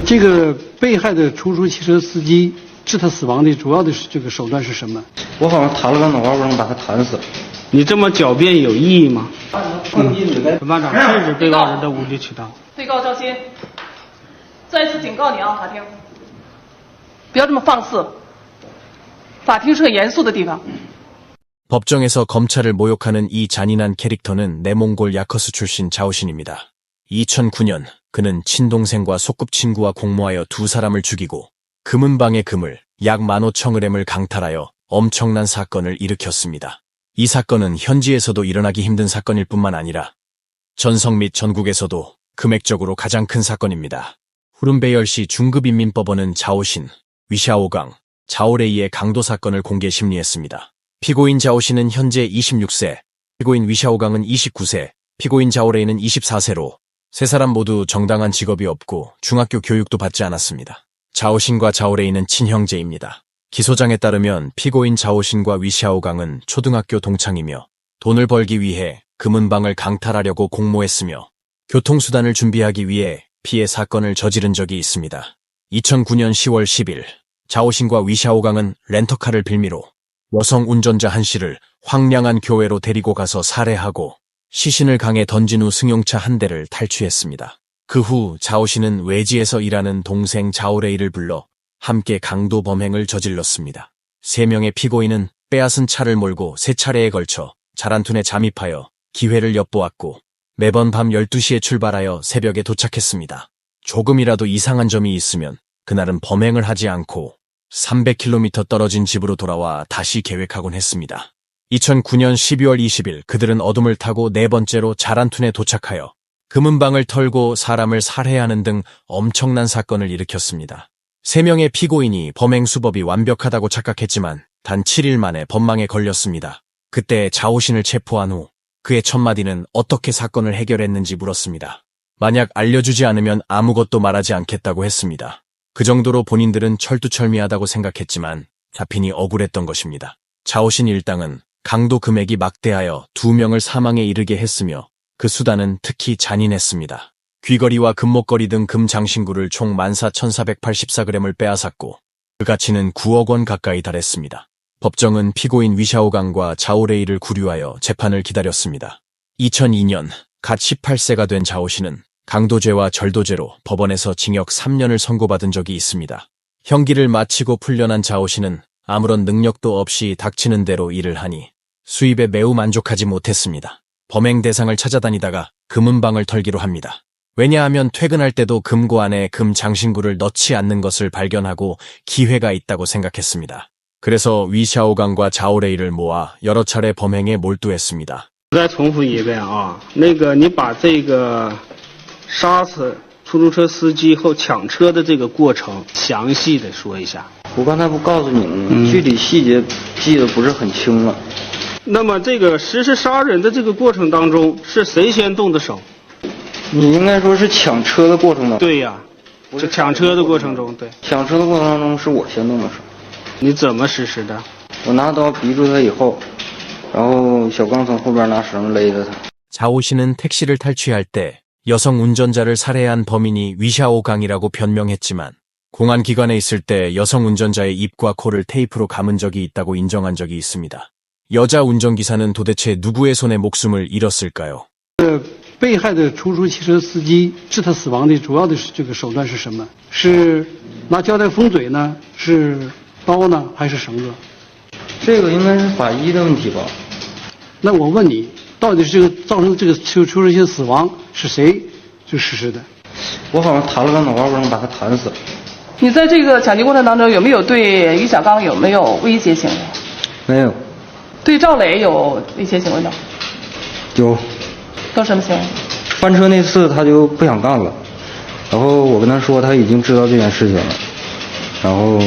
这个被害的出租汽车司机致他死亡的主要的这个手段是什么？我好像弹了个脑瓜崩，把他弹死了。你这么狡辩有意义吗？本班长制止被告人的无理取闹。被告赵鑫，再次警告你啊，法庭，不要这么放肆。法庭是很严肃的地方。 법정에서 검찰을 모욕하는 이 잔인한 캐릭터는 내몽골 야커스 출신 자오신입니다. 2009년 그는 친동생과 소꿉친구와 공모하여 두 사람을 죽이고 금은방의 금을 약 15,000g을 강탈하여 엄청난 사건을 일으켰습니다. 이 사건은 현지에서도 일어나기 힘든 사건일 뿐만 아니라 전성 및 전국에서도 금액적으로 가장 큰 사건입니다. 후른베이얼시 중급인민법원은 자오신, 위샤오강, 자오레이의 강도 사건을 공개 심리했습니다. 피고인 자오신은 현재 26세, 피고인 위샤오강은 29세, 피고인 자오레이는 24세로 세 사람 모두 정당한 직업이 없고 중학교 교육도 받지 않았습니다. 자오신과 자오레이는 친형제입니다. 기소장에 따르면 피고인 자오신과 위샤오강은 초등학교 동창이며 돈을 벌기 위해 금은방을 강탈하려고 공모했으며 교통수단을 준비하기 위해 피해 사건을 저지른 적이 있습니다. 2009년 10월 10일 자오신과 위샤오강은 렌터카를 빌미로 여성 운전자 한 씨를 황량한 교외로 데리고 가서 살해하고 시신을 강에 던진 후 승용차 한 대를 탈취했습니다. 그 후 자오신은 외지에서 일하는 동생 자오레이를 불러 함께 강도 범행을 저질렀습니다. 3명의 피고인은 빼앗은 차를 몰고 3차례에 걸쳐 자란툰에 잠입하여 기회를 엿보았고 매번 밤 12시에 출발하여 새벽에 도착했습니다. 조금이라도 이상한 점이 있으면 그날은 범행을 하지 않고 300km 떨어진 집으로 돌아와 다시 계획하곤 했습니다. 2009년 12월 20일 그들은 어둠을 타고 네 번째로 자란툰에 도착하여 금은방을 털고 사람을 살해하는 등 엄청난 사건을 일으켰습니다. 3명의 피고인이 범행 수법이 완벽하다고 착각했지만 단 7일 만에 법망에 걸렸습니다. 그때 자오신을 체포한 후 그의 첫마디는 어떻게 사건을 해결했는지 물었습니다. 만약 알려주지 않으면 아무것도 말하지 않겠다고 했습니다. 그 정도로 본인들은 철두철미하다고 생각했지만 잡히니 억울했던 것입니다. 자오신 일당은 강도 금액이 막대하여 2명을 사망에 이르게 했으며 그 수단은 특히 잔인했습니다. 귀걸이와 금목걸이 등 금 장신구를 총 14,484g을 빼앗았고 그 가치는 9억 원 가까이 달했습니다. 법정은 피고인 위샤오강과 자오레이를 구류하여 재판을 기다렸습니다. 2002년 갓 18세가 된 자오신은 강도죄와 절도죄로 법원에서 징역 3년을 선고받은 적이 있습니다. 형기를 마치고 풀려난 자오신은 아무런 능력도 없이 닥치는 대로 일을 하니 수입에 매우 만족하지 못했습니다. 범행 대상을 찾아다니다가 금은방을 털기로 합니다. 왜냐하면 퇴근할 때도 금고 안에 금 장신구를 넣지 않는 것을 발견하고 기회가 있다고 생각했습니다. 그래서 위샤오강과 자오레이를 모아 여러 차례 범행에 몰두했습니다. 再重复一遍啊，那个你把这个杀死出租车司机后抢车的这个过程详细的说一下。我刚才不告诉你们吗？具体细节记得不是很清了。那么这个实施杀人的这个过程当中，是谁先动的手？你应该说是抢车的过程中。对呀，是抢车的过程中，对。抢车的过程当中是我先动的手。你怎么实施的？我拿刀逼住他以后，然后小刚从后边拿绳勒着他。 자오신은 택시를 탈취할 때 여성 운전자를 살해한 범인이 위샤오강이라고 변명했지만 공안기관에 있을 때 여성 운전자의 입과 코를 테이프로 감은 적이 있다고 인정한 적이 있습니다. 여자 운전기사는 도대체 누구의 손에 목숨을 잃었을까요? 被害的出租汽车司机致他死亡的主要的这个手段是什么？是拿胶带封嘴呢？是刀呢？还是绳子？这个应该是法医的问题吧？那我问你，到底是这个造成这个出租车死亡是谁就实施的？我好像弹了个脑瓜崩，把他弹死了。你在这个抢劫过程当中有没有对于小刚有没有威胁行为？没有。对赵磊有威胁行为吗？有。都什么行为？翻车那次他就不想干了，然后我跟他说他已经知道这件事情了，然后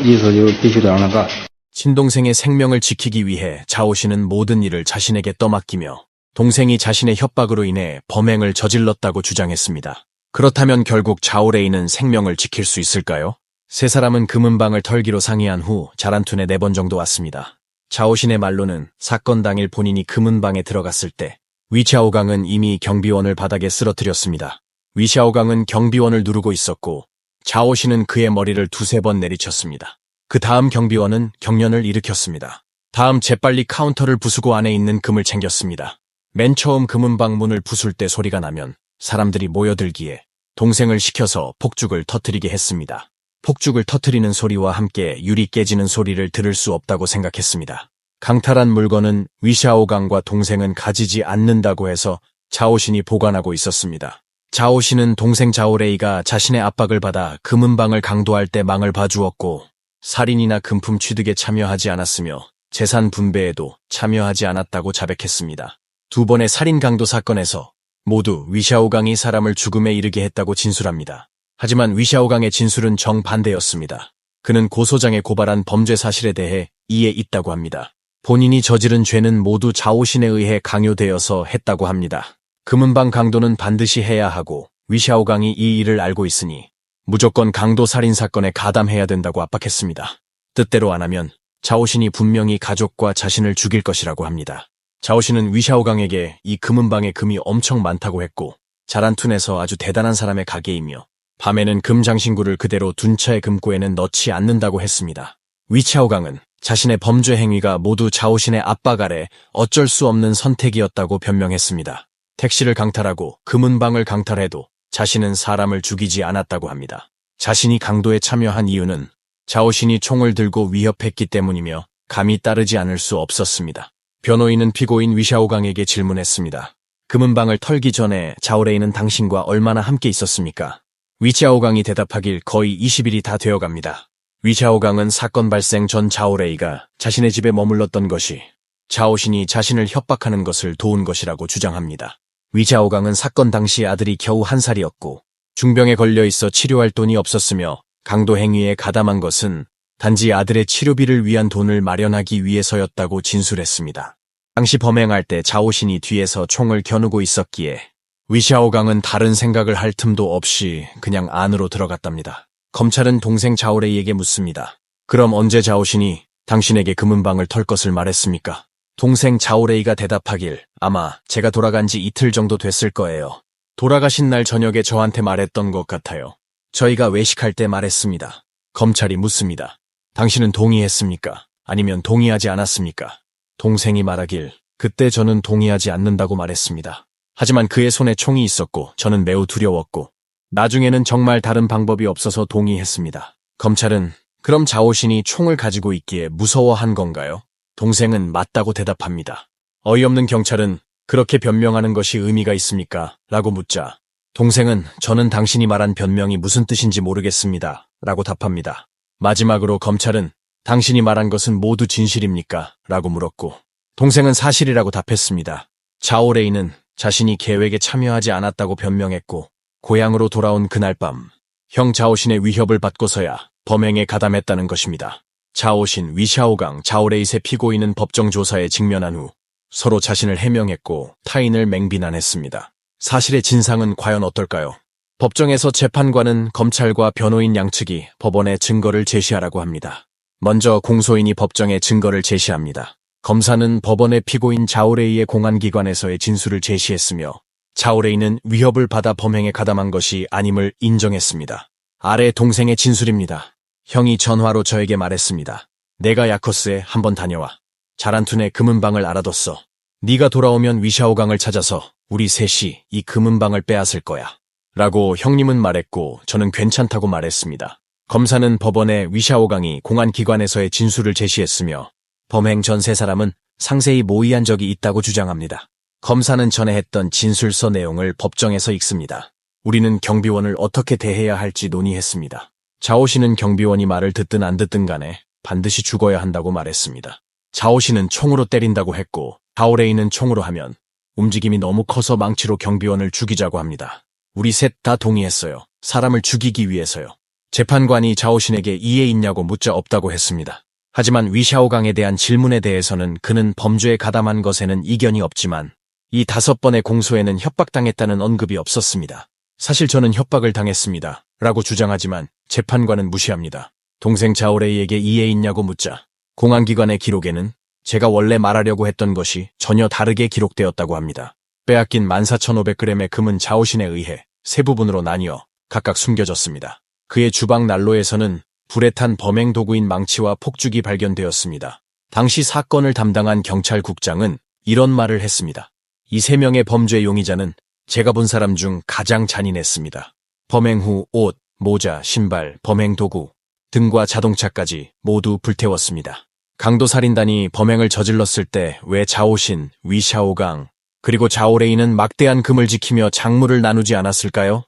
意思就必须得让他干。 친동생의 생명을 지키기 위해 자오신은 모든 일을 자신에게 떠맡기며 동생이 자신의 협박으로 인해 범행을 저질렀다고 주장했습니다. 그렇다면 결국 자오레이는 생명을 지킬 수 있을까요? 세 사람은 금은방을 털기로 상의한 후 자란툰에 4번 정도 왔습니다. 자오신의 말로는 사건 당일 본인이 금은방에 들어갔을 때 위샤오강은 이미 경비원을 바닥에 쓰러뜨렸습니다. 위샤오강은 경비원을 누르고 있었고 자오씨는 그의 머리를 두세 번 내리쳤습니다. 그 다음 경비원은 경련을 일으켰습니다. 다음 재빨리 카운터를 부수고 안에 있는 금을 챙겼습니다. 맨 처음 금은방 문을 부술 때 소리가 나면 사람들이 모여들기에 동생을 시켜서 폭죽을 터뜨리게 했습니다. 폭죽을 터뜨리는 소리와 함께 유리 깨지는 소리를 들을 수 없다고 생각했습니다. 강탈한 물건은 위샤오강과 동생은 가지지 않는다고 해서 자오신이 보관하고 있었습니다. 자오신은 동생 자오레이가 자신의 압박을 받아 금은방을 강도할 때 망을 봐주었고 살인이나 금품 취득에 참여하지 않았으며 재산 분배에도 참여하지 않았다고 자백했습니다. 두 번의 살인 강도 사건에서 모두 위샤오강이 사람을 죽음에 이르게 했다고 진술합니다. 하지만 위샤오강의 진술은 정반대였습니다. 그는 고소장에 고발한 범죄 사실에 대해 이해 있다고 합니다. 본인이 저지른 죄는 모두 자오신에 의해 강요되어서 했다고 합니다. 금은방 강도는 반드시 해야 하고 위샤오강이 이 일을 알고 있으니 무조건 강도 살인 사건에 가담해야 된다고 압박했습니다. 뜻대로 안 하면 자오신이 분명히 가족과 자신을 죽일 것이라고 합니다. 자오신은 위샤오강에게 이 금은방에 금이 엄청 많다고 했고 자란툰에서 아주 대단한 사람의 가게이며 밤에는 금 장신구를 그대로 둔 차의 금고에는 넣지 않는다고 했습니다. 위샤오강은 자신의 범죄 행위가 모두 자오신의 압박 아래 어쩔 수 없는 선택이었다고 변명했습니다. 택시를 강탈하고 금은방을 강탈해도 자신은 사람을 죽이지 않았다고 합니다. 자신이 강도에 참여한 이유는 자오신이 총을 들고 위협했기 때문이며 감히 따르지 않을 수 없었습니다. 변호인은 피고인 위샤오강에게 질문했습니다. 금은방을 털기 전에 자오레이는 당신과 얼마나 함께 있었습니까? 위샤오강이 대답하길 거의 20일이 다 되어갑니다. 위샤오강은 사건 발생 전 자오레이가 자신의 집에 머물렀던 것이 자오신이 자신을 협박하는 것을 도운 것이라고 주장합니다. 위샤오강은 사건 당시 아들이 겨우 1살이었고 중병에 걸려 있어 치료할 돈이 없었으며 강도 행위에 가담한 것은 단지 아들의 치료비를 위한 돈을 마련하기 위해서였다고 진술했습니다. 당시 범행할 때 자오신이 뒤에서 총을 겨누고 있었기에 위샤오강은 다른 생각을 할 틈도 없이 그냥 안으로 들어갔답니다. 검찰은 동생 자오레이에게 묻습니다. 그럼 언제 자오신이 당신에게 금은방을 털 것을 말했습니까? 동생 자오레이가 대답하길 아마 제가 돌아간 지 이틀 정도 됐을 거예요. 돌아가신 날 저녁에 저한테 말했던 것 같아요. 저희가 외식할 때 말했습니다. 검찰이 묻습니다. 당신은 동의했습니까? 아니면 동의하지 않았습니까? 동생이 말하길 그때 저는 동의하지 않는다고 말했습니다. 하지만 그의 손에 총이 있었고 저는 매우 두려웠고 나중에는 정말 다른 방법이 없어서 동의했습니다. 검찰은 그럼 자오신이 총을 가지고 있기에 무서워한 건가요? 동생은 맞다고 대답합니다. 어이없는 경찰은 그렇게 변명하는 것이 의미가 있습니까? 라고 묻자 동생은 저는 당신이 말한 변명이 무슨 뜻인지 모르겠습니다. 라고 답합니다. 마지막으로 검찰은 당신이 말한 것은 모두 진실입니까? 라고 물었고 동생은 사실이라고 답했습니다. 자오레이는 자신이 계획에 참여하지 않았다고 변명했고 고향으로 돌아온 그날 밤 형 자오신의 위협을 받고서야 범행에 가담했다는 것입니다. 자오신, 위샤오강, 자오레이 세 피고인은 법정 조사에 직면한 후 서로 자신을 해명했고 타인을 맹비난했습니다. 사실의 진상은 과연 어떨까요? 법정에서 재판관은 검찰과 변호인 양측이 법원에 증거를 제시하라고 합니다. 먼저 공소인이 법정에 증거를 제시합니다. 검사는 법원의 피고인 자오레이의 공안기관에서의 진술을 제시했으며 자오레이는 위협을 받아 범행에 가담한 것이 아님을 인정했습니다. 아래 동생의 진술입니다. 형이 전화로 저에게 말했습니다. 내가 야커스에 한번 다녀와. 자란툰의 금은방을 알아뒀어. 네가 돌아오면 위샤오강을 찾아서 우리 셋이 이 금은방을 빼앗을 거야. 라고 형님은 말했고 저는 괜찮다고 말했습니다. 검사는 법원에 위샤오강이 공안기관에서의 진술을 제시했으며 범행 전 세 사람은 상세히 모의한 적이 있다고 주장합니다. 검사는 전에 했던 진술서 내용을 법정에서 읽습니다. 우리는 경비원을 어떻게 대해야 할지 논의했습니다. 자오신은 경비원이 말을 듣든 안 듣든 간에 반드시 죽어야 한다고 말했습니다. 자오신은 총으로 때린다고 했고 자오레이는 총으로 하면 움직임이 너무 커서 망치로 경비원을 죽이자고 합니다. 우리 셋 다 동의했어요. 사람을 죽이기 위해서요. 재판관이 자오신에게 이해 있냐고 묻자 없다고 했습니다. 하지만 위샤오강에 대한 질문에 대해서는 그는 범죄에 가담한 것에는 이견이 없지만 이 5번의 공소에는 협박당했다는 언급이 없었습니다. 사실 저는 협박을 당했습니다. 라고 주장하지만 재판관은 무시합니다. 동생 자오레이에게 이해 있냐고 묻자 공안기관의 기록에는 제가 원래 말하려고 했던 것이 전혀 다르게 기록되었다고 합니다. 빼앗긴 14,500g의 금은 자오신에 의해 세 부분으로 나뉘어 각각 숨겨졌습니다. 그의 주방 난로에서는 불에 탄 범행 도구인 망치와 폭죽이 발견되었습니다. 당시 사건을 담당한 경찰국장은 이런 말을 했습니다. 이 3명의 범죄 용의자는 제가 본 사람 중 가장 잔인했습니다. 범행 후 옷, 모자, 신발, 범행 도구, 등과 자동차까지 모두 불태웠습니다. 강도살인단이 범행을 저질렀을 때 왜 자오신, 위샤오강, 그리고 자오레이는 막대한 금을 지키며 작물을 나누지 않았을까요?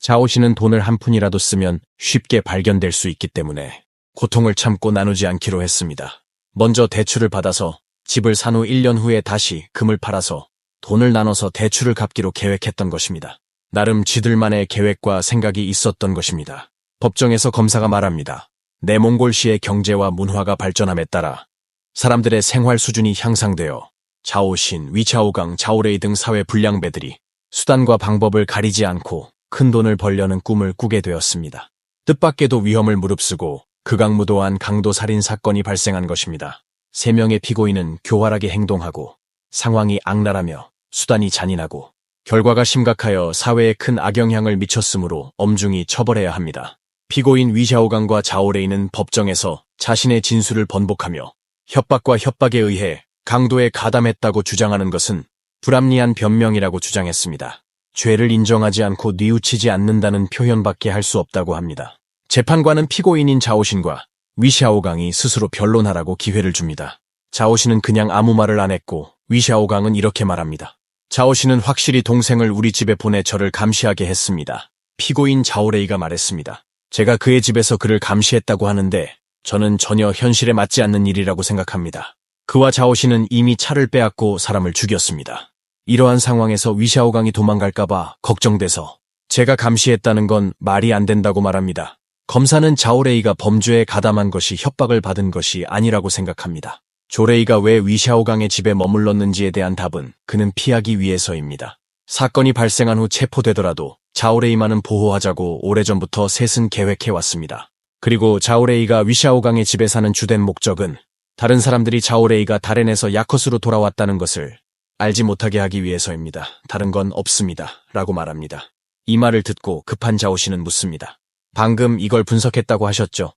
자오신은 돈을 한 푼이라도 쓰면 쉽게 발견될 수 있기 때문에 고통을 참고 나누지 않기로 했습니다. 먼저 대출을 받아서 집을 산 후 1년 후에 다시 금을 팔아서 돈을 나눠서 대출을 갚기로 계획했던 것입니다. 나름 지들만의 계획과 생각이 있었던 것입니다. 법정에서 검사가 말합니다. 내몽골시의 경제와 문화가 발전함에 따라 사람들의 생활 수준이 향상되어 자오신, 위차오강, 자오레이 등 사회 불량배들이 수단과 방법을 가리지 않고 큰 돈을 벌려는 꿈을 꾸게 되었습니다. 뜻밖에도 위험을 무릅쓰고 극악무도한 강도살인 사건이 발생한 것입니다. 3명의 피고인은 교활하게 행동하고 상황이 악랄하며 수단이 잔인하고 결과가 심각하여 사회에 큰 악영향을 미쳤으므로 엄중히 처벌해야 합니다. 피고인 위샤오강과 자오레이는 법정에서 자신의 진술을 번복하며 협박과 협박에 의해 강도에 가담했다고 주장하는 것은 불합리한 변명이라고 주장했습니다. 죄를 인정하지 않고 뉘우치지 않는다는 표현밖에 할 수 없다고 합니다. 재판관은 피고인인 자오신과 위샤오강이 스스로 변론하라고 기회를 줍니다. 자오신은 그냥 아무 말을 안 했고 위샤오강은 이렇게 말합니다. 자오신은 확실히 동생을 우리 집에 보내 저를 감시하게 했습니다. 피고인 자오레이가 말했습니다. 제가 그의 집에서 그를 감시했다고 하는데 저는 전혀 현실에 맞지 않는 일이라고 생각합니다. 그와 자오신은 이미 차를 빼앗고 사람을 죽였습니다. 이러한 상황에서 위샤오강이 도망갈까봐 걱정돼서 제가 감시했다는 건 말이 안 된다고 말합니다. 검사는 자오레이가 범죄에 가담한 것이 협박을 받은 것이 아니라고 생각합니다. 조레이가 왜 위샤오강의 집에 머물렀는지에 대한 답은 그는 피하기 위해서입니다. 사건이 발생한 후 체포되더라도 자오레이만은 보호하자고 오래전부터 셋은 계획해왔습니다. 그리고 자오레이가 위샤오강의 집에 사는 주된 목적은 다른 사람들이 자오레이가 다렌에서 야컷으로 돌아왔다는 것을 알지 못하게 하기 위해서입니다. 다른 건 없습니다. 라고 말합니다. 이 말을 듣고 급한 자오신은 묻습니다. 방금 이걸 분석했다고 하셨죠?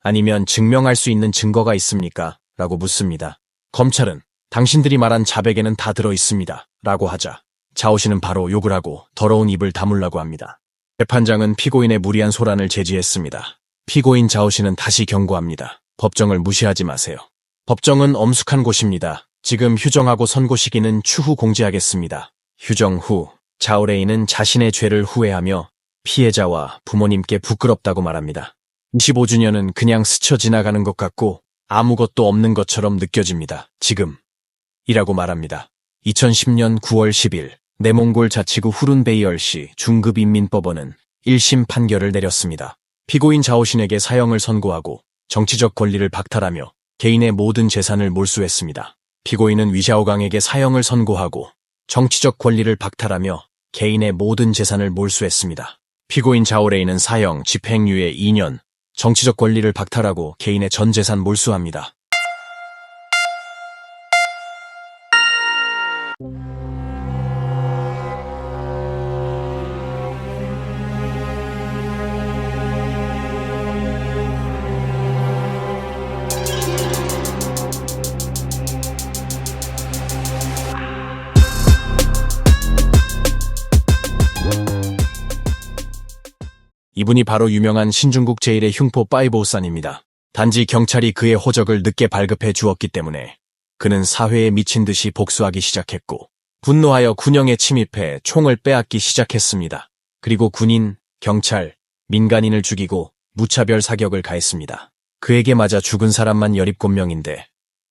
아니면 증명할 수 있는 증거가 있습니까? 라고 묻습니다. 검찰은 당신들이 말한 자백에는 다 들어 있습니다. 라고 하자 자오신은 바로 욕을 하고 더러운 입을 다물라고 합니다. 재판장은 피고인의 무리한 소란을 제지했습니다. 피고인 자오신은 다시 경고합니다. 법정을 무시하지 마세요. 법정은 엄숙한 곳입니다. 지금 휴정하고 선고 시기는 추후 공지하겠습니다. 휴정 후 자오레이는 자신의 죄를 후회하며 피해자와 부모님께 부끄럽다고 말합니다. 25주년은 그냥 스쳐 지나가는 것 같고 아무것도 없는 것처럼 느껴집니다. 지금이라고 말합니다. 2010년 9월 10일 내몽골 자치구 후룬베이얼시 중급인민법원은 1심 판결을 내렸습니다. 피고인 자오신에게 사형을 선고하고 정치적 권리를 박탈하며 개인의 모든 재산을 몰수했습니다. 피고인은 위샤오강에게 사형을 선고하고 정치적 권리를 박탈하며 개인의 모든 재산을 몰수했습니다. 피고인 자오레이는 사형, 집행유예 2년, 정치적 권리를 박탈하고 개인의 전 재산 몰수합니다. 이분이 바로 유명한 신중국 제1의 흉포 빠이보우산입니다. 단지 경찰이 그의 호적을 늦게 발급해 주었기 때문에 그는 사회에 미친 듯이 복수하기 시작했고 분노하여 군영에 침입해 총을 빼앗기 시작했습니다. 그리고 군인, 경찰, 민간인을 죽이고 무차별 사격을 가했습니다. 그에게 맞아 죽은 사람만 17명인데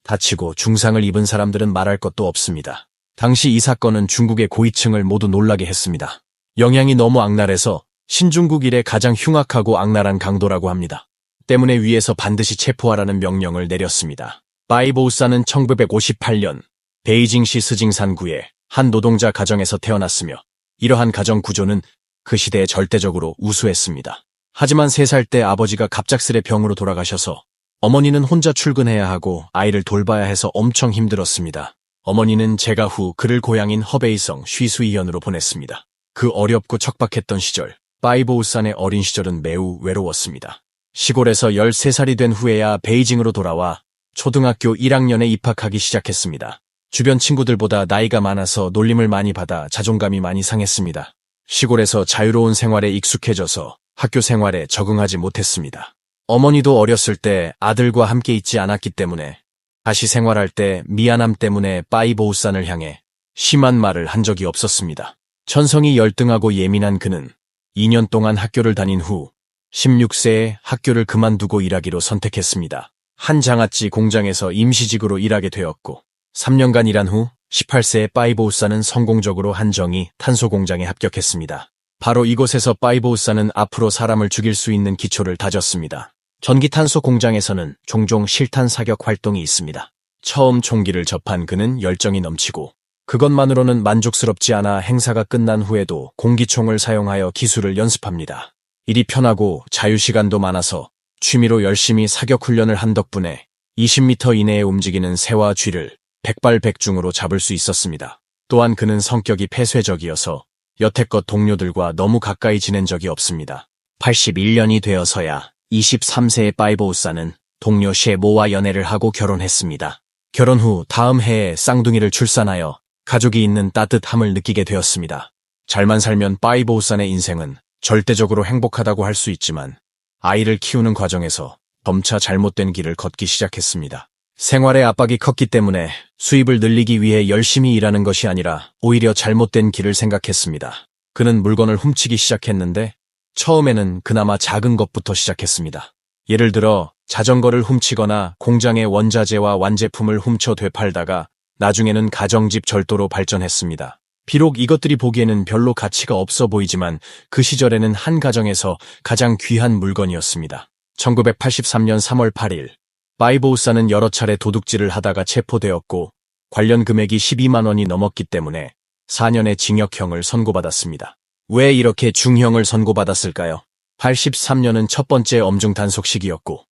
다치고 중상을 입은 사람들은 말할 것도 없습니다. 당시 이 사건은 중국의 고위층을 모두 놀라게 했습니다. 영향이 너무 악랄해서 신중국 이래 가장 흉악하고 악랄한 강도라고 합니다. 때문에 위에서 반드시 체포하라는 명령을 내렸습니다. 빠이보우산은 1958년 베이징시 스징산구의 한 노동자 가정에서 태어났으며 이러한 가정 구조는 그 시대에 절대적으로 우수했습니다. 하지만 3살 때 아버지가 갑작스레 병으로 돌아가셔서 어머니는 혼자 출근해야 하고 아이를 돌봐야 해서 엄청 힘들었습니다. 어머니는 재가 후 그를 고향인 허베이성 쉬수이현으로 보냈습니다. 그 어렵고 척박했던 시절 빠이보우산의 어린 시절은 매우 외로웠습니다. 시골에서 13살이 된 후에야 베이징으로 돌아와 초등학교 1학년에 입학하기 시작했습니다. 주변 친구들보다 나이가 많아서 놀림을 많이 받아 자존감이 많이 상했습니다. 시골에서 자유로운 생활에 익숙해져서 학교 생활에 적응하지 못했습니다. 어머니도 어렸을 때 아들과 함께 있지 않았기 때문에 다시 생활할 때 미안함 때문에 빠이보우산을 향해 심한 말을 한 적이 없었습니다. 천성이 열등하고 예민한 그는 2년 동안 학교를 다닌 후 16세에 학교를 그만두고 일하기로 선택했습니다. 한 장아찌 공장에서 임시직으로 일하게 되었고 3년간 일한 후 18세에 빠이보우산은 성공적으로 한정이 탄소 공장에 합격했습니다. 바로 이곳에서 빠이보우산은 앞으로 사람을 죽일 수 있는 기초를 다졌습니다. 전기탄소 공장에서는 종종 실탄 사격 활동이 있습니다. 처음 총기를 접한 그는 열정이 넘치고 그것만으로는 만족스럽지 않아 행사가 끝난 후에도 공기총을 사용하여 기술을 연습합니다. 일이 편하고 자유시간도 많아서 취미로 열심히 사격 훈련을 한 덕분에 20m 이내에 움직이는 새와 쥐를 백발백중으로 잡을 수 있었습니다. 또한 그는 성격이 폐쇄적이어서 여태껏 동료들과 너무 가까이 지낸 적이 없습니다. 81년이 되어서야 23세의 빠이보우산은 동료 셰모와 연애를 하고 결혼했습니다. 결혼 후 다음 해에 쌍둥이를 출산하여 가족이 있는 따뜻함을 느끼게 되었습니다. 잘만 살면 빠이보우산의 인생은 절대적으로 행복하다고 할 수 있지만 아이를 키우는 과정에서 점차 잘못된 길을 걷기 시작했습니다. 생활의 압박이 컸기 때문에 수입을 늘리기 위해 열심히 일하는 것이 아니라 오히려 잘못된 길을 생각했습니다. 그는 물건을 훔치기 시작했는데 처음에는 그나마 작은 것부터 시작했습니다. 예를 들어 자전거를 훔치거나 공장의 원자재와 완제품을 훔쳐 되팔다가 나중에는 가정집 절도로 발전했습니다. 비록 이것들이 보기에는 별로 가치가 없어 보이지만 그 시절에는 한 가정에서 가장 귀한 물건이었습니다. 1983년 3월 8일 빠이보우산은 여러 차례 도둑질을 하다가 체포되었고 관련 금액이 12만 원이 넘었기 때문에 4년의 징역형을 선고받았습니다. 왜 이렇게 중형을 선고받았을까요? 83년은 첫 번째 엄중 단속 시기였고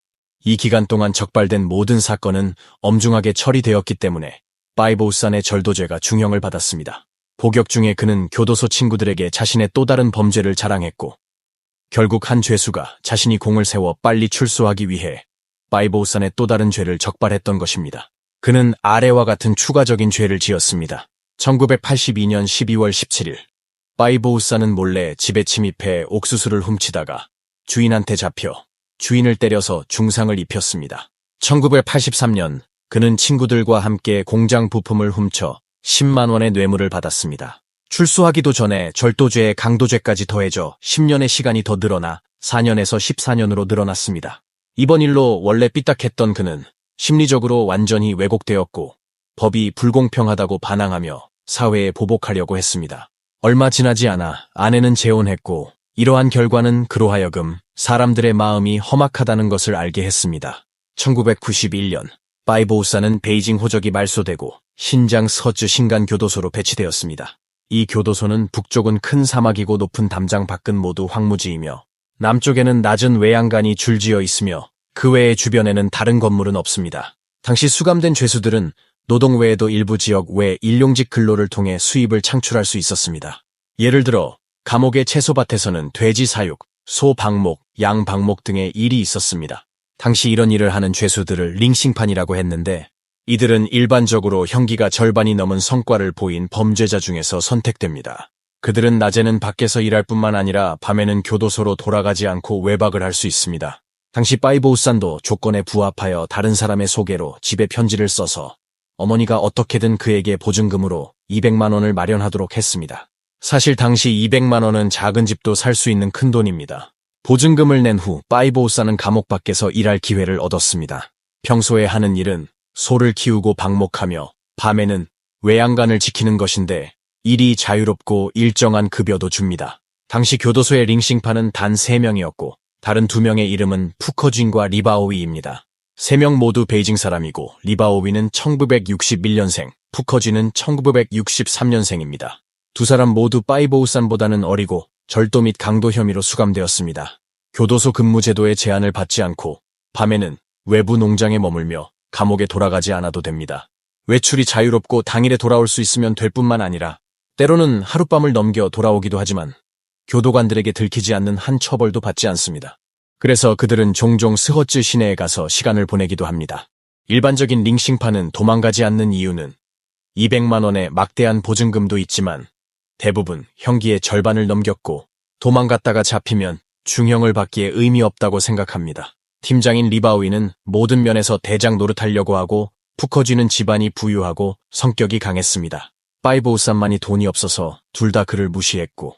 이 기간 동안 적발된 모든 사건은 엄중하게 처리되었기 때문에 빠이보우산의 절도죄가 중형을 받았습니다. 복역 중에 그는 교도소 친구들에게 자신의 또 다른 범죄를 자랑했고 결국 한 죄수가 자신이 공을 세워 빨리 출소하기 위해 빠이보우산의 또 다른 죄를 적발했던 것입니다. 그는 아래와 같은 추가적인 죄를 지었습니다. 1982년 12월 17일 빠이보우산은 몰래 집에 침입해 옥수수를 훔치다가 주인한테 잡혀 주인을 때려서 중상을 입혔습니다. 1983년 그는 친구들과 함께 공장 부품을 훔쳐 10만 원의 뇌물을 받았습니다. 출소하기도 전에 절도죄에 강도죄까지 더해져 10년의 시간이 더 늘어나 4년에서 14년으로 늘어났습니다. 이번 일로 원래 삐딱했던 그는 심리적으로 완전히 왜곡되었고 법이 불공평하다고 반항하며 사회에 보복하려고 했습니다. 얼마 지나지 않아 아내는 재혼했고 이러한 결과는 그로 하여금 사람들의 마음이 험악하다는 것을 알게 했습니다. 1991년 빠이보우산은 베이징 호적이 말소되고 신장 서주 신간교도소로 배치되었습니다. 이 교도소는 북쪽은 큰 사막이고 높은 담장 밖은 모두 황무지이며 남쪽에는 낮은 외양간이 줄지어 있으며 그 외의 주변에는 다른 건물은 없습니다. 당시 수감된 죄수들은 노동 외에도 일부 지역 외 일용직 근로를 통해 수입을 창출할 수 있었습니다. 예를 들어 감옥의 채소밭에서는 돼지 사육, 소 방목, 양 방목 등의 일이 있었습니다. 당시 이런 일을 하는 죄수들을 링싱판이라고 했는데 이들은 일반적으로 형기가 절반이 넘은 성과를 보인 범죄자 중에서 선택됩니다. 그들은 낮에는 밖에서 일할 뿐만 아니라 밤에는 교도소로 돌아가지 않고 외박을 할 수 있습니다. 당시 빠이보우산도 조건에 부합하여 다른 사람의 소개로 집에 편지를 써서 어머니가 어떻게든 그에게 보증금으로 200만 원을 마련하도록 했습니다. 사실 당시 200만 원은 작은 집도 살 수 있는 큰 돈입니다. 보증금을 낸 후 빠이보우산은 감옥 밖에서 일할 기회를 얻었습니다. 평소에 하는 일은 소를 키우고 방목하며 밤에는 외양간을 지키는 것인데 일이 자유롭고 일정한 급여도 줍니다. 당시 교도소의 링싱판은 단 3명이었고 다른 2명의 이름은 푸커쥔과 리바오위입니다. 3명 모두 베이징 사람이고 리바오위는 1961년생, 푸커쥔은 1963년생입니다. 두 사람 모두 빠이보우산보다는 어리고 절도 및 강도 혐의로 수감되었습니다. 교도소 근무 제도에 제한을 받지 않고 밤에는 외부 농장에 머물며 감옥에 돌아가지 않아도 됩니다. 외출이 자유롭고 당일에 돌아올 수 있으면 될 뿐만 아니라 때로는 하룻밤을 넘겨 돌아오기도 하지만 교도관들에게 들키지 않는 한 처벌도 받지 않습니다. 그래서 그들은 종종 스허즈 시내에 가서 시간을 보내기도 합니다. 일반적인 링싱파는 도망가지 않는 이유는 200만 원의 막대한 보증금도 있지만 대부분 형기의 절반을 넘겼고 도망갔다가 잡히면 중형을 받기에 의미 없다고 생각합니다. 팀장인 리바오이는 모든 면에서 대장 노릇하려고 하고 푸커쥐는 집안이 부유하고 성격이 강했습니다. 파이보우산만이 돈이 없어서 둘 다 그를 무시했고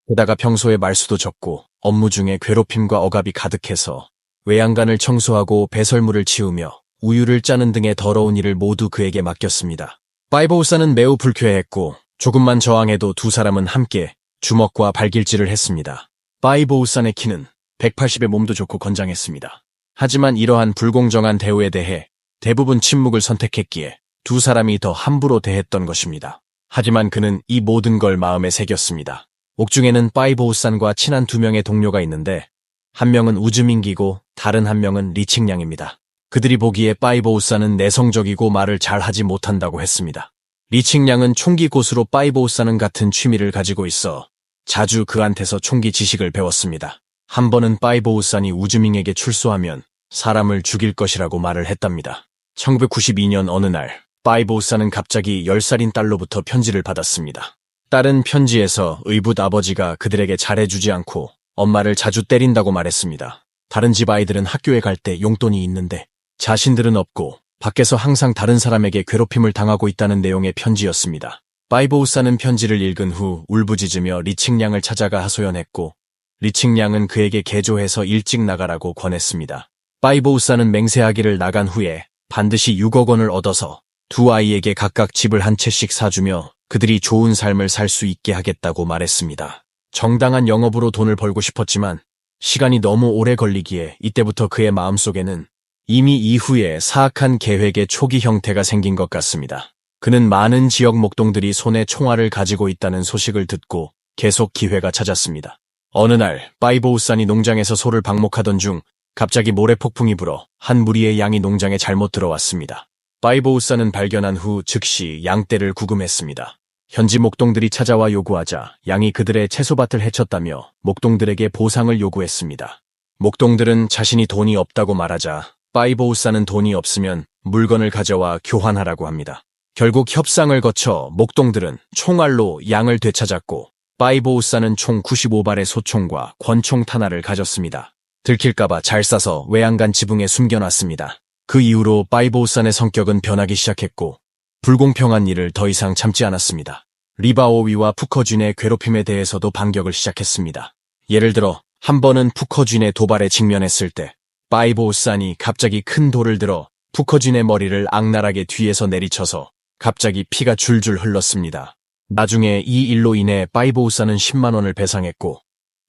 게다가 평소에 말수도 적고 업무 중에 괴롭힘과 억압이 가득해서 외양간을 청소하고 배설물을 치우며 우유를 짜는 등의 더러운 일을 모두 그에게 맡겼습니다. 파이보우산은 매우 불쾌했고 조금만 저항해도 두 사람은 함께 주먹과 발길질을 했습니다. 파이보우산의 키는 180에 몸도 좋고 건장했습니다. 하지만 이러한 불공정한 대우에 대해 대부분 침묵을 선택했기에 두 사람이 더 함부로 대했던 것입니다. 하지만 그는 이 모든 걸 마음에 새겼습니다. 옥중에는 파이보우산과 친한 두 명의 동료가 있는데 한 명은 우즈민기고 다른 한 명은 리칭량입니다. 그들이 보기에 파이보우산은 내성적이고 말을 잘하지 못한다고 했습니다. 리칭량은 총기 고수로 파이보우산은 같은 취미를 가지고 있어 자주 그한테서 총기 지식을 배웠습니다. 한 번은 파이보우산이 우즈밍에게 출소하면 사람을 죽일 것이라고 말을 했답니다. 1992년 어느 날 파이보우산은 갑자기 10살인 딸로부터 편지를 받았습니다. 딸은 편지에서 의붓 아버지가 그들에게 잘해주지 않고 엄마를 자주 때린다고 말했습니다. 다른 집 아이들은 학교에 갈 때 용돈이 있는데 자신들은 없고 밖에서 항상 다른 사람에게 괴롭힘을 당하고 있다는 내용의 편지였습니다. 파이보우산은 편지를 읽은 후 울부짖으며 리칭량을 찾아가 하소연했고 리칭량은 그에게 개조해서 일찍 나가라고 권했습니다. 파이보우산은 맹세하기를 나간 후에 반드시 6억 원을 얻어서 두 아이에게 각각 집을 한 채씩 사주며 그들이 좋은 삶을 살 수 있게 하겠다고 말했습니다. 정당한 영업으로 돈을 벌고 싶었지만 시간이 너무 오래 걸리기에 이때부터 그의 마음속에는 이미 이후에 사악한 계획의 초기 형태가 생긴 것 같습니다. 그는 많은 지역 목동들이 손에 총알을 가지고 있다는 소식을 듣고 계속 기회가 찾았습니다. 어느 날 파이보우산이 농장에서 소를 방목하던 중 갑자기 모래폭풍이 불어 한 무리의 양이 농장에 잘못 들어왔습니다. 파이보우산은 발견한 후 즉시 양떼를 구금했습니다. 현지 목동들이 찾아와 요구하자 양이 그들의 채소밭을 해쳤다며 목동들에게 보상을 요구했습니다. 목동들은 자신이 돈이 없다고 말하자 파이보우산은 돈이 없으면 물건을 가져와 교환하라고 합니다. 결국 협상을 거쳐 목동들은 총알로 양을 되찾았고 파이보우산은 총 95발의 소총과 권총 탄화를 가졌습니다. 들킬까봐 잘 싸서 외양간 지붕에 숨겨놨습니다. 그 이후로 파이보우산의 성격은 변하기 시작했고 불공평한 일을 더 이상 참지 않았습니다. 리바오위와 푸커쥔의 괴롭힘에 대해서도 반격을 시작했습니다. 예를 들어 한 번은 푸커쥔의 도발에 직면했을 때 파이보우산이 갑자기 큰 돌을 들어 푸커쥔의 머리를 악랄하게 뒤에서 내리쳐서 갑자기 피가 줄줄 흘렀습니다. 나중에 이 일로 인해 파이보우산은 10만 원을 배상했고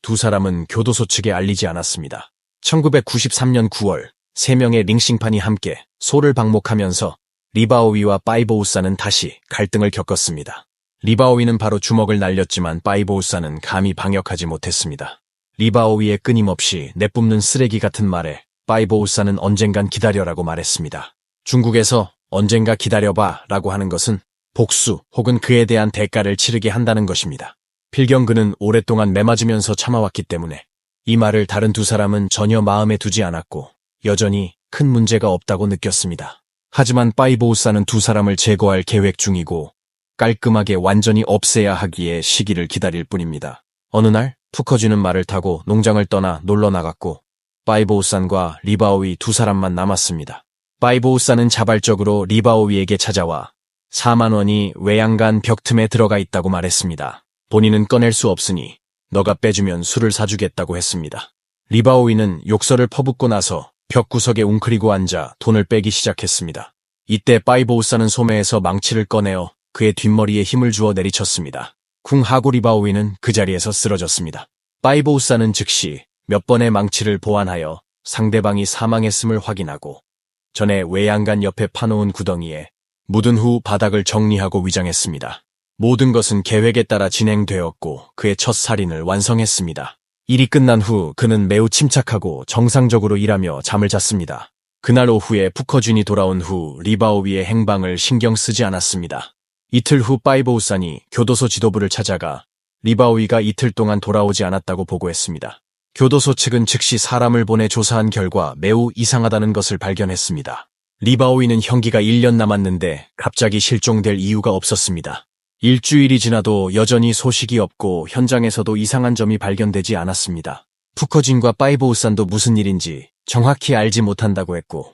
두 사람은 교도소 측에 알리지 않았습니다. 1993년 9월 3명의 링싱판이 함께 소를 방목하면서 리바오위와 파이보우산은 다시 갈등을 겪었습니다. 리바오위는 바로 주먹을 날렸지만 파이보우산은 감히 방역하지 못했습니다. 리바오위의 끊임없이 내뿜는 쓰레기 같은 말에 파이보우산은 언젠간 기다려라고 말했습니다. 중국에서 언젠가 기다려봐 라고 하는 것은 복수 혹은 그에 대한 대가를 치르게 한다는 것입니다. 필경 그는 오랫동안 매맞으면서 참아왔기 때문에 이 말을 다른 두 사람은 전혀 마음에 두지 않았고 여전히 큰 문제가 없다고 느꼈습니다. 하지만 파이보우산은 두 사람을 제거할 계획 중이고 깔끔하게 완전히 없애야 하기에 시기를 기다릴 뿐입니다. 어느 날 푸커쥐는 말을 타고 농장을 떠나 놀러 나갔고 파이보우산과 리바오위 두 사람만 남았습니다. 파이보우산은 자발적으로 리바오위에게 찾아와 4만 원이 외양간 벽 틈에 들어가 있다고 말했습니다. 본인은 꺼낼 수 없으니 너가 빼주면 술을 사주겠다고 했습니다. 리바오위는 욕설을 퍼붓고 나서 벽 구석에 웅크리고 앉아 돈을 빼기 시작했습니다. 이때 파이보우산은 소매에서 망치를 꺼내어 그의 뒷머리에 힘을 주어 내리쳤습니다. 쿵하고 리바오위는 그 자리에서 쓰러졌습니다. 파이보우산은 즉시 몇 번의 망치를 보완하여 상대방이 사망했음을 확인하고 전에 외양간 옆에 파놓은 구덩이에 묻은 후 바닥을 정리하고 위장했습니다. 모든 것은 계획에 따라 진행되었고 그의 첫 살인을 완성했습니다. 일이 끝난 후 그는 매우 침착하고 정상적으로 일하며 잠을 잤습니다. 그날 오후에 푸커쥔이 돌아온 후 리바오위의 행방을 신경 쓰지 않았습니다. 이틀 후 파이보우산이 교도소 지도부를 찾아가 리바오이가 이틀 동안 돌아오지 않았다고 보고했습니다. 교도소 측은 즉시 사람을 보내 조사한 결과 매우 이상하다는 것을 발견했습니다. 리바오이는 형기가 1년 남았는데 갑자기 실종될 이유가 없었습니다. 일주일이 지나도 여전히 소식이 없고 현장에서도 이상한 점이 발견되지 않았습니다. 푸커진과 파이보우산도 무슨 일인지 정확히 알지 못한다고 했고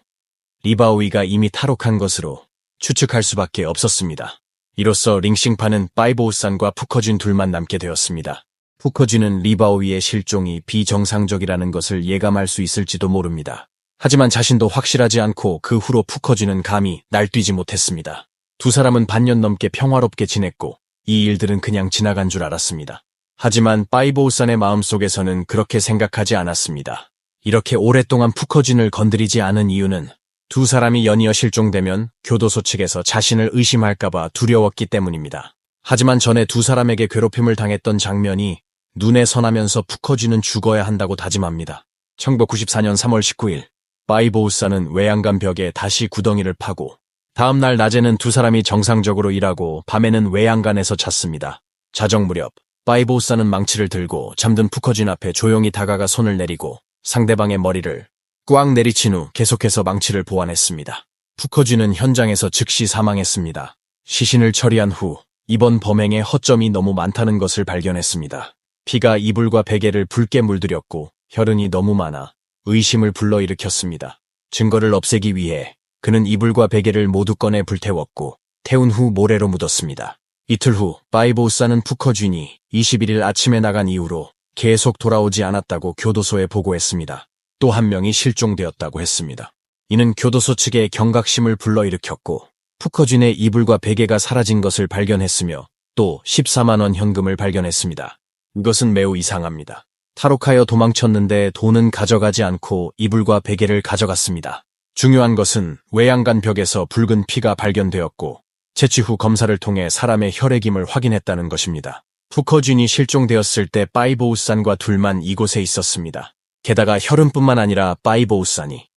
리바오이가 이미 탈옥한 것으로 추측할 수밖에 없었습니다. 이로써 링싱파는 파이보우산과 푸커진 둘만 남게 되었습니다. 푸커진은 리바오이의 실종이 비정상적이라는 것을 예감할 수 있을지도 모릅니다. 하지만 자신도 확실하지 않고 그 후로 푸커진은 감히 날뛰지 못했습니다. 두 사람은 반년 넘게 평화롭게 지냈고 이 일들은 그냥 지나간 줄 알았습니다. 하지만 파이보우산의 마음속에서는 그렇게 생각하지 않았습니다. 이렇게 오랫동안 푸커진을 건드리지 않은 이유는 두 사람이 연이어 실종되면 교도소 측에서 자신을 의심할까봐 두려웠기 때문입니다. 하지만 전에 두 사람에게 괴롭힘을 당했던 장면이 눈에 선하면서 푸커진은 죽어야 한다고 다짐합니다. 1994년 3월 19일 파이보우산은 외양간 벽에 다시 구덩이를 파고 다음 날 낮에는 두 사람이 정상적으로 일하고 밤에는 외양간에서 잤습니다. 자정 무렵 파이보우산은 망치를 들고 잠든 푸커진 앞에 조용히 다가가 손을 내리고 상대방의 머리를 꽉 내리친 후 계속해서 망치를 보완했습니다. 푸커진은 현장에서 즉시 사망했습니다. 시신을 처리한 후 이번 범행에 허점이 너무 많다는 것을 발견했습니다. 피가 이불과 베개를 붉게 물들였고 혈흔이 너무 많아 의심을 불러일으켰습니다. 증거를 없애기 위해 그는 이불과 베개를 모두 꺼내 불태웠고 태운 후 모래로 묻었습니다. 이틀 후 파이보우산은 푸커진이 21일 아침에 나간 이후로 계속 돌아오지 않았다고 교도소에 보고했습니다. 또 한 명이 실종되었다고 했습니다. 이는 교도소 측의 경각심을 불러일으켰고 푸커진의 이불과 베개가 사라진 것을 발견했으며 또 14만 원 현금을 발견했습니다. 이것은 매우 이상합니다. 탈옥하여 도망쳤는데 돈은 가져가지 않고 이불과 베개를 가져갔습니다. 중요한 것은 외양간 벽에서 붉은 피가 발견되었고 채취 후 검사를 통해 사람의 혈액임을 확인했다는 것입니다. 푸커진이 실종되었을 때 파이보우산과 둘만 이곳에 있었습니다. 게다가 혈흔뿐만 아니라 파이보우산이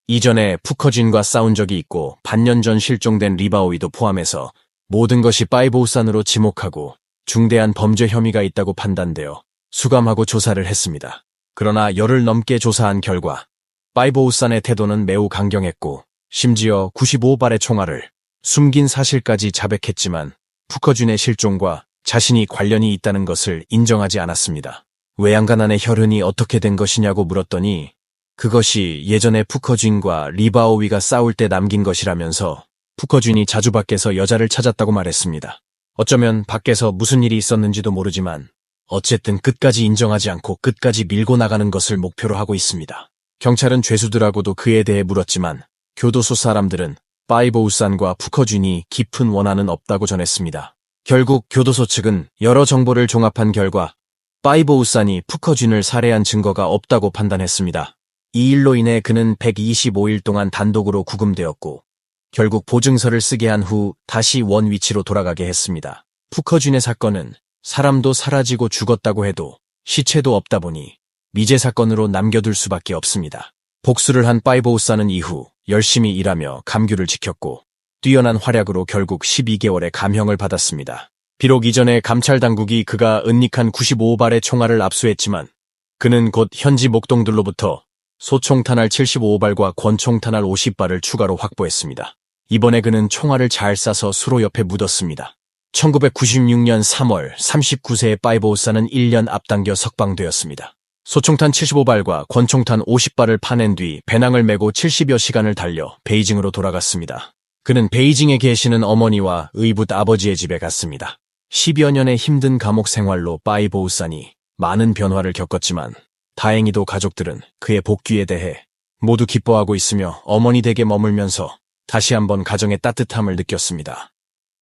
이전에 푸커진과 싸운 적이 있고 반년 전 실종된 리바오이도 포함해서 모든 것이 파이보우산으로 지목하고 중대한 범죄 혐의가 있다고 판단되어 수감하고 조사를 했습니다. 그러나 열흘 넘게 조사한 결과 파이보우산의 태도는 매우 강경했고 심지어 95발의 총알을 숨긴 사실까지 자백했지만 푸커진의 실종과 자신이 관련이 있다는 것을 인정하지 않았습니다. 외양간 안의 혈흔이 어떻게 된 것이냐고 물었더니 그것이 예전에 푸커진과 리바오이가 싸울 때 남긴 것이라면서 푸커진이 자주 밖에서 여자를 찾았다고 말했습니다. 어쩌면 밖에서 무슨 일이 있었는지도 모르지만 어쨌든 끝까지 인정하지 않고 끝까지 밀고 나가는 것을 목표로 하고 있습니다. 경찰은 죄수들하고도 그에 대해 물었지만 교도소 사람들은 파이보우산과 푸커진이 깊은 원한은 없다고 전했습니다. 결국 교도소 측은 여러 정보를 종합한 결과 파이보우산이 푸커진을 살해한 증거가 없다고 판단했습니다. 이 일로 인해 그는 125일 동안 단독으로 구금되었고 결국 보증서를 쓰게 한 후 다시 원 위치로 돌아가게 했습니다. 푸커진의 사건은 사람도 사라지고 죽었다고 해도 시체도 없다 보니 미제 사건으로 남겨둘 수밖에 없습니다. 복수를 한 파이보우산은 이후 열심히 일하며 감귤을 지켰고 뛰어난 활약으로 결국 12개월의 감형을 받았습니다. 비록 이전에 감찰 당국이 그가 은닉한 95발의 총알을 압수했지만 그는 곧 현지 목동들로부터 소총탄알 75발과 권총탄알 50발을 추가로 확보했습니다. 이번에 그는 총알을 잘 쏴서 수로 옆에 묻었습니다. 1996년 3월 39세의 파이보우산은 1년 앞당겨 석방되었습니다. 소총탄 75발과 권총탄 50발을 파낸 뒤 배낭을 메고 70여 시간을 달려 베이징으로 돌아갔습니다. 그는 베이징에 계시는 어머니와 의붓 아버지의 집에 갔습니다. 10여 년의 힘든 감옥 생활로 파이보우산이 많은 변화를 겪었지만 다행히도 가족들은 그의 복귀에 대해 모두 기뻐하고 있으며 어머니 댁에 머물면서 다시 한번 가정의 따뜻함을 느꼈습니다.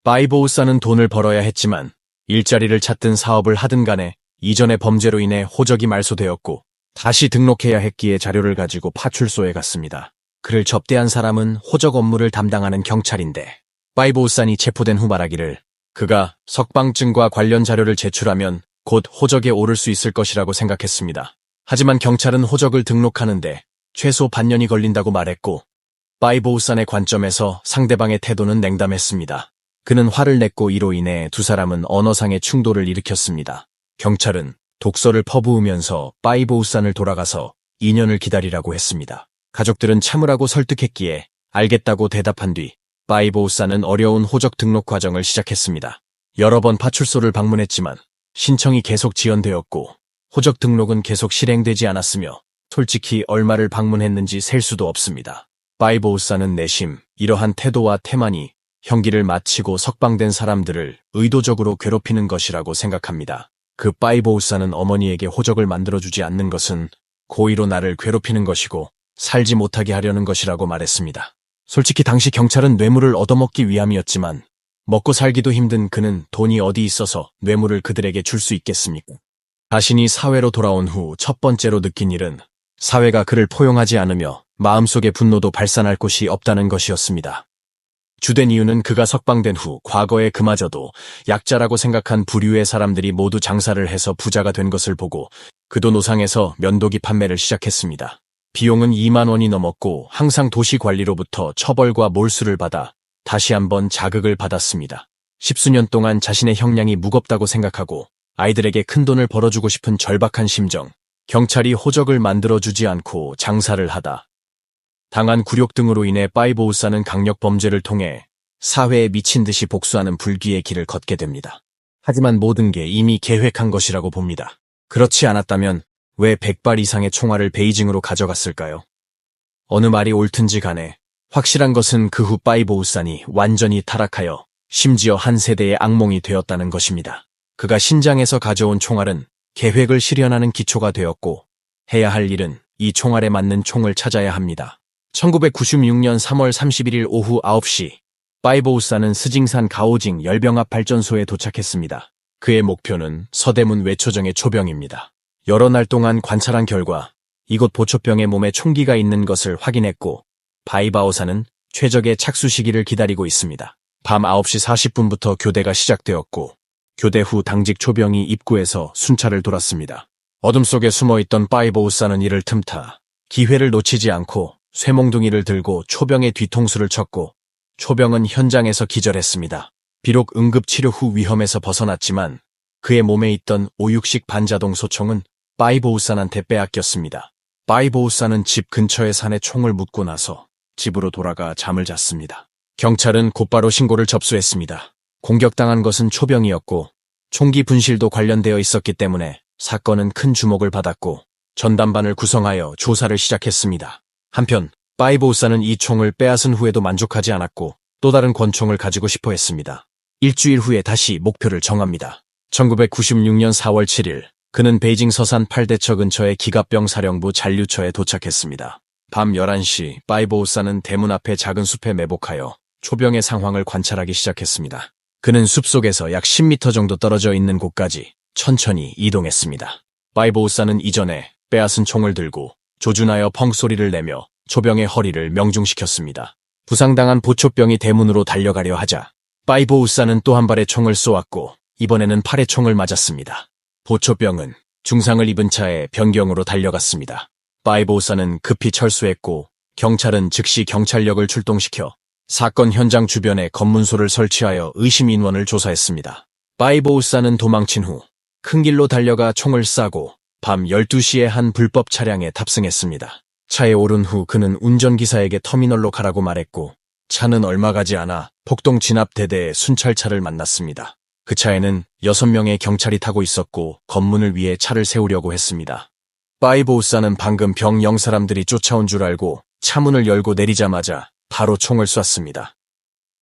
파이보우산은 돈을 벌어야 했지만 일자리를 찾든 사업을 하든 간에 이전의 범죄로 인해 호적이 말소되었고 다시 등록해야 했기에 자료를 가지고 파출소에 갔습니다. 그를 접대한 사람은 호적 업무를 담당하는 경찰인데 파이보우산이 체포된 후 말하기를 그가 석방증과 관련 자료를 제출하면 곧 호적에 오를 수 있을 것이라고 생각했습니다. 하지만 경찰은 호적을 등록하는데 최소 반년이 걸린다고 말했고 파이보우산의 관점에서 상대방의 태도는 냉담했습니다. 그는 화를 냈고 이로 인해 두 사람은 언어상의 충돌을 일으켰습니다. 경찰은 독서를 퍼부으면서 파이보우산을 돌아가서 2년을 기다리라고 했습니다. 가족들은 참으라고 설득했기에 알겠다고 대답한 뒤 파이보우산은 어려운 호적 등록 과정을 시작했습니다. 여러 번 파출소를 방문했지만 신청이 계속 지연되었고 호적 등록은 계속 실행되지 않았으며 솔직히 얼마를 방문했는지 셀 수도 없습니다. 파이보우산은 내심 이러한 태도와 태만이 형기를 마치고 석방된 사람들을 의도적으로 괴롭히는 것이라고 생각합니다. 그 파이보우산은 어머니에게 호적을 만들어주지 않는 것은 고의로 나를 괴롭히는 것이고 살지 못하게 하려는 것이라고 말했습니다. 솔직히 당시 경찰은 뇌물을 얻어먹기 위함이었지만 먹고 살기도 힘든 그는 돈이 어디 있어서 뇌물을 그들에게 줄 수 있겠습니까? 자신이 사회로 돌아온 후 첫 번째로 느낀 일은 사회가 그를 포용하지 않으며 마음속의 분노도 발산할 곳이 없다는 것이었습니다. 주된 이유는 그가 석방된 후 과거에 그마저도 약자라고 생각한 부류의 사람들이 모두 장사를 해서 부자가 된 것을 보고 그도 노상에서 면도기 판매를 시작했습니다. 비용은 2만 원이 넘었고 항상 도시관리로부터 처벌과 몰수를 받아 다시 한번 자극을 받았습니다. 10수년 동안 자신의 형량이 무겁다고 생각하고 아이들에게 큰돈을 벌어주고 싶은 절박한 심정, 경찰이 호적을 만들어주지 않고 장사를 하다 당한 굴욕 등으로 인해 파이보우산은 강력 범죄를 통해 사회에 미친 듯이 복수하는 불귀의 길을 걷게 됩니다. 하지만 모든 게 이미 계획한 것이라고 봅니다. 그렇지 않았다면 왜 100발 이상의 총알을 베이징으로 가져갔을까요? 어느 말이 옳든지 간에 확실한 것은 그 후 파이보우산이 완전히 타락하여 심지어 한 세대의 악몽이 되었다는 것입니다. 그가 신장에서 가져온 총알은 계획을 실현하는 기초가 되었고 해야 할 일은 이 총알에 맞는 총을 찾아야 합니다. 1996년 3월 31일 오후 9시 파이보우산은 스징산 가오징 열병합 발전소에 도착했습니다. 그의 목표는 서대문 외초정의 초병입니다. 여러 날 동안 관찰한 결과 이곳 보초병의 몸에 총기가 있는 것을 확인했고 파이바오산은 최적의 착수 시기를 기다리고 있습니다. 밤 9시 40분부터 교대가 시작되었고 교대 후 당직 초병이 입구에서 순찰을 돌았습니다. 어둠 속에 숨어있던 파이보우산은 이를 틈타 기회를 놓치지 않고 쇠몽둥이를 들고 초병의 뒤통수를 쳤고 초병은 현장에서 기절했습니다. 비록 응급치료 후 위험에서 벗어났지만 그의 몸에 있던 5.6식 반자동 소총은 파이보우산한테 빼앗겼습니다. 파이보우산은 집 근처의 산에 총을 묻고 나서 집으로 돌아가 잠을 잤습니다. 경찰은 곧바로 신고를 접수했습니다. 공격당한 것은 초병이었고 총기 분실도 관련되어 있었기 때문에 사건은 큰 주목을 받았고 전담반을 구성하여 조사를 시작했습니다. 한편 파이보우산은 이 총을 빼앗은 후에도 만족하지 않았고 또 다른 권총을 가지고 싶어 했습니다. 일주일 후에 다시 목표를 정합니다. 1996년 4월 7일 그는 베이징 서산 8대처 근처의 기갑병 사령부 잔류처에 도착했습니다. 밤 11시 파이보우산은 대문 앞의 작은 숲에 매복하여 초병의 상황을 관찰하기 시작했습니다. 그는 숲속에서 약 10m 정도 떨어져 있는 곳까지 천천히 이동했습니다. 파이보우산은 이전에 빼앗은 총을 들고 조준하여 펑 소리를 내며 초병의 허리를 명중시켰습니다. 부상당한 보초병이 대문으로 달려가려 하자 파이보우산은 또 한 발의 총을 쏘았고 이번에는 팔에 총을 맞았습니다. 보초병은 중상을 입은 차에 변경으로 달려갔습니다. 파이보우산은 급히 철수했고 경찰은 즉시 경찰력을 출동시켜 사건 현장 주변에 검문소를 설치하여 의심 인원을 조사했습니다. 파이보우산은 도망친 후 큰 길로 달려가 총을 쏴고 밤 12시에 한 불법 차량에 탑승했습니다. 차에 오른 후 그는 운전기사에게 터미널로 가라고 말했고 차는 얼마 가지 않아 폭동 진압대대의 순찰차를 만났습니다. 그 차에는 6명의 경찰이 타고 있었고 검문을 위해 차를 세우려고 했습니다. 파이보우산은 방금 병 0사람들이 쫓아온 줄 알고 차문을 열고 내리자마자 바로 총을 쐈습니다.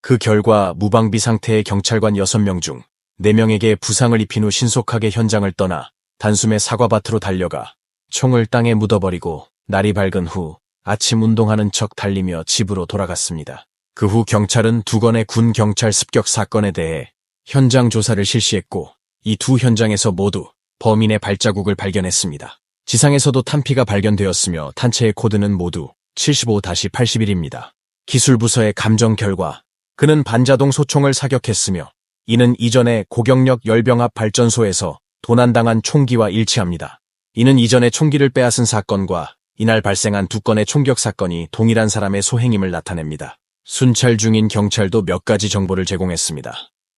그 결과 무방비 상태의 경찰관 6명 중 4명에게 부상을 입힌 후 신속하게 현장을 떠나 단숨에 사과밭으로 달려가 총을 땅에 묻어버리고 날이 밝은 후 아침 운동하는 척 달리며 집으로 돌아갔습니다. 그 후 경찰은 2건의 군 경찰 습격 사건에 대해 현장 조사를 실시했고 이 두 현장에서 모두 범인의 발자국을 발견했습니다. 지상에서도 탄피가 발견되었으며 탄체의 코드는 모두 75-81입니다. 기술부서의 감정 결과 그는 반자동 소총을 사격했으며 이는 이전에 고경력 열병합 발전소에서 도난당한 총기와 일치합니다. 이는 이전에 총기를 빼앗은 사건과 이날 발생한 2건의 총격 사건이 동일한 사람의 소행임을 나타냅니다. 순찰 중인 경찰도 몇 가지 정보를 제공했습니다.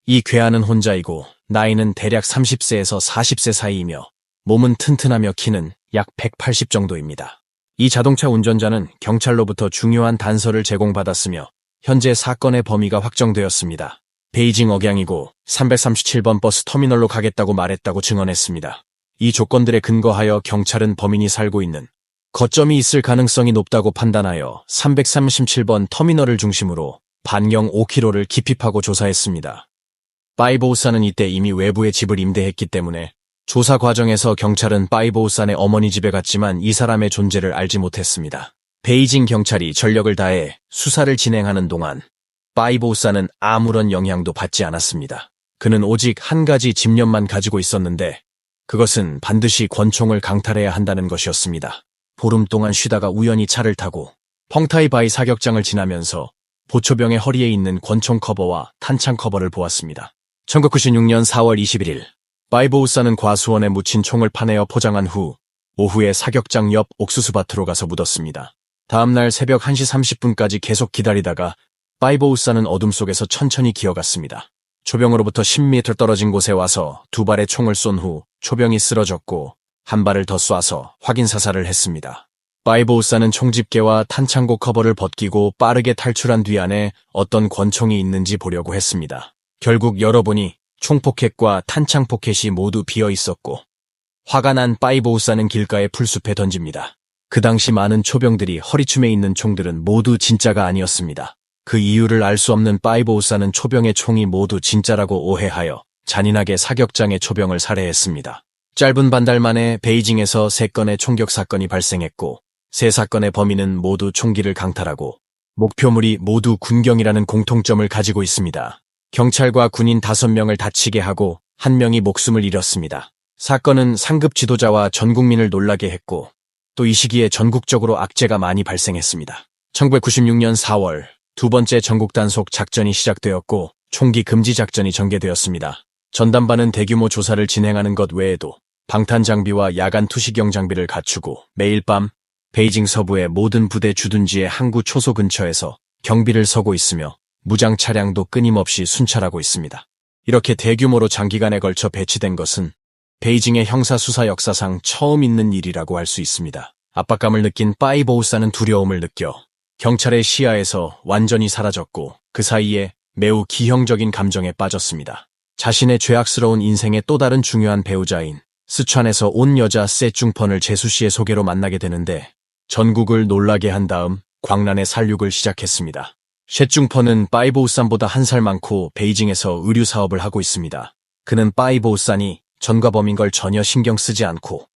이 괴한은 혼자이고 나이는 대략 30세에서 40세 사이이며 몸은 튼튼하며 키는 약 180 정도입니다. 이 자동차 운전자는 경찰로부터 중요한 단서를 제공받았으며 현재 사건의 범위가 확정되었습니다. 베이징 억양이고 337번 버스 터미널로 가겠다고 말했다고 증언했습니다. 이 조건들에 근거하여 경찰은 범인이 살고 있는 거점이 있을 가능성이 높다고 판단하여 337번 터미널을 중심으로 반경 5km를 깊이 파고 조사했습니다. 바이보우산은 이때 이미 외부의 집을 임대했기 때문에 조사 과정에서 경찰은 바이보우산의 어머니 집에 갔지만 이 사람의 존재를 알지 못했습니다. 베이징 경찰이 전력을 다해 수사를 진행하는 동안 바이보우산은 아무런 영향도 받지 않았습니다. 그는 오직 한 가지 집념만 가지고 있었는데 그것은 반드시 권총을 강탈해야 한다는 것이었습니다. 보름 동안 쉬다가 우연히 차를 타고 펑타이바이 사격장을 지나면서 보초병의 허리에 있는 권총 커버와 탄창 커버를 보았습니다. 1996년 4월 21일 바이보우산은 과수원에 묻힌 총을 파내어 포장한 후 오후에 사격장 옆 옥수수밭으로 가서 묻었습니다. 다음날 새벽 1시 30분까지 계속 기다리다가 바이보우산은 어둠 속에서 천천히 기어갔습니다. 초병으로부터 10m 떨어진 곳에 와서 두 발의 총을 쏜 후 초병이 쓰러졌고 한 발을 더 쏴서 확인 사살을 했습니다. 바이보우산은 총집게와 탄창고 커버를 벗기고 빠르게 탈출한 뒤 안에 어떤 권총이 있는지 보려고 했습니다. 결국 열어보니 총포켓과 탄창 포켓이 모두 비어 있었고 화가 난 바이보우산은 길가의 풀숲에 던집니다. 그 당시 많은 초병들이 허리춤에 있는 총들은 모두 진짜가 아니었습니다. 그 이유를 알 수 없는 바이보우산은 초병의 총이 모두 진짜라고 오해하여 잔인하게 사격장의 초병을 살해했습니다. 짧은 반달 만에 베이징에서 3건의 총격 사건이 발생했고 3사건의 범인은 모두 총기를 강탈하고 목표물이 모두 군경이라는 공통점을 가지고 있습니다. 경찰과 군인 5명을 다치게 하고 1명이 목숨을 잃었습니다. 사건은 상급 지도자와 전 국민을 놀라게 했고 또 이 시기에 전국적으로 악재가 많이 발생했습니다. 1996년 4월 두 번째 전국 단속 작전이 시작되었고 총기 금지 작전이 전개되었습니다. 전담반은 대규모 조사를 진행하는 것 외에도 방탄 장비와 야간 투시경 장비를 갖추고 매일 밤 베이징 서부의 모든 부대 주둔지의 항구 초소 근처에서 경비를 서고 있으며 무장 차량도 끊임없이 순찰하고 있습니다. 이렇게 대규모로 장기간에 걸쳐 배치된 것은 베이징의 형사수사 역사상 처음 있는 일이라고 할 수 있습니다. 압박감을 느낀 바이보우산은 두려움을 느껴 경찰의 시야에서 완전히 사라졌고 그 사이에 매우 기형적인 감정에 빠졌습니다. 자신의 죄악스러운 인생의 또 다른 중요한 배우자인 스촨에서 온 여자 세중펀을 제수 씨의 소개로 만나게 되는데 전국을 놀라게 한 다음 광란의 살육을 시작했습니다. 셰중펀은 바이보우산보다 1살 많고 베이징에서 의류 사업을 하고 있습니다. 그는 바이보우산이 전과범인 걸 전혀 신경 쓰지 않고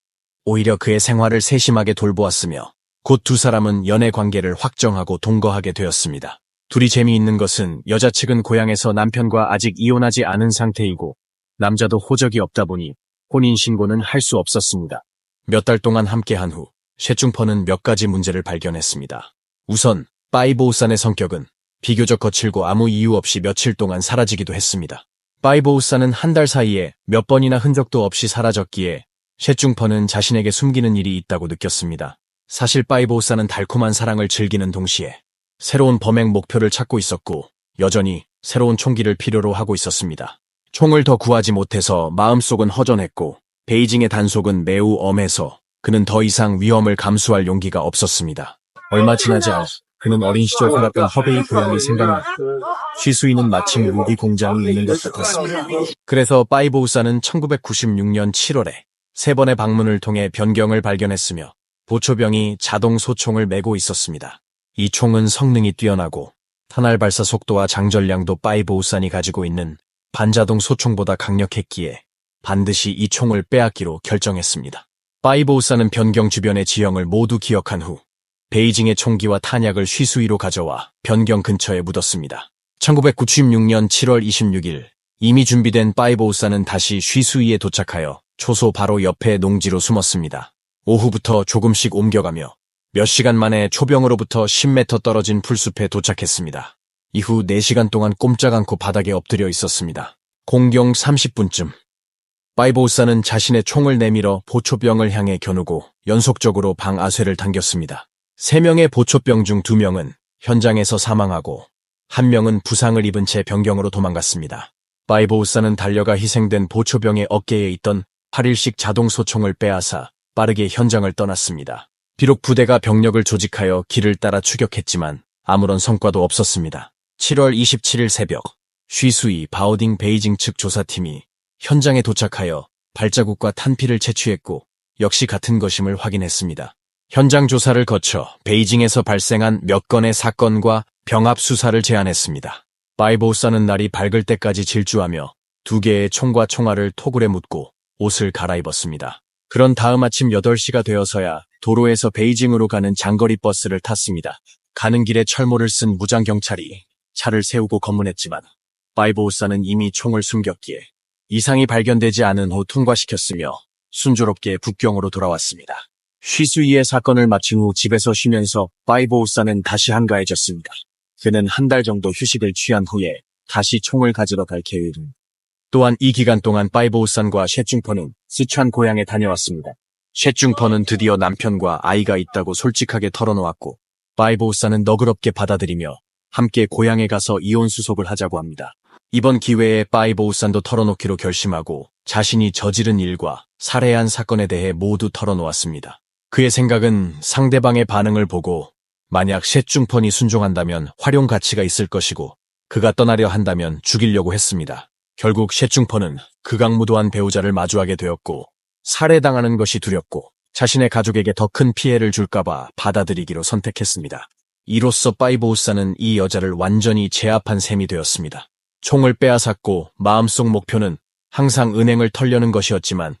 오히려 그의 생활을 세심하게 돌보았으며 곧 두 사람은 연애 관계를 확정하고 동거하게 되었습니다. 둘이 재미있는 것은 여자 측은 고향에서 남편과 아직 이혼하지 않은 상태이고 남자도 호적이 없다 보니 혼인신고는 할 수 없었습니다. 몇 달 동안 함께한 후 셰중펀은 몇 가지 문제를 발견했습니다. 우선 바이보우산의 성격은 비교적 거칠고 아무 이유 없이 며칠 동안 사라지기도 했습니다. 바이보우산은 한 달 사이에 몇 번이나 흔적도 없이 사라졌기에 셰중펀은 자신에게 숨기는 일이 있다고 느꼈습니다. 사실 바이보우산은 달콤한 사랑을 즐기는 동시에 새로운 범행 목표를 찾고 있었고 여전히 새로운 총기를 필요로 하고 있었습니다. 총을 더 구하지 못해서 마음속은 허전했고 베이징의 단속은 매우 엄해서 그는 더 이상 위험을 감수할 용기가 없었습니다. 얼마 지나지 않아 그는 어린 시절 살았던 허베이 고향이 생각났고 쉬수이는 마침 무기 공장이 있는 것 같았습니다. 그래서 바이보우산은 1996년 7월에 3번의 방문을 통해 변경을 발견했으며 보초병이 자동 소총을 메고 있었습니다. 이 총은 성능이 뛰어나고 탄알 발사 속도와 장전량도 바이보우산이 가지고 있는 반자동 소총보다 강력했기에 반드시 이 총을 빼앗기로 결정했습니다. 바이보우산은 변경 주변의 지형을 모두 기억한 후 베이징의 총기와 탄약을 쉬수이로 가져와 변경 근처에 묻었습니다. 1996년 7월 26일 이미 준비된 바이보우산은 다시 쉬수이에 도착하여 초소 바로 옆에 농지로 숨었습니다. 오후부터 조금씩 옮겨가며 몇 시간 만에 초병으로부터 10m 떨어진 풀숲에 도착했습니다. 이후 4시간 동안 꼼짝 않고 바닥에 엎드려 있었습니다. 공경 30분쯤 바이보우산은 자신의 총을 내밀어 보초병을 향해 겨누고 연속적으로 방아쇠를 당겼습니다. 3명의 보초병 중 2명은 현장에서 사망하고 1명은 부상을 입은 채 변경으로 도망갔습니다. 바이보우사는 달려가 희생된 보초병의 어깨에 있던 8일식 자동소총을 빼앗아 빠르게 현장을 떠났습니다. 비록 부대가 병력을 조직하여 길을 따라 추격했지만 아무런 성과도 없었습니다. 7월 27일 새벽, 쉬수이 바오딩 베이징 측 조사팀이 현장에 도착하여 발자국과 탄피를 채취했고 역시 같은 것임을 확인했습니다. 현장 조사를 거쳐 베이징에서 발생한 몇 건의 사건과 병합 수사를 제안했습니다. 바이보우사는 날이 밝을 때까지 질주하며 2개의 총과 총알을 토굴에 묻고 옷을 갈아입었습니다. 그런 다음 아침 8시가 되어서야 도로에서 베이징으로 가는 장거리 버스를 탔습니다. 가는 길에 철모를 쓴 무장경찰이 차를 세우고 검문했지만 바이보우사는 이미 총을 숨겼기에 이상이 발견되지 않은 후 통과시켰으며 순조롭게 북경으로 돌아왔습니다. 쉬수이의 사건을 마친 후 집에서 쉬면서 바이보우사는 다시 한가해졌습니다. 그는 한 달 정도 휴식을 취한 후에 다시 총을 가지러 갈 계획입니다. 또한 이 기간 동안 바이보우산과 셰중퍼는 스촨 고향에 다녀왔습니다. 셰중퍼는 드디어 남편과 아이가 있다고 솔직하게 털어놓았고 바이보우산은 너그럽게 받아들이며 함께 고향에 가서 이혼 수속을 하자고 합니다. 이번 기회에 바이보우산도 털어놓기로 결심하고 자신이 저지른 일과 살해한 사건에 대해 모두 털어놓았습니다. 그의 생각은 상대방의 반응을 보고 만약 셰중펀이 순종한다면 활용 가치가 있을 것이고 그가 떠나려 한다면 죽이려고 했습니다. 결국 셰중퍼는 극악무도한 배우자를 마주하게 되었고 살해당하는 것이 두렵고 자신의 가족에게 더 큰 피해를 줄까봐 받아들이기로 선택했습니다. 이로써 바이보우사는 이 여자를 완전히 제압한 셈이 되었습니다. 총을 빼앗았고 마음속 목표는 항상 은행을 털려는 것이었지만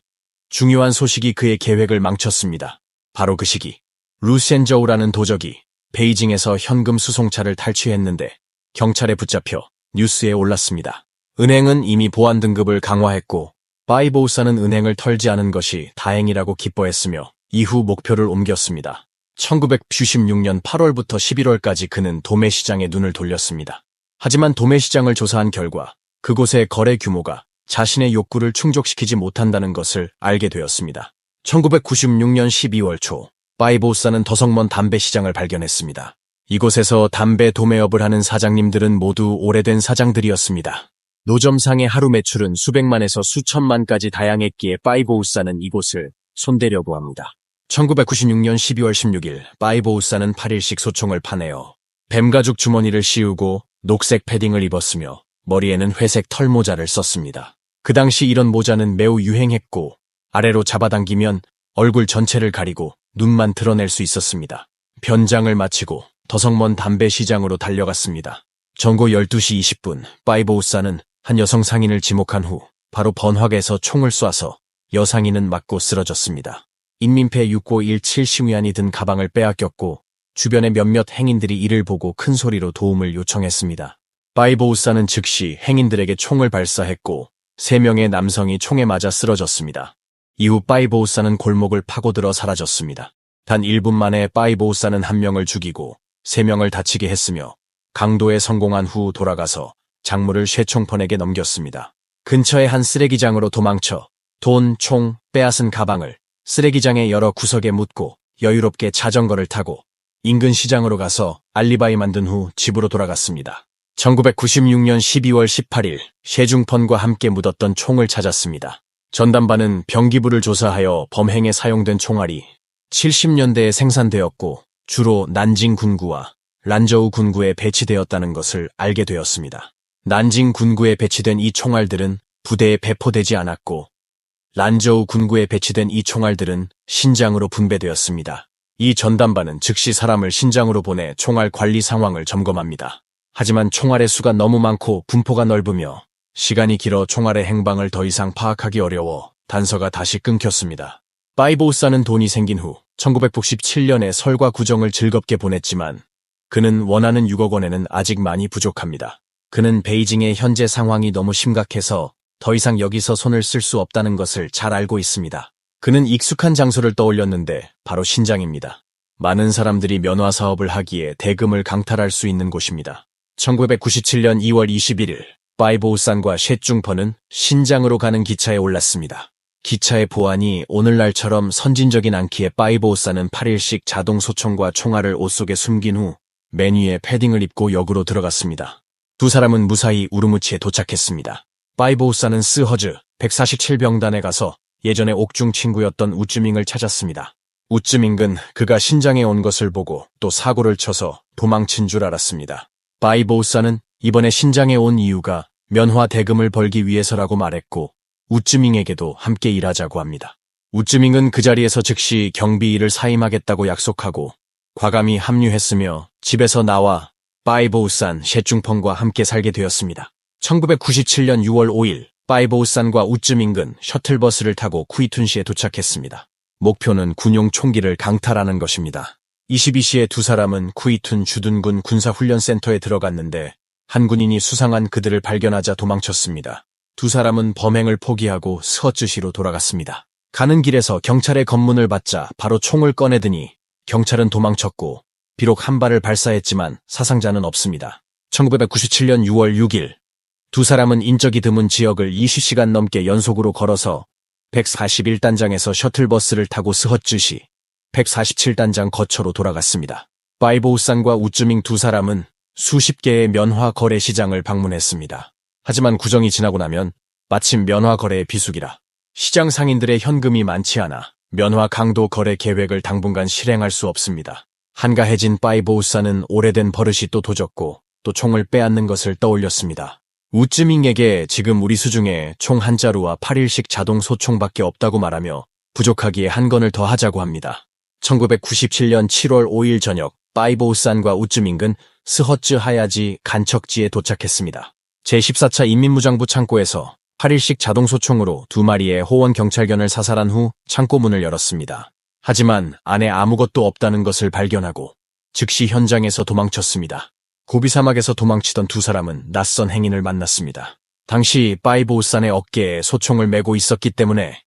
중요한 소식이 그의 계획을 망쳤습니다. 바로 그 시기, 루센저우라는 도적이 베이징에서 현금 수송차를 탈취했는데 경찰에 붙잡혀 뉴스에 올랐습니다. 은행은 이미 보안 등급을 강화했고 바이보우사는 은행을 털지 않은 것이 다행이라고 기뻐했으며 이후 목표를 옮겼습니다. 1996년 8월부터 11월까지 그는 도매시장에 눈을 돌렸습니다. 하지만 도매시장을 조사한 결과 그곳의 거래 규모가 자신의 욕구를 충족시키지 못한다는 것을 알게 되었습니다. 1996년 12월 초 바이보우사는 더석먼 담배시장을 발견했습니다. 이곳에서 담배 도매업을 하는 사장님들은 모두 오래된 사장들이었습니다. 노점상의 하루 매출은 수백만에서 수천만까지 다양했기에 바이보우사는 이곳을 손대려고 합니다. 1996년 12월 16일 바이보우사는 8일식 소총을 파내어 뱀가죽 주머니를 씌우고 녹색 패딩을 입었으며 머리에는 회색 털모자를 썼습니다. 그 당시 이런 모자는 매우 유행했고 아래로 잡아당기면 얼굴 전체를 가리고 눈만 드러낼 수 있었습니다. 변장을 마치고 더석먼 담배시장으로 달려갔습니다. 정오 12시 20분 바이보우사는 한 여성 상인을 지목한 후 바로 번화가에서 총을 쏴서 여상인은 맞고 쓰러졌습니다. 인민폐 6517 심의안이 든 가방을 빼앗겼고 주변의 몇몇 행인들이 이를 보고 큰 소리로 도움을 요청했습니다. 바이보우사는 즉시 행인들에게 총을 발사했고 3명의 남성이 총에 맞아 쓰러졌습니다. 이후 바이보우사는 골목을 파고들어 사라졌습니다. 단 1분 만에 바이보우사는 1명을 죽이고 3명을 다치게 했으며 강도에 성공한 후 돌아가서 작물을 셰총펀에게 넘겼습니다. 근처의 한 쓰레기장으로 도망쳐 돈, 총, 빼앗은 가방을 쓰레기장의 여러 구석에 묻고 여유롭게 자전거를 타고 인근 시장으로 가서 알리바이 만든 후 집으로 돌아갔습니다. 1996년 12월 18일 셰중펀과 함께 묻었던 총을 찾았습니다. 전담반은 병기부를 조사하여 범행에 사용된 총알이 70년대에 생산되었고 주로 난징 군구와 란저우 군구에 배치되었다는 것을 알게 되었습니다. 난징 군구에 배치된 이 총알들은 부대에 배포되지 않았고 란저우 군구에 배치된 이 총알들은 신장으로 분배되었습니다. 이 전담반은 즉시 사람을 신장으로 보내 총알 관리 상황을 점검합니다. 하지만 총알의 수가 너무 많고 분포가 넓으며 시간이 길어 총알의 행방을 더 이상 파악하기 어려워 단서가 다시 끊겼습니다. 바이보우사는 돈이 생긴 후 1997년에 설과 구정을 즐겁게 보냈지만 그는 원하는 6억 원에는 아직 많이 부족합니다. 그는 베이징의 현재 상황이 너무 심각해서 더 이상 여기서 손을 쓸 수 없다는 것을 잘 알고 있습니다. 그는 익숙한 장소를 떠올렸는데 바로 신장입니다. 많은 사람들이 면화 사업을 하기에 대금을 강탈할 수 있는 곳입니다. 1997년 2월 21일 바이보우산과 셰중펀은 신장으로 가는 기차에 올랐습니다. 기차의 보안이 오늘날처럼 선진적인 않기에 바이보우산은 8일식 자동 소총과 총알을 옷 속에 숨긴 후 맨 위에 패딩을 입고 역으로 들어갔습니다. 두 사람은 무사히 우르무치에 도착했습니다. 바이보우사는 스허즈 147병단에 가서 예전에 옥중 친구였던 우쯔밍을 찾았습니다. 우쯔밍은 그가 신장에 온 것을 보고 또 사고를 쳐서 도망친 줄 알았습니다. 바이보우사는 이번에 신장에 온 이유가 면화 대금을 벌기 위해서라고 말했고 우쯔밍에게도 함께 일하자고 합니다. 우쯔밍은 그 자리에서 즉시 경비일을 사임하겠다고 약속하고 과감히 합류했으며 집에서 나와 바이보우산 셰중펑과 함께 살게 되었습니다. 1997년 6월 5일 바이보우산과 우쯔밍은 셔틀버스를 타고 쿠이툰시에 도착했습니다. 목표는 군용 총기를 강탈하는 것입니다. 22시에 두 사람은 쿠이툰 주둔군 군사훈련센터에 들어갔는데 한 군인이 수상한 그들을 발견하자 도망쳤습니다. 두 사람은 범행을 포기하고 스허츠시로 돌아갔습니다. 가는 길에서 경찰의 검문을 받자 바로 총을 꺼내더니 경찰은 도망쳤고 비록 한 발을 발사했지만 사상자는 없습니다. 1997년 6월 6일 두 사람은 인적이 드문 지역을 20시간 넘게 연속으로 걸어서 141단장에서 셔틀버스를 타고 스허츠시 147단장 거처로 돌아갔습니다. 바이보우산과 우쯔밍 두 사람은 수십 개의 면화 거래 시장을 방문했습니다. 하지만 구정이 지나고 나면 마침 면화 거래의 비수기라 시장 상인들의 현금이 많지 않아 면화 강도 거래 계획을 당분간 실행할 수 없습니다. 한가해진 바이보우산은 오래된 버릇이 또 도졌고 또 총을 빼앗는 것을 떠올렸습니다. 우쯔밍에게 지금 우리 수중에 총 한 자루와 8일씩 자동 소총밖에 없다고 말하며 부족하기에 한 건을 더 하자고 합니다. 1997년 7월 5일 저녁 바이보우산과 우쯔밍은 스허츠 하야지 간척지에 도착했습니다. 제14차 인민무장부 창고에서 8일씩 자동소총으로 2마리의 호원 경찰견을 사살한 후 창고 문을 열었습니다. 하지만 안에 아무것도 없다는 것을 발견하고 즉시 현장에서 도망쳤습니다. 고비 사막에서 도망치던 두 사람은 낯선 행인을 만났습니다. 당시 바이보우산의 어깨에 소총을 메고 있었기 때문에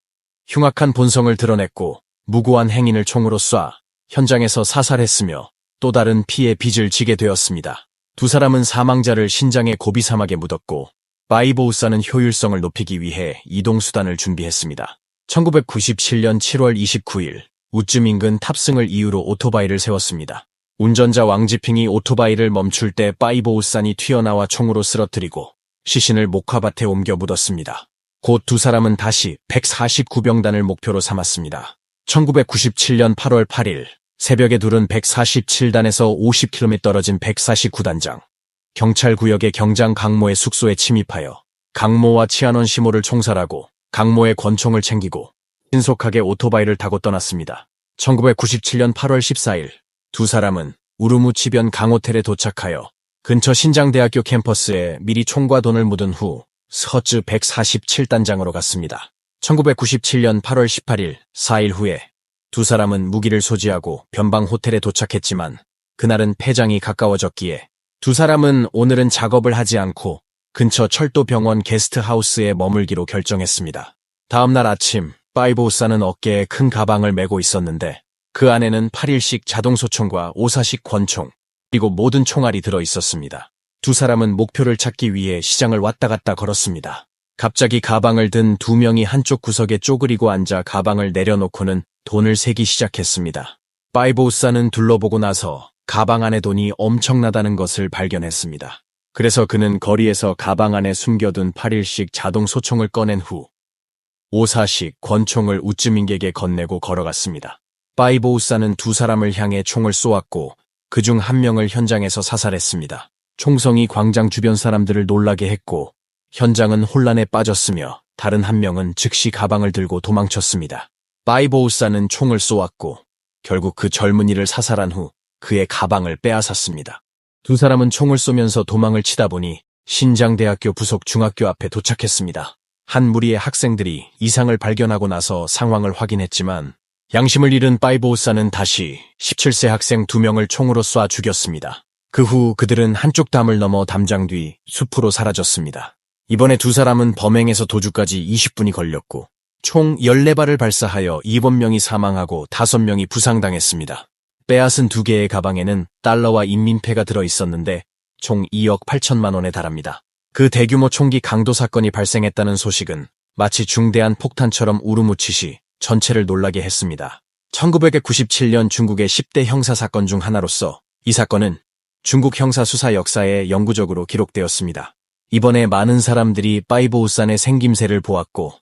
흉악한 본성을 드러냈고 무고한 행인을 총으로 쏴 현장에서 사살했으며 또 다른 피해 빚을 지게 되었습니다. 두 사람은 사망자를 신장의 고비 사막에 묻었고 바이보우산은 효율성을 높이기 위해 이동수단을 준비했습니다. 1997년 7월 29일 우쯔밍은 탑승을 이유로 오토바이를 세웠습니다. 운전자 왕지핑이 오토바이를 멈출 때 바이보우산이 튀어나와 총으로 쓰러뜨리고 시신을 목화밭에 옮겨 묻었습니다. 곧 두 사람은 다시 149병단을 목표로 삼았습니다. 1997년 8월 8일 새벽에 둘은 147단에서 50km 떨어진 149단장 경찰구역의 경장 강모의 숙소에 침입하여 강모와 치안원 시모를 총살하고 강모의 권총을 챙기고 신속하게 오토바이를 타고 떠났습니다. 1997년 8월 14일 두 사람은 우르무치변 강호텔에 도착하여 근처 신장대학교 캠퍼스에 미리 총과 돈을 묻은 후 스허츠 147단장으로 갔습니다. 1997년 8월 18일 4일 후에 두 사람은 무기를 소지하고 변방 호텔에 도착했지만 그날은 폐장이 가까워졌기에 두 사람은 오늘은 작업을 하지 않고 근처 철도병원 게스트하우스에 머물기로 결정했습니다. 다음날 아침 바이보우산은 어깨에 큰 가방을 메고 있었는데 그 안에는 8일씩 자동소총과 5사식 권총 그리고 모든 총알이 들어 있었습니다. 두 사람은 목표를 찾기 위해 시장을 왔다 갔다 걸었습니다. 갑자기 가방을 든 두 명이 한쪽 구석에 쪼그리고 앉아 가방을 내려놓고는 돈을 세기 시작했습니다. 바이보우산은 둘러보고 나서 가방 안에 돈이 엄청나다는 것을 발견했습니다. 그래서 그는 거리에서 가방 안에 숨겨둔 8일씩 자동 소총을 꺼낸 후 5사식 권총을 우쯔밍에게 건네고 걸어갔습니다. 바이보우산은 두 사람을 향해 총을 쏘았고 그중 한 명을 현장에서 사살했습니다. 총성이 광장 주변 사람들을 놀라게 했고 현장은 혼란에 빠졌으며 다른 한 명은 즉시 가방을 들고 도망쳤습니다. 바이보우산은 총을 쏘았고 결국 그 젊은이를 사살한 후 그의 가방을 빼앗았습니다. 두 사람은 총을 쏘면서 도망을 치다 보니 신장대학교 부속 중학교 앞에 도착했습니다. 한 무리의 학생들이 이상을 발견하고 나서 상황을 확인했지만 양심을 잃은 바이보우산은 다시 17세 학생 2명을 총으로 쏴 죽였습니다. 그 후 그들은 한쪽 담을 넘어 담장 뒤 숲으로 사라졌습니다. 이번에 두 사람은 범행에서 도주까지 20분이 걸렸고 총 14발을 발사하여 7명이 사망하고 5명이 부상당했습니다. 빼앗은 2개의 가방에는 달러와 인민폐가 들어있었는데 총 2억 8천만 원에 달합니다. 그 대규모 총기 강도 사건이 발생했다는 소식은 마치 중대한 폭탄처럼 우르무치시 전체를 놀라게 했습니다. 1997년 중국의 10대 형사 사건 중 하나로서 이 사건은 중국 형사 수사 역사에 영구적으로 기록되었습니다. 이번에 많은 사람들이 바이보우산의 생김새를 보았고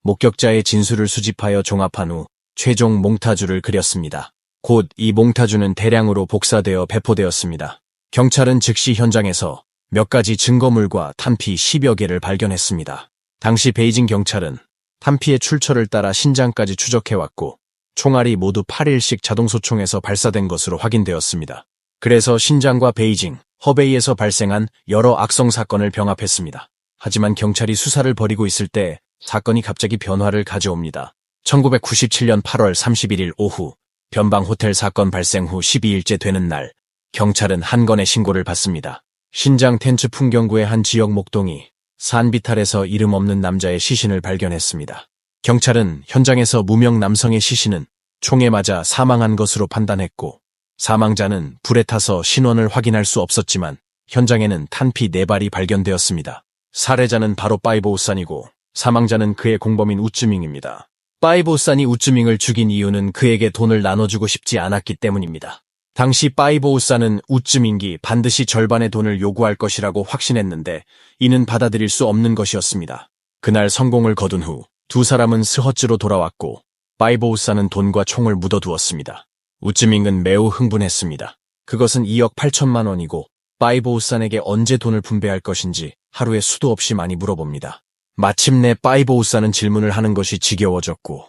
목격자의 진술을 수집하여 종합한 후 최종 몽타주를 그렸습니다. 곧 이 몽타주는 대량으로 복사되어 배포되었습니다. 경찰은 즉시 현장에서 몇 가지 증거물과 탄피 10여 개를 발견했습니다. 당시 베이징 경찰은 탄피의 출처를 따라 신장까지 추적해왔고 총알이 모두 8일씩 자동소총에서 발사된 것으로 확인되었습니다. 그래서 신장과 베이징, 허베이에서 발생한 여러 악성 사건을 병합했습니다. 하지만 경찰이 수사를 벌이고 있을 때 사건이 갑자기 변화를 가져옵니다. 1997년 8월 31일 오후 변방 호텔 사건 발생 후 12일째 되는 날 경찰은 한 건의 신고를 받습니다. 신장 텐츠 풍경구의 한 지역 목동이 산비탈에서 이름 없는 남자의 시신을 발견했습니다. 경찰은 현장에서 무명 남성의 시신은 총에 맞아 사망한 것으로 판단했고 사망자는 불에 타서 신원을 확인할 수 없었지만 현장에는 탄피 4발이 발견되었습니다. 살해자는 바로 바이보우산이고 사망자는 그의 공범인 우쯔밍입니다. 바이보우산이 우쯔밍을 죽인 이유는 그에게 돈을 나눠주고 싶지 않았기 때문입니다. 당시 바이보우산은 우쯔밍이 반드시 절반의 돈을 요구할 것이라고 확신했는데 이는 받아들일 수 없는 것이었습니다. 그날 성공을 거둔 후 두 사람은 스허츠로 돌아왔고 바이보우산은 돈과 총을 묻어두었습니다. 우쯔밍은 매우 흥분했습니다. 그것은 2억 8천만 원이고 바이보우산에게 언제 돈을 분배할 것인지 하루에 수도 없이 많이 물어봅니다. 마침내 바이보우산은 질문을 하는 것이 지겨워졌고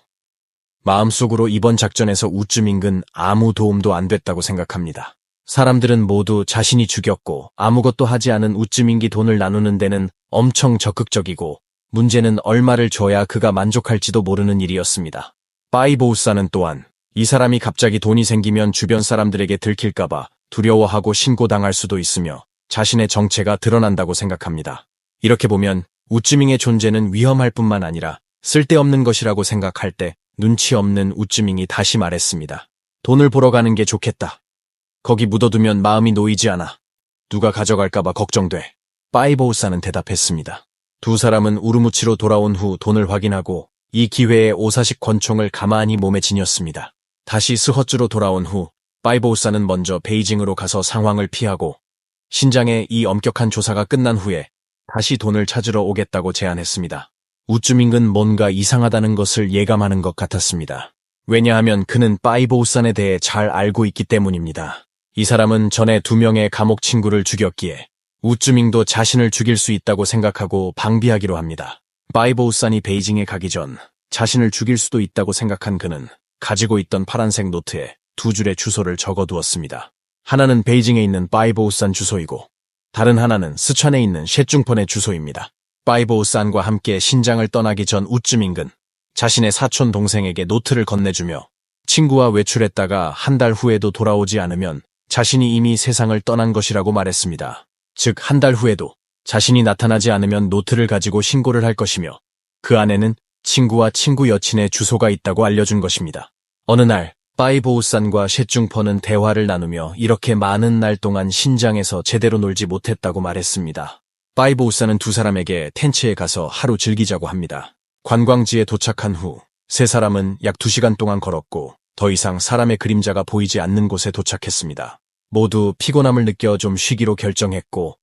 마음속으로 이번 작전에서 우쯔밍은 아무 도움도 안 됐다고 생각합니다. 사람들은 모두 자신이 죽였고 아무것도 하지 않은 우쯔밍이 돈을 나누는 데는 엄청 적극적이고 문제는 얼마를 줘야 그가 만족할지도 모르는 일이었습니다. 바이보우산은 또한 이 사람이 갑자기 돈이 생기면 주변 사람들에게 들킬까봐 두려워하고 신고당할 수도 있으며 자신의 정체가 드러난다고 생각합니다. 이렇게 보면 우쯔밍의 존재는 위험할 뿐만 아니라 쓸데없는 것이라고 생각할 때 눈치 없는 우쯔밍이 다시 말했습니다. 돈을 보러 가는 게 좋겠다. 거기 묻어두면 마음이 놓이지 않아. 누가 가져갈까봐 걱정돼. 바이보우산은 대답했습니다. 두 사람은 우르무치로 돌아온 후 돈을 확인하고 이 기회에 오사식 권총을 가만히 몸에 지녔습니다. 다시 스허츠로 돌아온 후 바이보우산은 먼저 베이징으로 가서 상황을 피하고 신장의 이 엄격한 조사가 끝난 후에 다시 돈을 찾으러 오겠다고 제안했습니다. 우쯔밍은 뭔가 이상하다는 것을 예감하는 것 같았습니다. 왜냐하면 그는 바이보우산에 대해 잘 알고 있기 때문입니다. 이 사람은 전에 2명의 감옥 친구를 죽였기에 우쯔밍도 자신을 죽일 수 있다고 생각하고 방비하기로 합니다. 바이보우산이 베이징에 가기 전 자신을 죽일 수도 있다고 생각한 그는 가지고 있던 파란색 노트에 2줄의 주소를 적어두었습니다. 하나는 베이징에 있는 바이보우산 주소이고 다른 하나는 스촨에 있는 셰중펀의 주소입니다. 바이보우산과 함께 신장을 떠나기 전 우쯔밍은 자신의 사촌 동생에게 노트를 건네주며 친구와 외출했다가 한 달 후에도 돌아오지 않으면 자신이 이미 세상을 떠난 것이라고 말했습니다. 즉 한 달 후에도 자신이 나타나지 않으면 노트를 가지고 신고를 할 것이며 그 안에는 친구와 친구 여친의 주소가 있다고 알려준 것입니다. 어느 날 바이보우산과 셰중펀은 대화를 나누며 이렇게 많은 날 동안 신장에서 제대로 놀지 못했다고 말했습니다. 바이보우산은 두 사람에게 텐츠에 가서 하루 즐기자고 합니다. 관광지에 도착한 후 세 사람은 약 2시간 동안 걸었고 더 이상 사람의 그림자가 보이지 않는 곳에 도착했습니다. 모두 피곤함을 느껴 좀 쉬기로 결정했고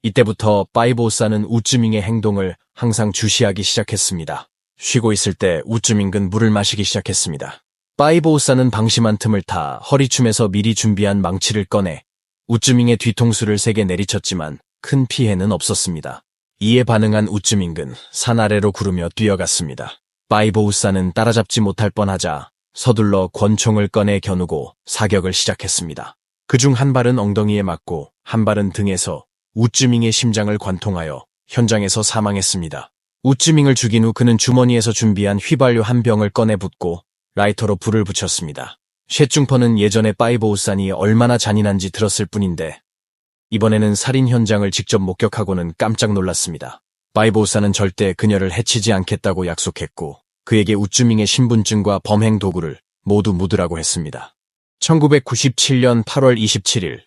이때부터 바이보우산은 우쯔밍의 행동을 항상 주시하기 시작했습니다. 쉬고 있을 때 우쯔밍은 물을 마시기 시작했습니다. 바이보우산은 방심한 틈을 타 허리춤에서 미리 준비한 망치를 꺼내 우쯔밍의 뒤통수를 세게 내리쳤지만 큰 피해는 없었습니다. 이에 반응한 우쯔밍은 산 아래로 구르며 뛰어갔습니다. 바이보우산은 따라잡지 못할 뻔하자 서둘러 권총을 꺼내 겨누고 사격을 시작했습니다. 그중 한 발은 엉덩이에 맞고 한 발은 등에서 우쯔밍의 심장을 관통하여 현장에서 사망했습니다. 우쯔밍을 죽인 후 그는 주머니에서 준비한 휘발유 한 병을 꺼내 붓고 라이터로 불을 붙였습니다. 셰중펀은 예전에 바이보우산이 얼마나 잔인한지 들었을 뿐인데 이번에는 살인 현장을 직접 목격하고는 깜짝 놀랐습니다. 바이보우산은 절대 그녀를 해치지 않겠다고 약속했고 그에게 우쯔밍의 신분증과 범행 도구를 모두 묻으라고 했습니다. 1997년 8월 27일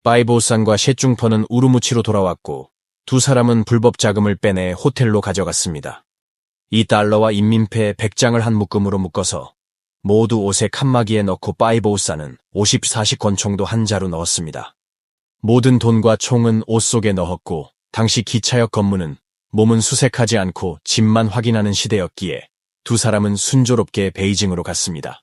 바이보우산과 셰중펀은 우르무치로 돌아왔고 두 사람은 불법 자금을 빼내 호텔로 가져갔습니다. 이 달러와 인민폐 100장을 한 묶음으로 묶어서 모두 옷의 칸막이에 넣고 바이보우산은 54식 권총도 한 자루 넣었습니다. 모든 돈과 총은 옷 속에 넣었고 당시 기차역 검문은 몸은 수색하지 않고 집만 확인하는 시대였기에 두 사람은 순조롭게 베이징으로 갔습니다.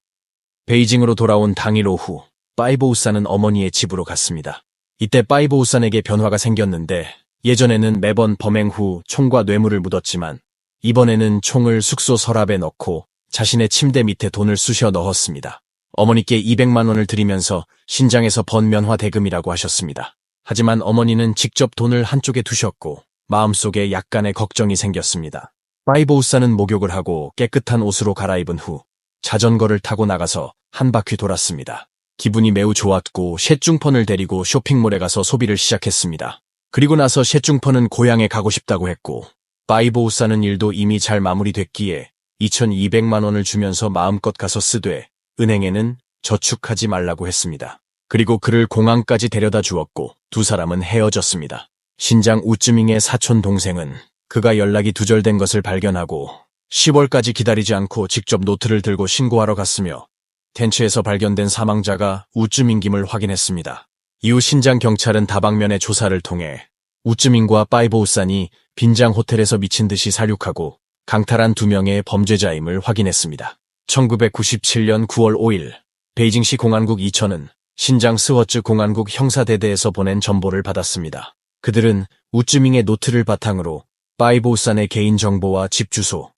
베이징으로 돌아온 당일 오후, 파이보우산은 어머니의 집으로 갔습니다. 이때 파이보우산에게 변화가 생겼는데 예전에는 매번 범행 후 총과 뇌물을 묻었지만 이번에는 총을 숙소 서랍에 넣고 자신의 침대 밑에 돈을 쑤셔 넣었습니다. 어머니께 200만 원을 드리면서 신장에서 번 면화 대금이라고 하셨습니다. 하지만 어머니는 직접 돈을 한쪽에 두셨고 마음속에 약간의 걱정이 생겼습니다. 파이보우산은 목욕을 하고 깨끗한 옷으로 갈아입은 후 자전거를 타고 나가서 한 바퀴 돌았습니다. 기분이 매우 좋았고 셰중펀을 데리고 쇼핑몰에 가서 소비를 시작했습니다. 그리고 나서 셰중펀은 고향에 가고 싶다고 했고 파이보우산은 일도 이미 잘 마무리됐기에 2,200만 원을 주면서 마음껏 가서 쓰되 은행에는 저축하지 말라고 했습니다. 그리고 그를 공항까지 데려다 주었고 두 사람은 헤어졌습니다. 신장 우쯔밍의 사촌 동생은 그가 연락이 두절된 것을 발견하고 10월까지 기다리지 않고 직접 노트를 들고 신고하러 갔으며 텐츠에서 발견된 사망자가 우쯔밍김을 확인했습니다. 이후 신장 경찰은 다방면의 조사를 통해 우쯔밍과 파이보우산이 빈장 호텔에서 미친 듯이 살육하고 강탈한 2명의 범죄자임을 확인했습니다. 1997년 9월 5일 베이징시 공안국 이천은 신장 스워츠 공안국 형사대대에서 보낸 정보를 받았습니다. 그들은 우쯔밍의 노트를 바탕으로 파이보우산의 개인정보와 집 주소,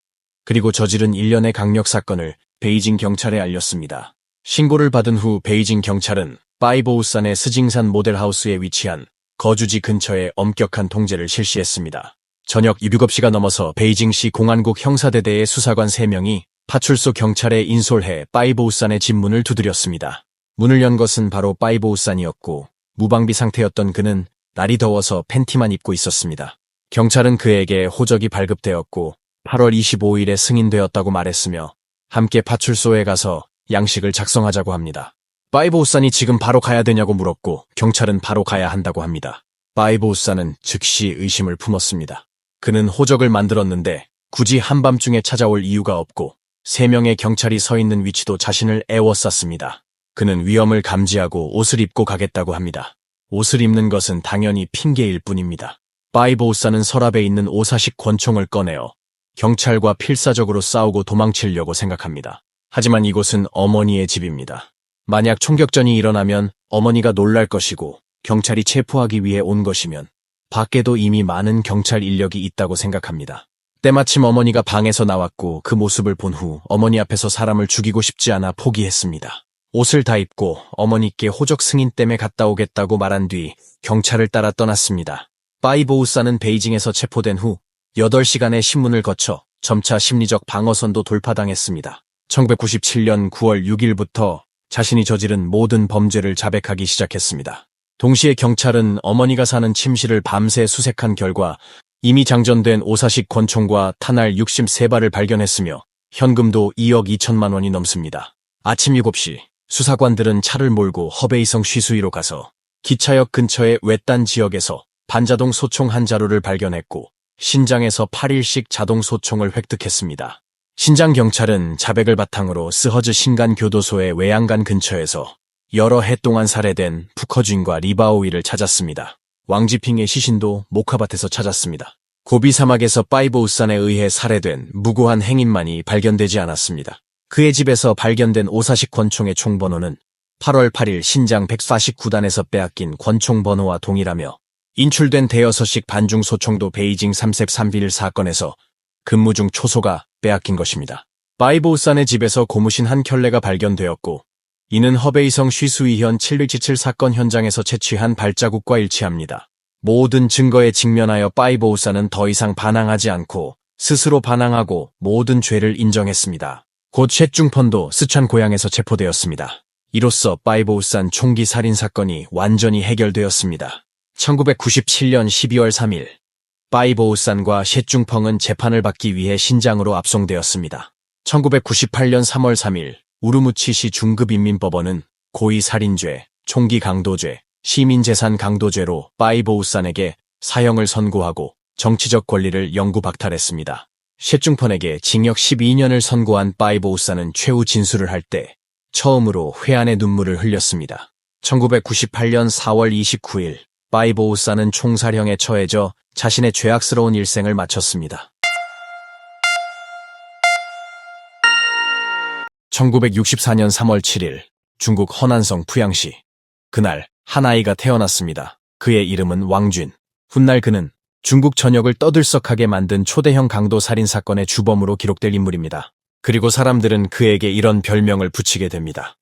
그리고 저지른 일련의 강력 사건을 베이징 경찰에 알렸습니다. 신고를 받은 후 베이징 경찰은 파이보우산의 스징산 모델하우스에 위치한 거주지 근처에 엄격한 통제를 실시했습니다. 저녁 7시가 넘어서 베이징시 공안국 형사대대의 수사관 3명이 파출소 경찰에 인솔해 파이보우산의 집 문을 두드렸습니다. 문을 연 것은 바로 파이보우산이었고 무방비 상태였던 그는 날이 더워서 팬티만 입고 있었습니다. 경찰은 그에게 호적이 발급되었고 8월 25일에 승인되었다고 말했으며 함께 파출소에 가서 양식을 작성하자고 합니다. 파이보우산이 지금 바로 가야 되냐고 물었고 경찰은 바로 가야 한다고 합니다. 파이보우산은 즉시 의심을 품었습니다. 그는 호적을 만들었는데 굳이 한밤중에 찾아올 이유가 없고 3명의 경찰이 서 있는 위치도 자신을 애워쌌습니다. 그는 위험을 감지하고 옷을 입고 가겠다고 합니다. 옷을 입는 것은 당연히 핑계일 뿐입니다. 파이보우산은 서랍에 있는 오사식 권총을 꺼내어 경찰과 필사적으로 싸우고 도망치려고 생각합니다. 하지만 이곳은 어머니의 집입니다. 만약 총격전이 일어나면 어머니가 놀랄 것이고 경찰이 체포하기 위해 온 것이면 밖에도 이미 많은 경찰 인력이 있다고 생각합니다. 때마침 어머니가 방에서 나왔고 그 모습을 본 후 어머니 앞에서 사람을 죽이고 싶지 않아 포기했습니다. 옷을 다 입고 어머니께 호적 승인 때문에 갔다 오겠다고 말한 뒤 경찰을 따라 떠났습니다. 파이보우산은 베이징에서 체포된 후 8시간의 신문을 거쳐 점차 심리적 방어선도 돌파당했습니다. 1997년 9월 6일부터 자신이 저지른 모든 범죄를 자백하기 시작했습니다. 동시에 경찰은 어머니가 사는 침실을 밤새 수색한 결과 이미 장전된 오사식 권총과 탄알 63발을 발견했으며 현금도 2억 2천만 원이 넘습니다. 아침 7시 수사관들은 차를 몰고 허베이성 쉬수이로 가서 기차역 근처의 외딴 지역에서 반자동 소총 한 자루를 발견했고 신장에서 8일씩 자동 소총을 획득했습니다. 신장 경찰은 자백을 바탕으로 스허즈 신간교도소의 외양간 근처에서 여러 해 동안 살해된 푸커쥔과 리바오이를 찾았습니다. 왕지핑의 시신도 모카밭에서 찾았습니다. 고비 사막에서 파이보우산에 의해 살해된 무고한 행인만이 발견되지 않았습니다. 그의 집에서 발견된 오사식 권총의 총번호는 8월 8일 신장 149단에서 빼앗긴 권총 번호와 동일하며 인출된 대여섯식 반중 소총도 베이징 3색 3비일 사건에서 근무 중 초소가 빼앗긴 것입니다. 파이보우산의 집에서 고무신 한 켤레가 발견되었고 이는 허베이성 쉬수이현 717 사건 현장에서 채취한 발자국과 일치합니다. 모든 증거에 직면하여 파이보우산은 더 이상 반항하지 않고 스스로 반항하고 모든 죄를 인정했습니다. 곧 셰중펀도 스촨 고향에서 체포되었습니다. 이로써 파이보우산 총기 살인 사건이 완전히 해결되었습니다. 1997년 12월 3일 파이보우산과 셰중펑은 재판을 받기 위해 신장으로 압송되었습니다. 1998년 3월 3일 우르무치시 중급인민법원은 고의살인죄, 총기 강도죄, 시민재산 강도죄로 파이보우산에게 사형을 선고하고 정치적 권리를 영구 박탈했습니다. 셰중펀에게 징역 12년을 선고한 파이보우산은 최후 진술을 할 때 처음으로 회한의 눈물을 흘렸습니다. 1998년 4월 29일 바이보우사는 총살형에 처해져 자신의 죄악스러운 일생을 마쳤습니다. 1964년 3월 7일 중국 허난성 푸양시. 그날 한 아이가 태어났습니다. 그의 이름은 왕쥔. 훗날 그는 중국 전역을 떠들썩하게 만든 초대형 강도 살인 사건의 주범으로 기록될 인물입니다. 그리고 사람들은 그에게 이런 별명을 붙이게 됩니다.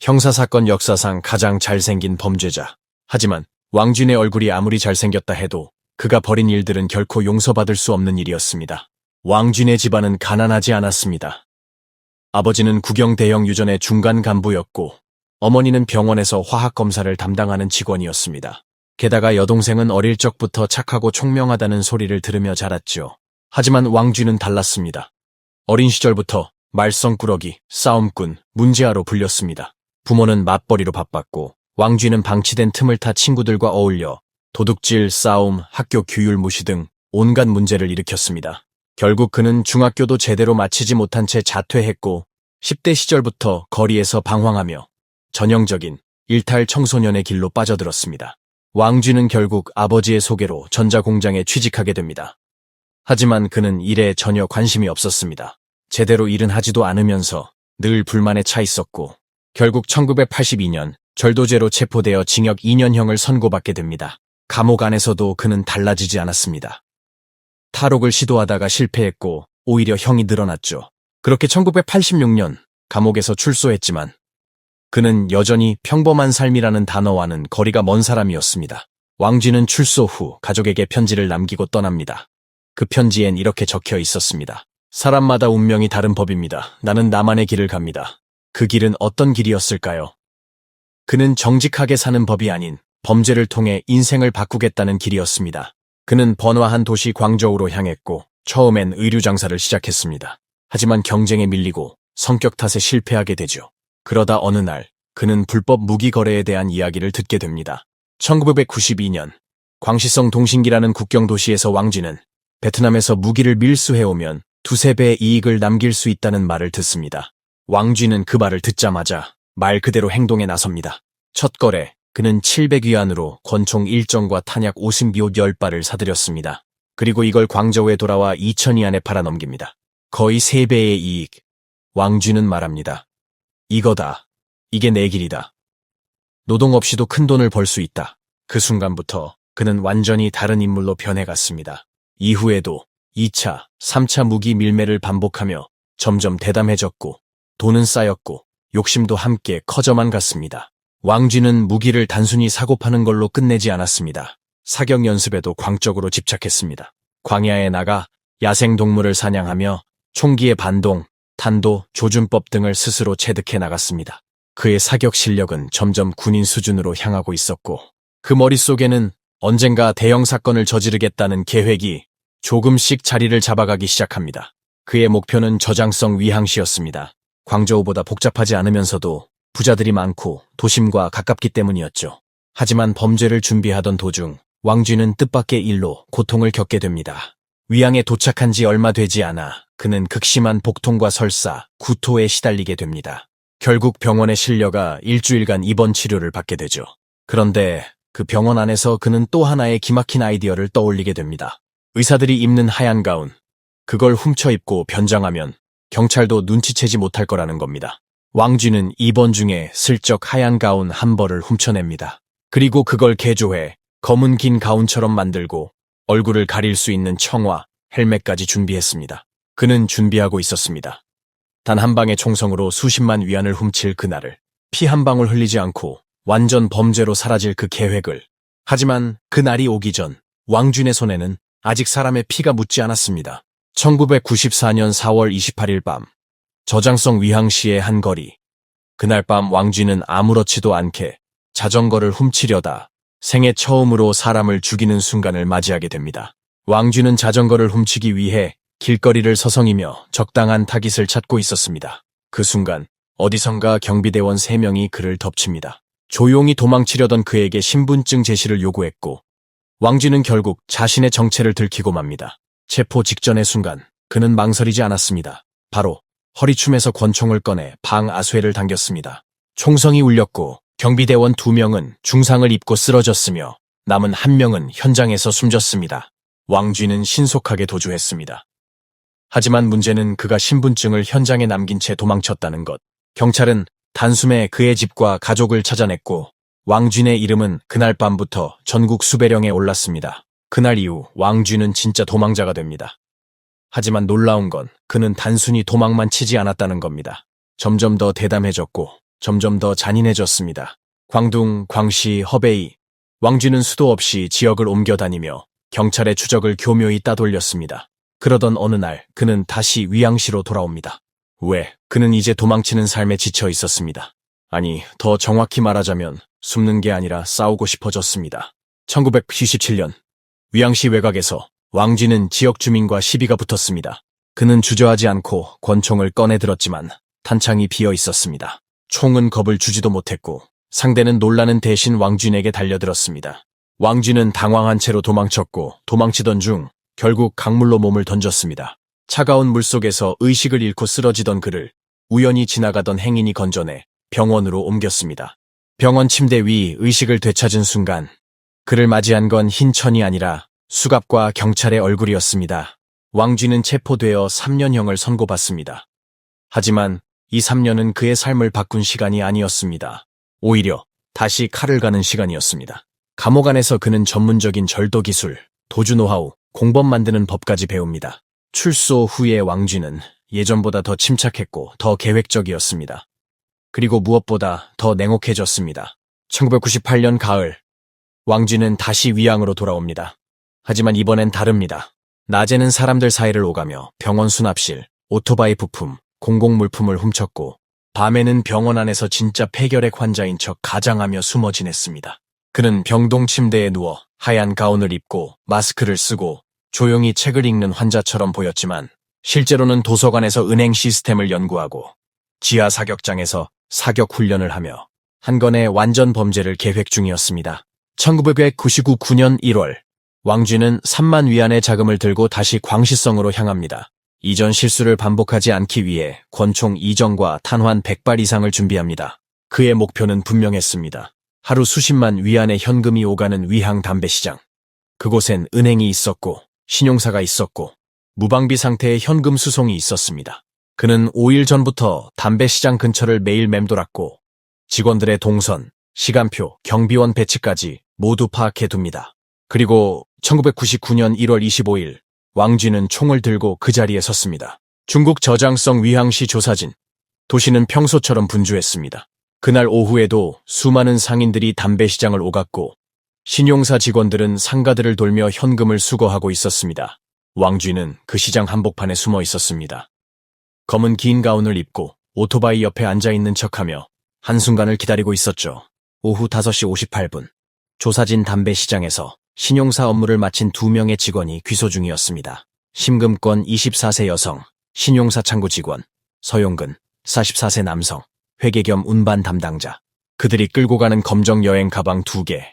형사사건 역사상 가장 잘생긴 범죄자. 하지만 왕쥔의 얼굴이 아무리 잘생겼다 해도 그가 벌인 일들은 결코 용서받을 수 없는 일이었습니다. 왕쥔의 집안은 가난하지 않았습니다. 아버지는 국영 대형 유전의 중간 간부였고 어머니는 병원에서 화학검사를 담당하는 직원이었습니다. 게다가 여동생은 어릴 적부터 착하고 총명하다는 소리를 들으며 자랐죠. 하지만 왕쥔은 달랐습니다. 어린 시절부터 말썽꾸러기, 싸움꾼, 문제아로 불렸습니다. 부모는 맞벌이로 바빴고 왕쥔은 방치된 틈을 타 친구들과 어울려 도둑질, 싸움, 학교 규율 무시 등 온갖 문제를 일으켰습니다. 결국 그는 중학교도 제대로 마치지 못한 채 자퇴했고 10대 시절부터 거리에서 방황하며 전형적인 일탈 청소년의 길로 빠져들었습니다. 왕쥔은 결국 아버지의 소개로 전자공장에 취직하게 됩니다. 하지만 그는 일에 전혀 관심이 없었습니다. 제대로 일은 하지도 않으면서 늘 불만에 차 있었고 결국 1982년 절도죄로 체포되어 징역 2년형을 선고받게 됩니다. 감옥 안에서도 그는 달라지지 않았습니다. 탈옥을 시도하다가 실패했고 오히려 형이 늘어났죠. 그렇게 1986년 감옥에서 출소했지만 그는 여전히 평범한 삶이라는 단어와는 거리가 먼 사람이었습니다. 왕쥔은 출소 후 가족에게 편지를 남기고 떠납니다. 그 편지엔 이렇게 적혀 있었습니다. 사람마다 운명이 다른 법입니다. 나는 나만의 길을 갑니다. 그 길은 어떤 길이었을까요? 그는 정직하게 사는 법이 아닌 범죄를 통해 인생을 바꾸겠다는 길이었습니다. 그는 번화한 도시 광저우로 향했고 처음엔 의류 장사를 시작했습니다. 하지만 경쟁에 밀리고 성격 탓에 실패하게 되죠. 그러다 어느 날 그는 불법 무기 거래에 대한 이야기를 듣게 됩니다. 1992년 광시성 동신기라는 국경 도시에서 왕쥔은 베트남에서 무기를 밀수해오면 두세 배의 이익을 남길 수 있다는 말을 듣습니다. 왕쥔은 그 말을 듣자마자 말 그대로 행동에 나섭니다. 첫 거래, 그는 700위안으로 권총 1정과 탄약 50묘 10발을 사들였습니다. 그리고 이걸 광저우에 돌아와 2000위안에 팔아넘깁니다. 거의 3배의 이익. 왕쥔은 말합니다. 이거다. 이게 내 길이다. 노동 없이도 큰 돈을 벌 수 있다. 그 순간부터 그는 완전히 다른 인물로 변해갔습니다. 이후에도 2차, 3차 무기 밀매를 반복하며 점점 대담해졌고 돈은 쌓였고 욕심도 함께 커져만 갔습니다. 왕쥔은 무기를 단순히 사고 파는 걸로 끝내지 않았습니다. 사격 연습에도 광적으로 집착했습니다. 광야에 나가 야생동물을 사냥하며 총기의 반동, 탄도, 조준법 등을 스스로 체득해 나갔습니다. 그의 사격 실력은 점점 군인 수준으로 향하고 있었고 그 머릿속에는 언젠가 대형 사건을 저지르겠다는 계획이 조금씩 자리를 잡아가기 시작합니다. 그의 목표는 저장성 위항시였습니다. 광저우보다 복잡하지 않으면서도 부자들이 많고 도심과 가깝기 때문이었죠. 하지만 범죄를 준비하던 도중 왕쥔은 뜻밖의 일로 고통을 겪게 됩니다. 위항에 도착한 지 얼마 되지 않아 그는 극심한 복통과 설사, 구토에 시달리게 됩니다. 결국 병원에 실려가 일주일간 입원 치료를 받게 되죠. 그런데 그 병원 안에서 그는 또 하나의 기막힌 아이디어를 떠올리게 됩니다. 의사들이 입는 하얀 가운, 그걸 훔쳐 입고 변장하면 경찰도 눈치채지 못할 거라는 겁니다. 왕쥔은 입원 중에 슬쩍 하얀 가운 한 벌을 훔쳐냅니다. 그리고 그걸 개조해 검은 긴 가운처럼 만들고 얼굴을 가릴 수 있는 청화, 헬멧까지 준비했습니다. 그는 준비하고 있었습니다. 단 한 방의 총성으로 수십만 위안을 훔칠 그날을, 피 한 방울 흘리지 않고 완전 범죄로 사라질 그 계획을. 하지만 그날이 오기 전 왕쥔의 손에는 아직 사람의 피가 묻지 않았습니다. 1994년 4월 28일 밤, 저장성 위항시의 한 거리. 그날 밤 왕쥔은 아무렇지도 않게 자전거를 훔치려다 생애 처음으로 사람을 죽이는 순간을 맞이하게 됩니다. 왕쥔은 자전거를 훔치기 위해 길거리를 서성이며 적당한 타깃을 찾고 있었습니다. 그 순간 어디선가 경비대원 3명이 그를 덮칩니다. 조용히 도망치려던 그에게 신분증 제시를 요구했고 왕쥔은 결국 자신의 정체를 들키고 맙니다. 체포 직전의 순간 그는 망설이지 않았습니다. 바로 허리춤에서 권총을 꺼내 방아쇠를 당겼습니다. 총성이 울렸고 경비대원 2명은 중상을 입고 쓰러졌으며 남은 한 명은 현장에서 숨졌습니다. 왕쥐는 신속하게 도주했습니다. 하지만 문제는 그가 신분증을 현장에 남긴 채 도망쳤다는 것. 경찰은 단숨에 그의 집과 가족을 찾아냈고 왕쥐의 이름은 그날 밤부터 전국 수배령에 올랐습니다. 그날 이후 왕쥐는 진짜 도망자가 됩니다. 하지만 놀라운 건 그는 단순히 도망만 치지 않았다는 겁니다. 점점 더 대담해졌고 점점 더 잔인해졌습니다. 광둥, 광시, 허베이, 왕쥐는 수도 없이 지역을 옮겨다니며 경찰의 추적을 교묘히 따돌렸습니다. 그러던 어느 날 그는 다시 위양시로 돌아옵니다. 왜? 그는 이제 도망치는 삶에 지쳐 있었습니다. 아니, 더 정확히 말하자면 숨는 게 아니라 싸우고 싶어졌습니다. 1997년 위양시 외곽에서 왕쥐는 지역 주민과 시비가 붙었습니다. 그는 주저하지 않고 권총을 꺼내 들었지만 탄창이 비어 있었습니다. 총은 겁을 주지도 못했고 상대는 놀라는 대신 왕쥐에게 달려들었습니다. 왕쥐는 당황한 채로 도망쳤고 도망치던 중 결국 강물로 몸을 던졌습니다. 차가운 물속에서 의식을 잃고 쓰러지던 그를 우연히 지나가던 행인이 건져내 병원으로 옮겼습니다. 병원 침대 위 의식을 되찾은 순간 그를 맞이한 건 흰 천이 아니라 수갑과 경찰의 얼굴이었습니다. 왕쥐는 체포되어 3년형을 선고받습니다. 하지만 이 3년은 그의 삶을 바꾼 시간이 아니었습니다. 오히려 다시 칼을 가는 시간이었습니다. 감옥 안에서 그는 전문적인 절도 기술, 도주 노하우, 공범 만드는 법까지 배웁니다. 출소 후의 왕쥐는 예전보다 더 침착했고 더 계획적이었습니다. 그리고 무엇보다 더 냉혹해졌습니다. 1998년 가을, 왕쥐는 다시 위양으로 돌아옵니다. 하지만 이번엔 다릅니다. 낮에는 사람들 사이를 오가며 병원 수납실, 오토바이 부품, 공공물품을 훔쳤고 밤에는 병원 안에서 진짜 폐결핵 환자인 척 가장하며 숨어 지냈습니다. 그는 병동 침대에 누워 하얀 가운을 입고 마스크를 쓰고 조용히 책을 읽는 환자처럼 보였지만 실제로는 도서관에서 은행 시스템을 연구하고 지하 사격장에서 사격 훈련을 하며 한 건의 완전 범죄를 계획 중이었습니다. 1999년 1월 왕쥐는 3만 위안의 자금을 들고 다시 광시성으로 향합니다. 이전 실수를 반복하지 않기 위해 권총 2정과 탄환 100발 이상을 준비합니다. 그의 목표는 분명했습니다. 하루 수십만 위안의 현금이 오가는 위항 담배시장. 그곳엔 은행이 있었고 신용사가 있었고 무방비 상태의 현금 수송이 있었습니다. 그는 5일 전부터 담배시장 근처를 매일 맴돌았고 직원들의 동선, 시간표, 경비원 배치까지 모두 파악해둡니다. 그리고 1999년 1월 25일 왕쥐는 총을 들고 그 자리에 섰습니다. 중국 저장성 위항시 조사진. 도시는 평소처럼 분주했습니다. 그날 오후에도 수많은 상인들이 담배시장을 오갔고 신용사 직원들은 상가들을 돌며 현금을 수거하고 있었습니다. 왕쥐는 그 시장 한복판에 숨어 있었습니다. 검은 긴 가운을 입고 오토바이 옆에 앉아있는 척하며 한순간을 기다리고 있었죠. 오후 5시 58분 조사진 담배시장에서 신용사 업무를 마친 2명의 직원이 귀소 중이었습니다. 심금권 24세 여성, 신용사 창구 직원, 서용근 44세 남성, 회계 겸 운반 담당자. 그들이 끌고 가는 검정 여행 가방 2개.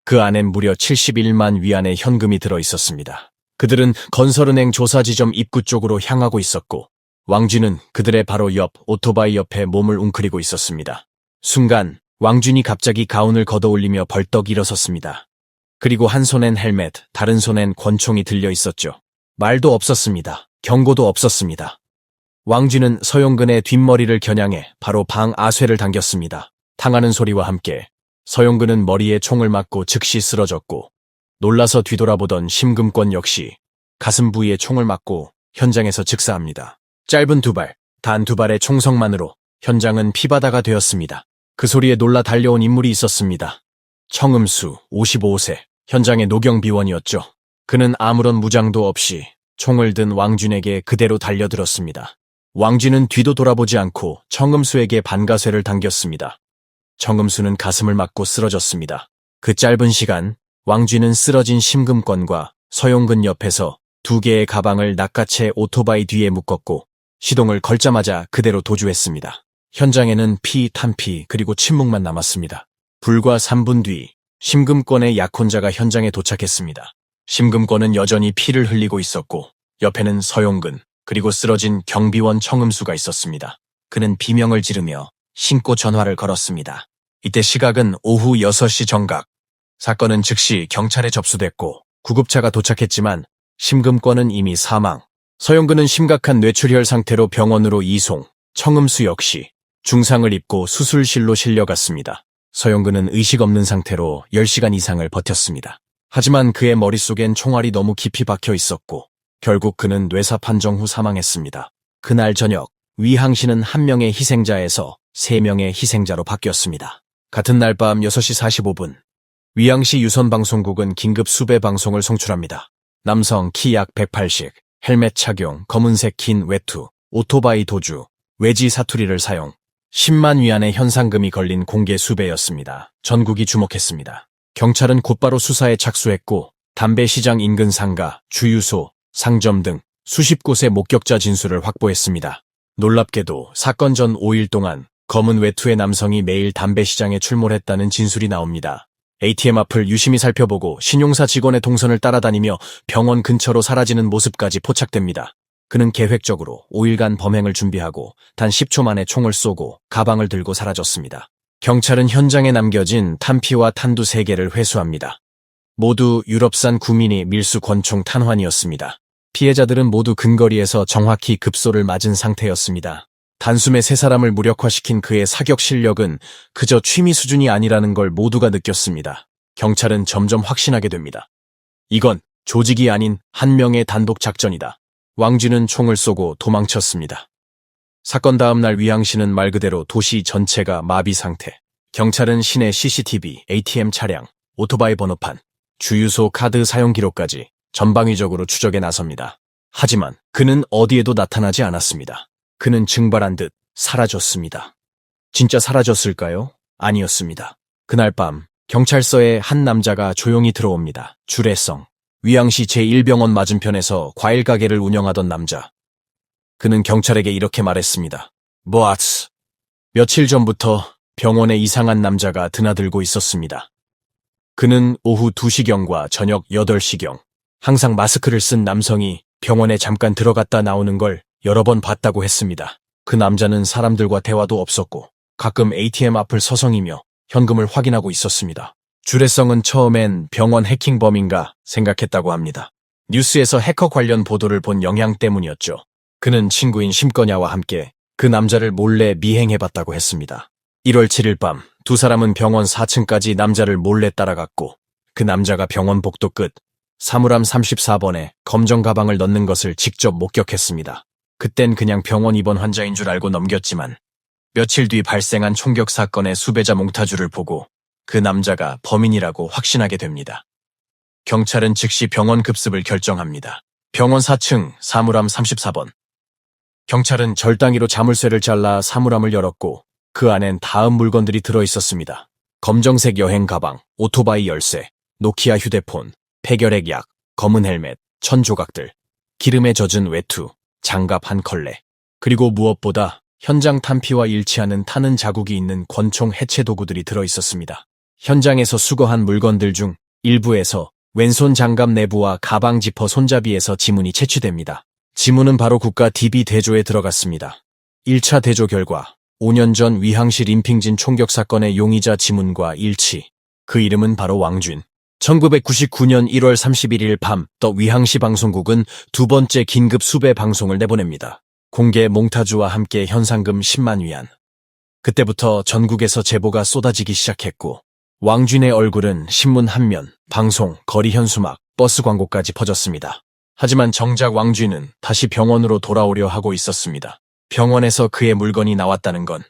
그 안엔 무려 71만 위안의 현금이 들어있었습니다. 그들은 건설은행 조사지점 입구 쪽으로 향하고 있었고 왕쥐는 그들의 바로 옆 오토바이 옆에 몸을 웅크리고 있었습니다. 순간 왕쥐는 갑자기 가운을 걷어올리며 벌떡 일어섰습니다. 그리고 한 손엔 헬멧, 다른 손엔 권총이 들려 있었죠. 말도 없었습니다. 경고도 없었습니다. 왕쥐는 서용근의 뒷머리를 겨냥해 바로 방 아쇠를 당겼습니다. 탕하는 소리와 함께 서용근은 머리에 총을 맞고 즉시 쓰러졌고 놀라서 뒤돌아보던 심금권 역시 가슴 부위에 총을 맞고 현장에서 즉사합니다. 짧은 2발, 단 2발의 총성만으로 현장은 피바다가 되었습니다. 그 소리에 놀라 달려온 인물이 있었습니다. 청음수, 55세, 현장의 노경비원이었죠. 그는 아무런 무장도 없이 총을 든 왕쥐에게 그대로 달려들었습니다. 왕쥐는 뒤도 돌아보지 않고 청음수에게 반가쇠를 당겼습니다. 청음수는 가슴을 맞고 쓰러졌습니다. 그 짧은 시간 왕쥐는 쓰러진 심금권과 서용근 옆에서 2개의 가방을 낚아채 오토바이 뒤에 묶었고 시동을 걸자마자 그대로 도주했습니다. 현장에는 피, 탄피 그리고 침묵만 남았습니다. 불과 3분 뒤 심금권의 약혼자가 현장에 도착했습니다. 심금권은 여전히 피를 흘리고 있었고 옆에는 서용근 그리고 쓰러진 경비원 청음수가 있었습니다. 그는 비명을 지르며 신고 전화를 걸었습니다. 이때 시각은 오후 6시 정각. 사건은 즉시 경찰에 접수됐고 구급차가 도착했지만 심금권은 이미 사망. 서영근은 심각한 뇌출혈 상태로 병원으로 이송, 청음수 역시 중상을 입고 수술실로 실려갔습니다. 서영근은 의식 없는 상태로 10시간 이상을 버텼습니다. 하지만 그의 머릿속엔 총알이 너무 깊이 박혀 있었고 결국 그는 뇌사 판정 후 사망했습니다. 그날 저녁 위항 씨는 한 명의 희생자에서 3명의 희생자로 바뀌었습니다. 같은 날 밤 6시 45분 위항시 유선방송국은 긴급 수배 방송을 송출합니다. 남성 키 약 180, 헬멧 착용, 검은색 긴 외투, 오토바이 도주, 외지 사투리를 사용, 10만 위안의 현상금이 걸린 공개 수배였습니다. 전국이 주목했습니다. 경찰은 곧바로 수사에 착수했고 담배 시장 인근 상가, 주유소, 상점 등 수십 곳의 목격자 진술을 확보했습니다. 놀랍게도 사건 전 5일 동안 검은 외투의 남성이 매일 담배 시장에 출몰했다는 진술이 나옵니다. ATM 앞을 유심히 살펴보고 신용사 직원의 동선을 따라다니며 병원 근처로 사라지는 모습까지 포착됩니다. 그는 계획적으로 5일간 범행을 준비하고 단 10초 만에 총을 쏘고 가방을 들고 사라졌습니다. 경찰은 현장에 남겨진 탄피와 탄두 3개를 회수합니다. 모두 유럽산 구미니 밀수 권총 탄환이었습니다. 피해자들은 모두 근거리에서 정확히 급소를 맞은 상태였습니다. 단숨에 3사람을 무력화시킨 그의 사격 실력은 그저 취미 수준이 아니라는 걸 모두가 느꼈습니다. 경찰은 점점 확신하게 됩니다. 이건 조직이 아닌 한 명의 단독 작전이다. 왕쥐는 총을 쏘고 도망쳤습니다. 사건 다음 날 위항시는 말 그대로 도시 전체가 마비 상태. 경찰은 시내 CCTV, ATM 차량, 오토바이 번호판, 주유소 카드 사용 기록까지 전방위적으로 추적에 나섭니다. 하지만 그는 어디에도 나타나지 않았습니다. 그는 증발한 듯 사라졌습니다. 진짜 사라졌을까요? 아니었습니다. 그날 밤 경찰서에 한 남자가 조용히 들어옵니다. 주례성, 위항시 제1병원 맞은편에서 과일 가게를 운영하던 남자. 그는 경찰에게 이렇게 말했습니다. 뭐하츠? 며칠 전부터 병원에 이상한 남자가 드나들고 있었습니다. 그는 오후 2시경과 저녁 8시경 항상 마스크를 쓴 남성이 병원에 잠깐 들어갔다 나오는 걸 여러 번 봤다고 했습니다. 그 남자는 사람들과 대화도 없었고 가끔 ATM 앞을 서성이며 현금을 확인하고 있었습니다. 주례성은 처음엔 병원 해킹범인가 생각했다고 합니다. 뉴스에서 해커 관련 보도를 본 영향 때문이었죠. 그는 친구인 심거냐와 함께 그 남자를 몰래 미행해봤다고 했습니다. 1월 7일 밤 2사람은 병원 4층까지 남자를 몰래 따라갔고 그 남자가 병원 복도 끝 사물함 34번에 검정 가방을 넣는 것을 직접 목격했습니다. 그땐 그냥 병원 입원 환자인 줄 알고 넘겼지만 며칠 뒤 발생한 총격 사건의 수배자 몽타주를 보고 그 남자가 범인이라고 확신하게 됩니다. 경찰은 즉시 병원 급습을 결정합니다. 병원 4층 사물함 34번. 경찰은 절단기로 자물쇠를 잘라 사물함을 열었고 그 안엔 다음 물건들이 들어있었습니다. 검정색 여행 가방, 오토바이 열쇠, 노키아 휴대폰, 폐결핵 약, 검은 헬멧, 천 조각들, 기름에 젖은 외투, 장갑 한 컬레, 그리고 무엇보다 현장 탄피와 일치하는 타는 자국이 있는 권총 해체 도구들이 들어있었습니다. 현장에서 수거한 물건들 중 일부에서 왼손 장갑 내부와 가방 지퍼 손잡이에서 지문이 채취됩니다. 지문은 바로 국가 DB 대조에 들어갔습니다. 1차 대조 결과 5년 전 위항시 림핑진 총격 사건의 용의자 지문과 일치. 그 이름은 바로 왕쥔. 1999년 1월 31일 밤 더 위항시 방송국은 두 번째 긴급 수배 방송을 내보냅니다. 공개 몽타주와 함께 현상금 10만 위안. 그때부터 전국에서 제보가 쏟아지기 시작했고 왕쥔의 얼굴은 신문 한 면, 방송, 거리 현수막, 버스 광고까지 퍼졌습니다. 하지만 정작 왕쥔은 다시 병원으로 돌아오려 하고 있었습니다. 병원에서 그의 물건이 나왔다는 건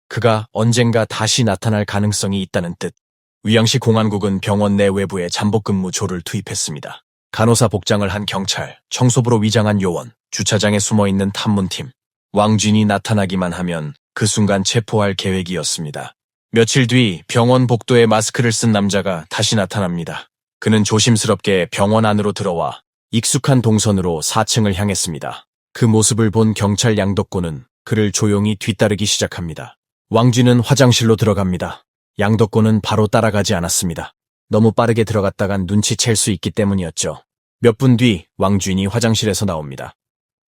그가 언젠가 다시 나타날 가능성이 있다는 뜻. 위항시 공안국은 병원 내 외부에 잠복근무 조를 투입했습니다. 간호사 복장을 한 경찰, 청소부로 위장한 요원, 주차장에 숨어있는 탐문팀. 왕쥔이 나타나기만 하면 그 순간 체포할 계획이었습니다. 며칠 뒤 병원 복도에 마스크를 쓴 남자가 다시 나타납니다. 그는 조심스럽게 병원 안으로 들어와 익숙한 동선으로 4층을 향했습니다. 그 모습을 본 경찰 양덕고는 그를 조용히 뒤따르기 시작합니다. 왕쥔은 화장실로 들어갑니다. 양덕고는 바로 따라가지 않았습니다. 너무 빠르게 들어갔다간 눈치챌 수 있기 때문이었죠. 몇 분 뒤 왕쥔이 화장실에서 나옵니다.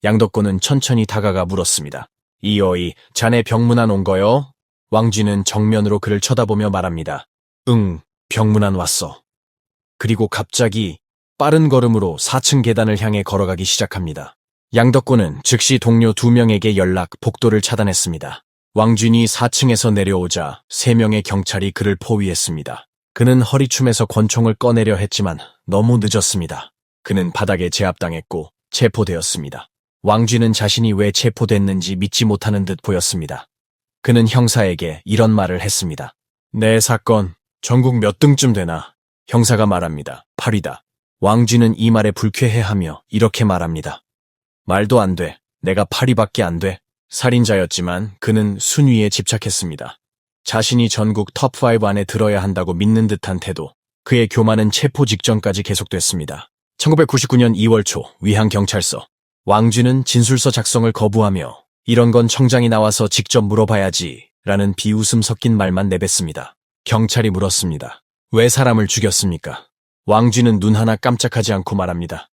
양덕고는 천천히 다가가 물었습니다. 이어이, 자네 병문안 온 거요? 왕쥔은 정면으로 그를 쳐다보며 말합니다. 응, 병문안 왔어. 그리고 갑자기 빠른 걸음으로 4층 계단을 향해 걸어가기 시작합니다. 양덕구는 즉시 동료 2명에게 연락, 복도를 차단했습니다. 왕준이 4층에서 내려오자 3명의 경찰이 그를 포위했습니다. 그는 허리춤에서 권총을 꺼내려 했지만 너무 늦었습니다. 그는 바닥에 제압당했고 체포되었습니다. 왕준은 자신이 왜 체포됐는지 믿지 못하는 듯 보였습니다. 그는 형사에게 이런 말을 했습니다. 내 사건 전국 몇 등쯤 되나? 형사가 말합니다. 8위다. 왕준은 이 말에 불쾌해하며 이렇게 말합니다. 말도 안 돼. 내가 8위밖에 안 돼. 살인자였지만 그는 순위에 집착했습니다. 자신이 전국 톱5 안에 들어야 한다고 믿는 듯한 태도. 그의 교만은 체포 직전까지 계속됐습니다. 1999년 2월 초 위항경찰서. 왕준은 진술서 작성을 거부하며 이런 건 청장이 나와서 직접 물어봐야지 라는 비웃음 섞인 말만 내뱉습니다. 경찰이 물었습니다. 왜 사람을 죽였습니까? 왕준은 눈 하나 깜짝하지 않고 말합니다.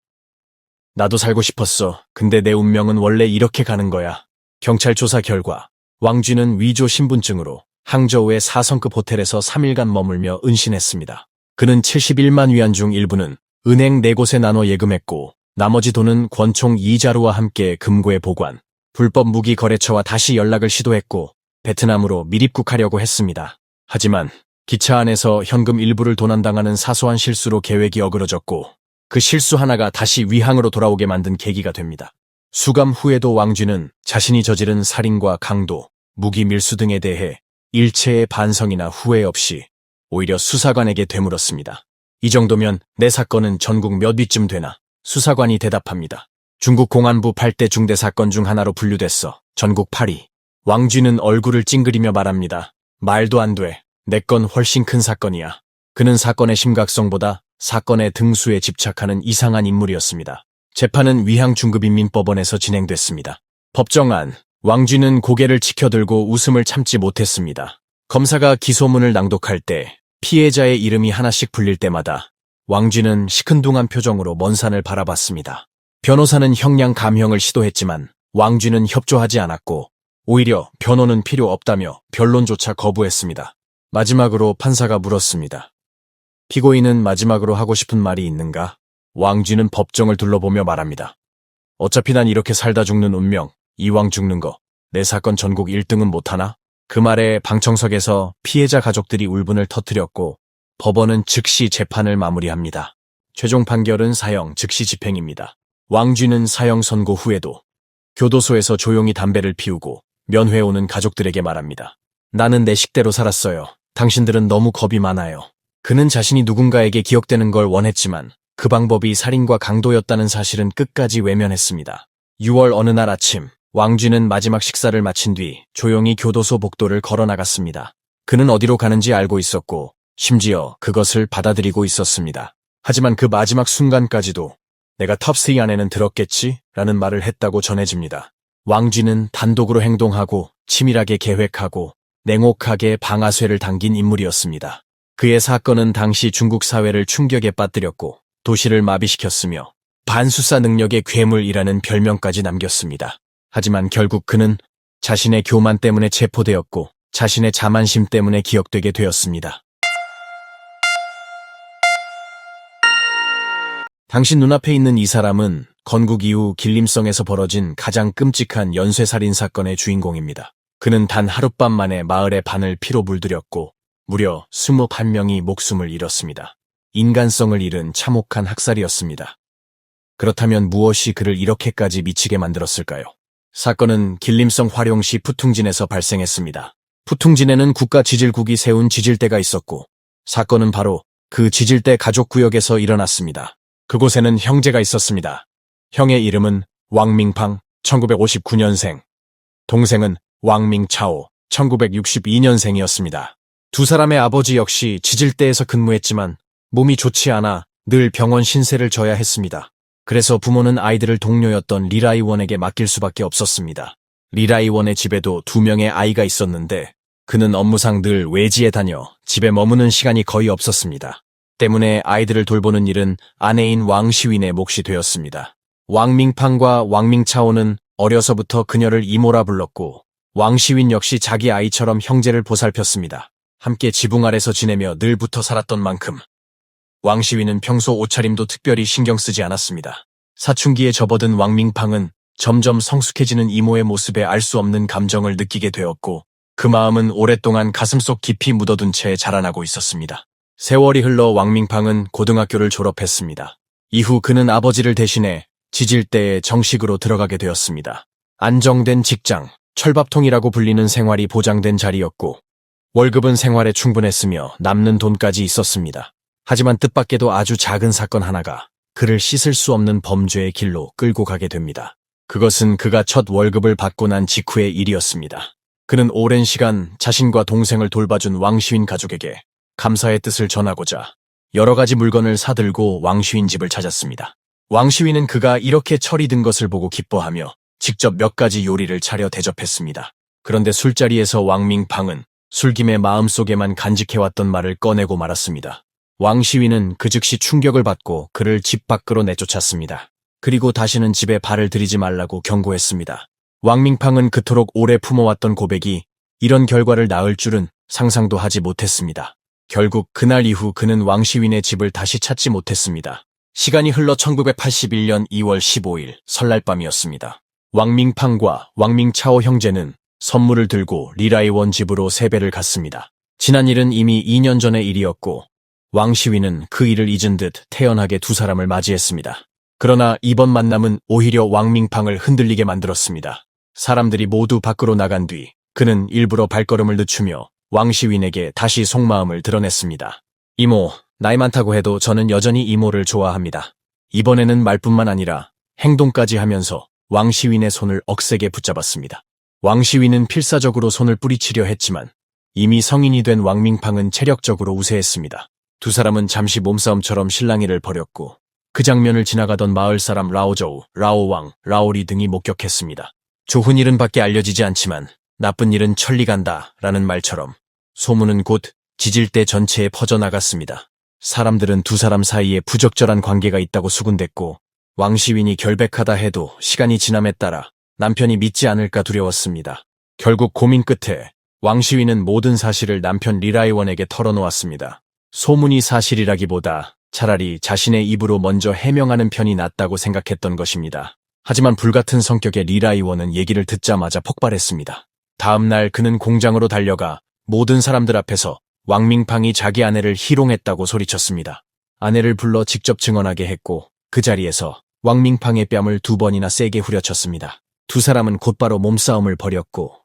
나도 살고 싶었어. 근데 내 운명은 원래 이렇게 가는 거야. 경찰 조사 결과 왕준은 위조 신분증으로 항저우의 4성급 호텔에서 3일간 머물며 은신했습니다. 그는 71만 위안 중 일부는 은행 4곳에 나눠 예금했고 나머지 돈은 권총 이자루와 함께 금고에 보관, 불법 무기 거래처와 다시 연락을 시도했고 베트남으로 밀입국하려고 했습니다. 하지만 기차 안에서 현금 일부를 도난당하는 사소한 실수로 계획이 어그러졌고 그 실수 하나가 다시 위항으로 돌아오게 만든 계기가 됩니다. 수감 후에도 왕준은 자신이 저지른 살인과 강도, 무기 밀수 등에 대해 일체의 반성이나 후회 없이 오히려 수사관에게 되물었습니다. 이 정도면 내 사건은 전국 몇 위쯤 되나? 수사관이 대답합니다. 중국 공안부 8대 중대 사건 중 하나로 분류됐어. 전국 8위. 왕준은 얼굴을 찡그리며 말합니다. 말도 안 돼. 내 건 훨씬 큰 사건이야. 그는 사건의 심각성보다 사건의 등수에 집착하는 이상한 인물이었습니다. 재판은 위항중급인민법원에서 진행됐습니다. 법정안, 왕준은 고개를 치켜들고 웃음을 참지 못했습니다. 검사가 기소문을 낭독할 때 피해자의 이름이 하나씩 불릴 때마다 왕준은 시큰둥한 표정으로 먼 산을 바라봤습니다. 변호사는 형량 감형을 시도했지만 왕준은 협조하지 않았고 오히려 변호는 필요 없다며 변론조차 거부했습니다. 마지막으로 판사가 물었습니다. 피고인은 마지막으로 하고 싶은 말이 있는가? 왕준은 법정을 둘러보며 말합니다. 어차피 난 이렇게 살다 죽는 운명, 이왕 죽는 거, 내 사건 전국 1등은 못하나? 그 말에 방청석에서 피해자 가족들이 울분을 터뜨렸고 법원은 즉시 재판을 마무리합니다. 최종 판결은 사형 즉시 집행입니다. 왕준은 사형 선고 후에도 교도소에서 조용히 담배를 피우고 면회 오는 가족들에게 말합니다. 나는 내 식대로 살았어요. 당신들은 너무 겁이 많아요. 그는 자신이 누군가에게 기억되는 걸 원했지만 그 방법이 살인과 강도였다는 사실은 끝까지 외면했습니다. 6월 어느 날 아침, 왕준은 마지막 식사를 마친 뒤 조용히 교도소 복도를 걸어 나갔습니다. 그는 어디로 가는지 알고 있었고 심지어 그것을 받아들이고 있었습니다. 하지만 그 마지막 순간까지도 내가 톱3 안에는 들었겠지? 라는 말을 했다고 전해집니다. 왕준은 단독으로 행동하고 치밀하게 계획하고 냉혹하게 방아쇠를 당긴 인물이었습니다. 그의 사건은 당시 중국 사회를 충격에 빠뜨렸고 도시를 마비시켰으며 반수사 능력의 괴물이라는 별명까지 남겼습니다. 하지만 결국 그는 자신의 교만 때문에 체포되었고 자신의 자만심 때문에 기억되게 되었습니다. 당신 눈앞에 있는 이 사람은 건국 이후 길림성에서 벌어진 가장 끔찍한 연쇄살인 사건의 주인공입니다. 그는 단 하룻밤 만에 마을의 반을 피로 물들였고 무려 21명이 목숨을 잃었습니다. 인간성을 잃은 참혹한 학살이었습니다. 그렇다면 무엇이 그를 이렇게까지 미치게 만들었을까요? 사건은 길림성 화룡시 푸퉁진에서 발생했습니다. 푸퉁진에는 국가지질국이 세운 지질대가 있었고 사건은 바로 그 지질대 가족구역에서 일어났습니다. 그곳에는 형제가 있었습니다. 형의 이름은 왕밍팡, 1959년생. 동생은 왕밍차오, 1962년생이었습니다. 두 사람의 아버지 역시 지질대에서 근무했지만 몸이 좋지 않아 늘 병원 신세를 져야 했습니다. 그래서 부모는 아이들을 동료였던 리라이원에게 맡길 수밖에 없었습니다. 리라이원의 집에도 2명의 아이가 있었는데 그는 업무상 늘 외지에 다녀 집에 머무는 시간이 거의 없었습니다. 때문에 아이들을 돌보는 일은 아내인 왕시윈의 몫이 되었습니다. 왕밍팡과 왕밍차오는 어려서부터 그녀를 이모라 불렀고 왕시윈 역시 자기 아이처럼 형제를 보살폈습니다. 함께 지붕 아래서 지내며 늘 붙어 살았던 만큼 왕시위는 평소 옷차림도 특별히 신경 쓰지 않았습니다. 사춘기에 접어든 왕밍팡은 점점 성숙해지는 이모의 모습에 알 수 없는 감정을 느끼게 되었고 그 마음은 오랫동안 가슴속 깊이 묻어둔 채 자라나고 있었습니다. 세월이 흘러 왕밍팡은 고등학교를 졸업했습니다. 이후 그는 아버지를 대신해 지질대에 정식으로 들어가게 되었습니다. 안정된 직장, 철밥통이라고 불리는 생활이 보장된 자리였고 월급은 생활에 충분했으며 남는 돈까지 있었습니다. 하지만 뜻밖에도 아주 작은 사건 하나가 그를 씻을 수 없는 범죄의 길로 끌고 가게 됩니다. 그것은 그가 첫 월급을 받고 난 직후의 일이었습니다. 그는 오랜 시간 자신과 동생을 돌봐준 왕시윈 가족에게 감사의 뜻을 전하고자 여러 가지 물건을 사들고 왕시윈 집을 찾았습니다. 왕시윈은 그가 이렇게 철이 든 것을 보고 기뻐하며 직접 몇 가지 요리를 차려 대접했습니다. 그런데 술자리에서 왕밍팡은 술김에 마음속에만 간직해왔던 말을 꺼내고 말았습니다. 왕시윈은 그 즉시 충격을 받고 그를 집 밖으로 내쫓았습니다. 그리고 다시는 집에 발을 들이지 말라고 경고했습니다. 왕밍팡은 그토록 오래 품어왔던 고백이 이런 결과를 낳을 줄은 상상도 하지 못했습니다. 결국 그날 이후 그는 왕시윈의 집을 다시 찾지 못했습니다. 시간이 흘러 1981년 2월 15일 설날 밤이었습니다. 왕밍팡과 왕밍차오 형제는 선물을 들고 리라이원 집으로 세배를 갔습니다. 지난 일은 이미 2년 전의 일이었고 왕시윈은 그 일을 잊은 듯 태연하게 두 사람을 맞이했습니다. 그러나 이번 만남은 오히려 왕밍팡을 흔들리게 만들었습니다. 사람들이 모두 밖으로 나간 뒤 그는 일부러 발걸음을 늦추며 왕시윈에게 다시 속마음을 드러냈습니다. 이모, 나이 많다고 해도 저는 여전히 이모를 좋아합니다. 이번에는 말뿐만 아니라 행동까지 하면서 왕시윈의 손을 억세게 붙잡았습니다. 왕시윈은 필사적으로 손을 뿌리치려 했지만 이미 성인이 된 왕밍팡은 체력적으로 우세했습니다. 두 사람은 잠시 몸싸움처럼 실랑이를 벌였고 그 장면을 지나가던 마을 사람 라오저우, 라오왕, 라오리 등이 목격했습니다. 좋은 일은 밖에 알려지지 않지만 나쁜 일은 천리 간다 라는 말처럼 소문은 곧 지질대 전체에 퍼져나갔습니다. 사람들은 두 사람 사이에 부적절한 관계가 있다고 수군댔고 왕시윈이 결백하다 해도 시간이 지남에 따라 남편이 믿지 않을까 두려웠습니다. 결국 고민 끝에 왕시윈은 모든 사실을 남편 리라이원에게 털어놓았습니다. 소문이 사실이라기보다 차라리 자신의 입으로 먼저 해명하는 편이 낫다고 생각했던 것입니다. 하지만 불같은 성격의 리라이원은 얘기를 듣자마자 폭발했습니다. 다음 날 그는 공장으로 달려가 모든 사람들 앞에서 왕밍팡이 자기 아내를 희롱했다고 소리쳤습니다. 아내를 불러 직접 증언하게 했고 그 자리에서 왕밍팡의 뺨을 2번이나 세게 후려쳤습니다. 두 사람은 곧바로 몸싸움을 벌였고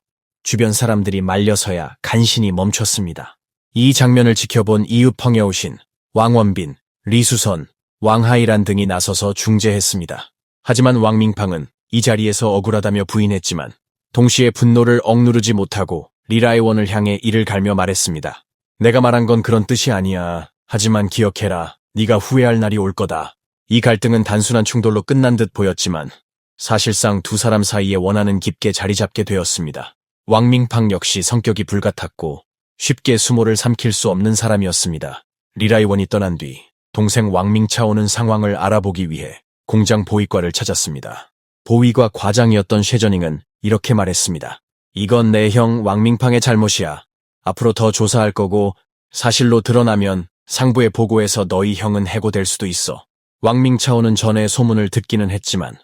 주변 사람들이 말려서야 간신히 멈췄습니다. 이 장면을 지켜본 이웃 펑여우신, 왕원빈, 리수선, 왕하이란 등이 나서서 중재했습니다. 하지만 왕밍팡은 이 자리에서 억울하다며 부인했지만 동시에 분노를 억누르지 못하고 리라이원을 향해 이를 갈며 말했습니다. 내가 말한 건 그런 뜻이 아니야. 하지만 기억해라. 네가 후회할 날이 올 거다. 이 갈등은 단순한 충돌로 끝난 듯 보였지만 사실상 두 사람 사이에 원한은 깊게 자리 잡게 되었습니다. 왕밍팡 역시 성격이 불같았고 쉽게 수모를 삼킬 수 없는 사람이었습니다. 리라이원이 떠난 뒤 동생 왕밍차오는 상황을 알아보기 위해 공장 보위과를 찾았습니다. 보위과 과장이었던 셰저닝은 이렇게 말했습니다. 이건 내 형 왕밍팡의 잘못이야. 앞으로 더 조사할 거고 사실로 드러나면 상부에 보고해서 너희 형은 해고될 수도 있어. 왕밍차오는 전에 소문을 듣기는 했지만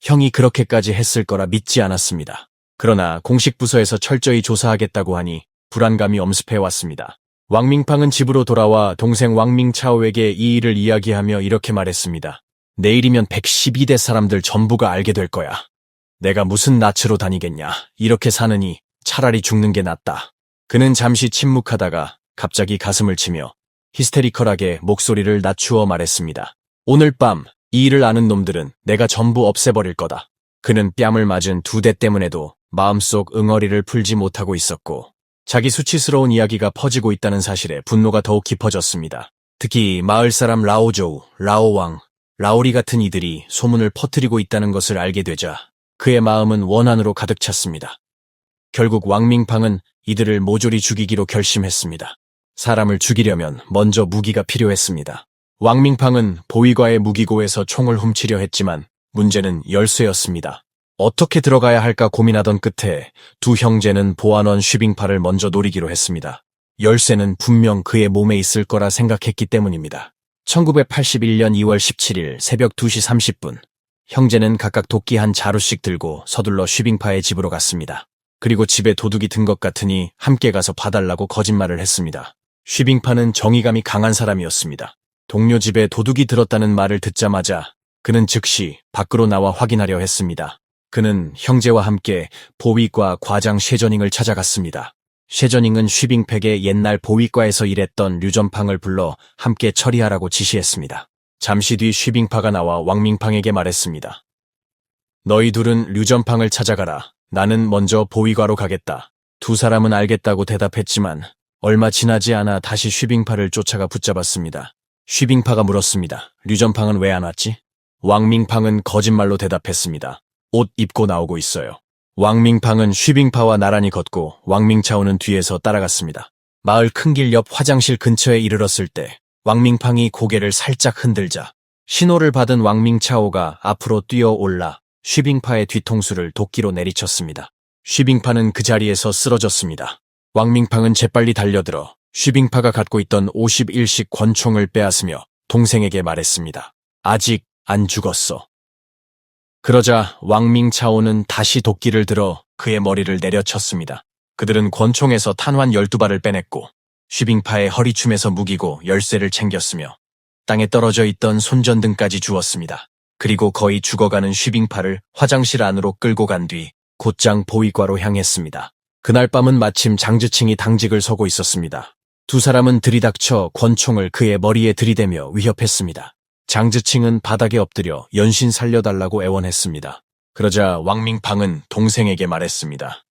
형이 그렇게까지 했을 거라 믿지 않았습니다. 그러나 공식 부서에서 철저히 조사하겠다고 하니 불안감이 엄습해왔습니다. 왕밍팡은 집으로 돌아와 동생 왕밍차오에게 이 일을 이야기하며 이렇게 말했습니다. 내일이면 112대 사람들 전부가 알게 될 거야. 내가 무슨 낯으로 다니겠냐. 이렇게 사느니 차라리 죽는 게 낫다. 그는 잠시 침묵하다가 갑자기 가슴을 치며 히스테리컬하게 목소리를 낮추어 말했습니다. 오늘 밤 이 일을 아는 놈들은 내가 전부 없애버릴 거다. 그는 뺨을 맞은 2대 때문에도 마음속 응어리를 풀지 못하고 있었고 자기 수치스러운 이야기가 퍼지고 있다는 사실에 분노가 더욱 깊어졌습니다. 특히 마을 사람 라오조우, 라오왕, 라오리 같은 이들이 소문을 퍼뜨리고 있다는 것을 알게 되자 그의 마음은 원한으로 가득 찼습니다. 결국 왕밍팡은 이들을 모조리 죽이기로 결심했습니다. 사람을 죽이려면 먼저 무기가 필요했습니다. 왕밍팡은 보위과의 무기고에서 총을 훔치려 했지만 문제는 열쇠였습니다. 어떻게 들어가야 할까 고민하던 끝에 두 형제는 보안원 슈빙파를 먼저 노리기로 했습니다. 열쇠는 분명 그의 몸에 있을 거라 생각했기 때문입니다. 1981년 2월 17일 새벽 2시 30분, 형제는 각각 도끼 한 자루씩 들고 서둘러 슈빙파의 집으로 갔습니다. 그리고 집에 도둑이 든 것 같으니 함께 가서 봐달라고 거짓말을 했습니다. 슈빙파는 정의감이 강한 사람이었습니다. 동료 집에 도둑이 들었다는 말을 듣자마자 그는 즉시 밖으로 나와 확인하려 했습니다. 그는 형제와 함께 보위과 과장 셰저닝을 찾아갔습니다. 셰저닝은 슈빙팩의 옛날 보위과에서 일했던 류전팡을 불러 함께 처리하라고 지시했습니다. 잠시 뒤 슈빙파가 나와 왕밍팡에게 말했습니다. 너희 둘은 류전팡을 찾아가라. 나는 먼저 보위과로 가겠다. 두 사람은 알겠다고 대답했지만 얼마 지나지 않아 다시 슈빙파를 쫓아가 붙잡았습니다. 슈빙파가 물었습니다. 류전팡은 왜 안 왔지? 왕밍팡은 거짓말로 대답했습니다. 옷 입고 나오고 있어요. 왕밍팡은 슈빙파와 나란히 걷고 왕밍차오는 뒤에서 따라갔습니다. 마을 큰 길 옆 화장실 근처에 이르렀을 때 왕밍팡이 고개를 살짝 흔들자 신호를 받은 왕밍차오가 앞으로 뛰어올라 슈빙파의 뒤통수를 도끼로 내리쳤습니다. 슈빙파는 그 자리에서 쓰러졌습니다. 왕밍팡은 재빨리 달려들어 슈빙파가 갖고 있던 51식 권총을 빼앗으며 동생에게 말했습니다. 아직 안 죽었어. 그러자 왕밍차오는 다시 도끼를 들어 그의 머리를 내려쳤습니다. 그들은 권총에서 탄환 12발을 빼냈고 슈빙파의 허리춤에서 무기고 열쇠를 챙겼으며 땅에 떨어져 있던 손전등까지 주었습니다. 그리고 거의 죽어가는 슈빙파를 화장실 안으로 끌고 간 뒤 곧장 보위과로 향했습니다. 그날 밤은 마침 장즈칭이 당직을 서고 있었습니다. 두 사람은 들이닥쳐 권총을 그의 머리에 들이대며 위협했습니다. 장즈칭은 바닥에 엎드려 연신 살려달라고 애원했습니다. 그러자 왕밍팡은 동생에게 말했습니다.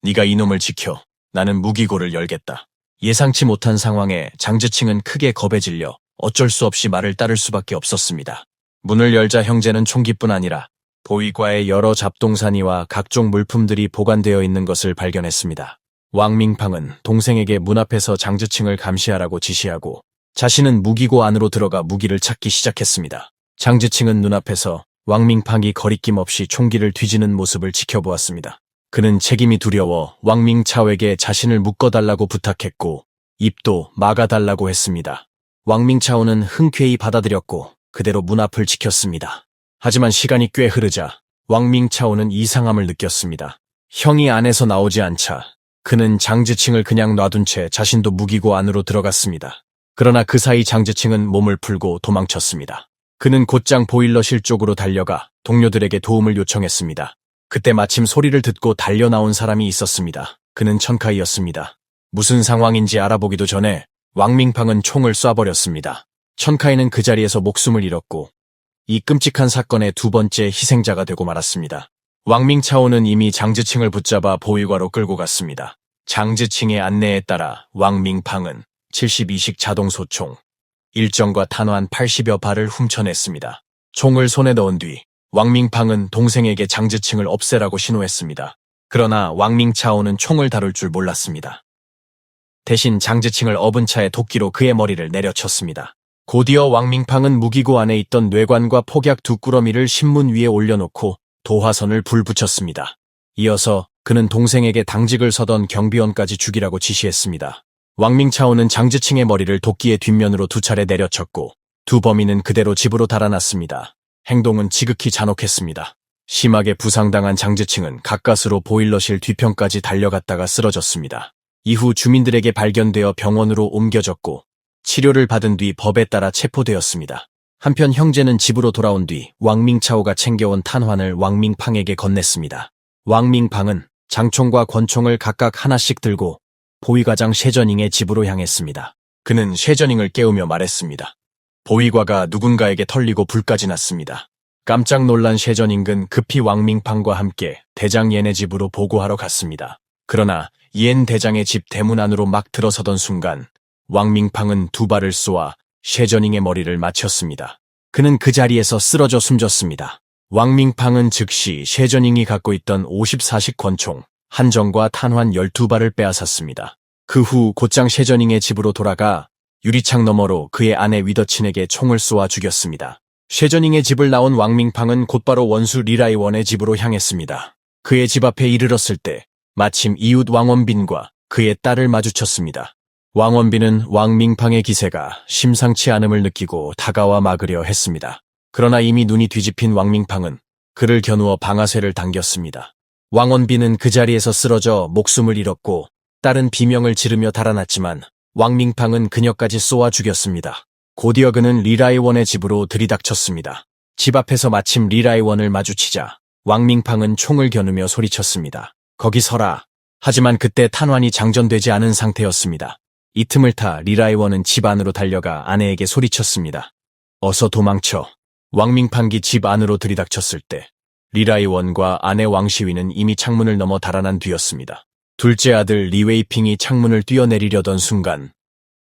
네가 이놈을 지켜. 나는 무기고를 열겠다. 예상치 못한 상황에 장즈칭은 크게 겁에 질려 어쩔 수 없이 말을 따를 수밖에 없었습니다. 문을 열자 형제는 총기뿐 아니라 보위과의 여러 잡동사니와 각종 물품들이 보관되어 있는 것을 발견했습니다. 왕밍팡은 동생에게 문 앞에서 장즈칭을 감시하라고 지시하고 자신은 무기고 안으로 들어가 무기를 찾기 시작했습니다. 장즈칭은 눈앞에서 왕밍팡이 거리낌 없이 총기를 뒤지는 모습을 지켜보았습니다. 그는 책임이 두려워 왕밍차오에게 자신을 묶어달라고 부탁했고 입도 막아달라고 했습니다. 왕밍차오는 흔쾌히 받아들였고 그대로 문 앞을 지켰습니다. 하지만 시간이 꽤 흐르자 왕밍차오는 이상함을 느꼈습니다. 형이 안에서 나오지 않자 그는 장즈칭을 그냥 놔둔 채 자신도 무기고 안으로 들어갔습니다. 그러나 그 사이 장즈칭은 몸을 풀고 도망쳤습니다. 그는 곧장 보일러실 쪽으로 달려가 동료들에게 도움을 요청했습니다. 그때 마침 소리를 듣고 달려나온 사람이 있었습니다. 그는 천카이였습니다. 무슨 상황인지 알아보기도 전에 왕밍팡은 총을 쏴버렸습니다. 천카이는 그 자리에서 목숨을 잃었고 이 끔찍한 사건의 두 번째 희생자가 되고 말았습니다. 왕밍차오는 이미 장즈칭을 붙잡아 보위과로 끌고 갔습니다. 장즈칭의 안내에 따라 왕밍팡은 72식 자동소총, 일정과 탄환 80여 발을 훔쳐냈습니다. 총을 손에 넣은 뒤 왕밍팡은 동생에게 장즈칭을 없애라고 신호했습니다. 그러나 왕밍차오는 총을 다룰 줄 몰랐습니다. 대신 장즈칭을 업은 차에 도끼로 그의 머리를 내려쳤습니다. 곧이어 왕밍팡은 무기고 안에 있던 뇌관과 폭약 두 꾸러미를 신문 위에 올려놓고 도화선을 불붙였습니다. 이어서 그는 동생에게 당직을 서던 경비원까지 죽이라고 지시했습니다. 왕밍차오는 장즈칭의 머리를 도끼의 뒷면으로 두 차례 내려쳤고 두 범인은 그대로 집으로 달아났습니다. 행동은 지극히 잔혹했습니다. 심하게 부상당한 장즈칭은 가까스로 보일러실 뒤편까지 달려갔다가 쓰러졌습니다. 이후 주민들에게 발견되어 병원으로 옮겨졌고 치료를 받은 뒤 법에 따라 체포되었습니다. 한편 형제는 집으로 돌아온 뒤 왕밍차오가 챙겨온 탄환을 왕밍팡에게 건넸습니다. 왕밍팡은 장총과 권총을 각각 하나씩 들고 보위과장 셰저닝의 집으로 향했습니다. 그는 셰저닝을 깨우며 말했습니다. 보위과가 누군가에게 털리고 불까지 났습니다. 깜짝 놀란 셰저닝은 급히 왕밍팡과 함께 대장 옌의 집으로 보고하러 갔습니다. 그러나 옌 대장의 집 대문 안으로 막 들어서던 순간 왕밍팡은 두 발을 쏘아 셰저닝의 머리를 맞췄습니다. 그는 그 자리에서 쓰러져 숨졌습니다. 왕밍팡은 즉시 셰저닝이 갖고 있던 54식 권총 한 정과 탄환 12발을 빼앗았습니다. 그 후 곧장 셰저닝의 집으로 돌아가 유리창 너머로 그의 아내 위더친에게 총을 쏘아 죽였습니다. 셰저닝의 집을 나온 왕밍팡은 곧바로 원수 리라이원의 집으로 향했습니다. 그의 집 앞에 이르렀을 때 마침 이웃 왕원빈과 그의 딸을 마주쳤습니다. 왕원빈은 왕밍팡의 기세가 심상치 않음을 느끼고 다가와 막으려 했습니다. 그러나 이미 눈이 뒤집힌 왕밍팡은 그를 겨누어 방아쇠를 당겼습니다. 왕원빈은 그 자리에서 쓰러져 목숨을 잃었고 딸은 비명을 지르며 달아났지만 왕밍팡은 그녀까지 쏘아 죽였습니다. 곧이어 그는 리라이원의 집으로 들이닥쳤습니다. 집 앞에서 마침 리라이원을 마주치자 왕밍팡은 총을 겨누며 소리쳤습니다. 거기 서라. 하지만 그때 탄환이 장전되지 않은 상태였습니다. 이 틈을 타 리라이원은 집 안으로 달려가 아내에게 소리쳤습니다. 어서 도망쳐. 왕밍팡이 집 안으로 들이닥쳤을 때 리라이원과 아내 왕시위는 이미 창문을 넘어 달아난 뒤였습니다. 둘째 아들 리웨이핑이 창문을 뛰어내리려던 순간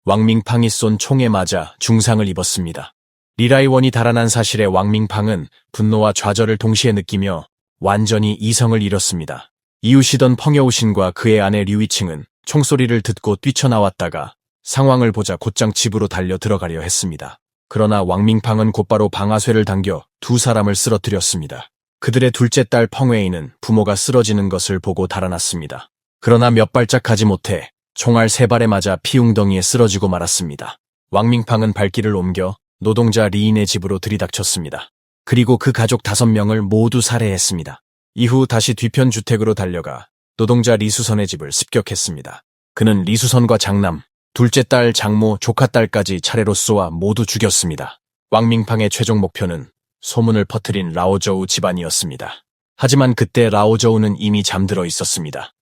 왕밍팡이 쏜 총에 맞아 중상을 입었습니다. 리라이원이 달아난 사실에 왕밍팡은 분노와 좌절을 동시에 느끼며 완전히 이성을 잃었습니다. 이웃이던 펑여우신과 그의 아내 류이칭은 총소리를 듣고 뛰쳐나왔다가 상황을 보자 곧장 집으로 달려 들어가려 했습니다. 그러나 왕밍팡은 곧바로 방아쇠를 당겨 두 사람을 쓰러뜨렸습니다. 그들의 둘째 딸 펑웨이는 부모가 쓰러지는 것을 보고 달아났습니다. 그러나 몇 발짝 가지 못해 총알 3발에 맞아 피웅덩이에 쓰러지고 말았습니다. 왕밍팡은 발길을 옮겨 노동자 리인의 집으로 들이닥쳤습니다. 그리고 그 가족 5명을 모두 살해했습니다. 이후 다시 뒤편 주택으로 달려가 노동자 리수선의 집을 습격했습니다. 그는 리수선과 장남, 둘째 딸 장모, 조카딸까지 차례로 쏘아 모두 죽였습니다. 왕밍팡의 최종 목표는 소문을 퍼뜨린 라오저우 집안이었습니다. 하지만 그때 라오저우는 이미 잠들어 있었습니다.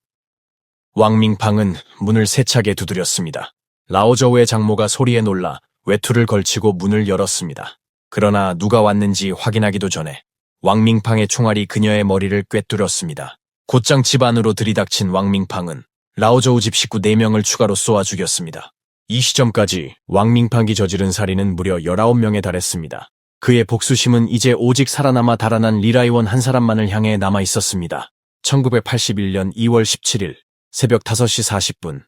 왕밍팡은 문을 세차게 두드렸습니다. 라오저우의 장모가 소리에 놀라 외투를 걸치고 문을 열었습니다. 그러나 누가 왔는지 확인하기도 전에 왕밍팡의 총알이 그녀의 머리를 꿰뚫었습니다. 곧장 집 안으로 들이닥친 왕밍팡은 라오저우 집 식구 4명을 추가로 쏘아 죽였습니다. 이 시점까지 왕밍팡이 저지른 살인은 무려 19명에 달했습니다. 그의 복수심은 이제 오직 살아남아 달아난 리라이원 한 사람만을 향해 남아 있었습니다. 1981년 2월 17일 새벽 5시 40분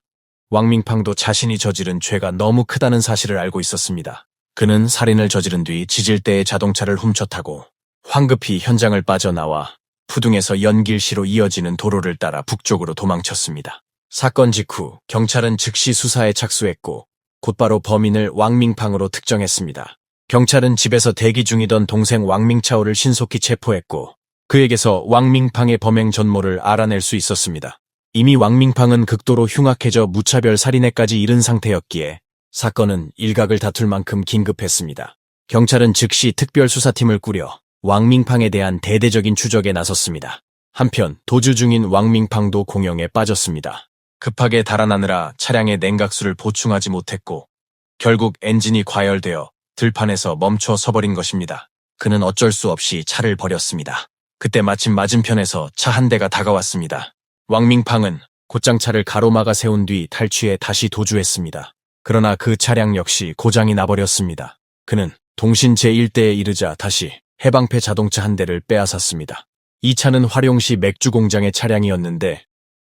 왕밍팡도 자신이 저지른 죄가 너무 크다는 사실을 알고 있었습니다. 그는 살인을 저지른 뒤 지질대의 자동차를 훔쳐 타고 황급히 현장을 빠져나와 푸둥에서 연길시로 이어지는 도로를 따라 북쪽으로 도망쳤습니다. 사건 직후 경찰은 즉시 수사에 착수했고 곧바로 범인을 왕밍팡으로 특정했습니다. 경찰은 집에서 대기 중이던 동생 왕밍차오를 신속히 체포했고 그에게서 왕밍팡의 범행 전모를 알아낼 수 있었습니다. 이미 왕밍팡은 극도로 흉악해져 무차별 살인에까지 이른 상태였기에 사건은 일각을 다툴 만큼 긴급했습니다. 경찰은 즉시 특별수사팀을 꾸려 왕밍팡에 대한 대대적인 추적에 나섰습니다. 한편 도주 중인 왕밍팡도 공영에 빠졌습니다. 급하게 달아나느라 차량의 냉각수를 보충하지 못했고 결국 엔진이 과열되어 들판에서 멈춰 서버린 것입니다. 그는 어쩔 수 없이 차를 버렸습니다. 그때 마침 맞은편에서 차 한 대가 다가왔습니다. 왕밍팡은 곧장 차를 가로막아 세운 뒤 탈취해 다시 도주했습니다. 그러나 그 차량 역시 고장이 나버렸습니다. 그는 동신 제1대에 이르자 다시 해방패 자동차 한 대를 빼앗았습니다. 이 차는 화룡시 맥주 공장의 차량이었는데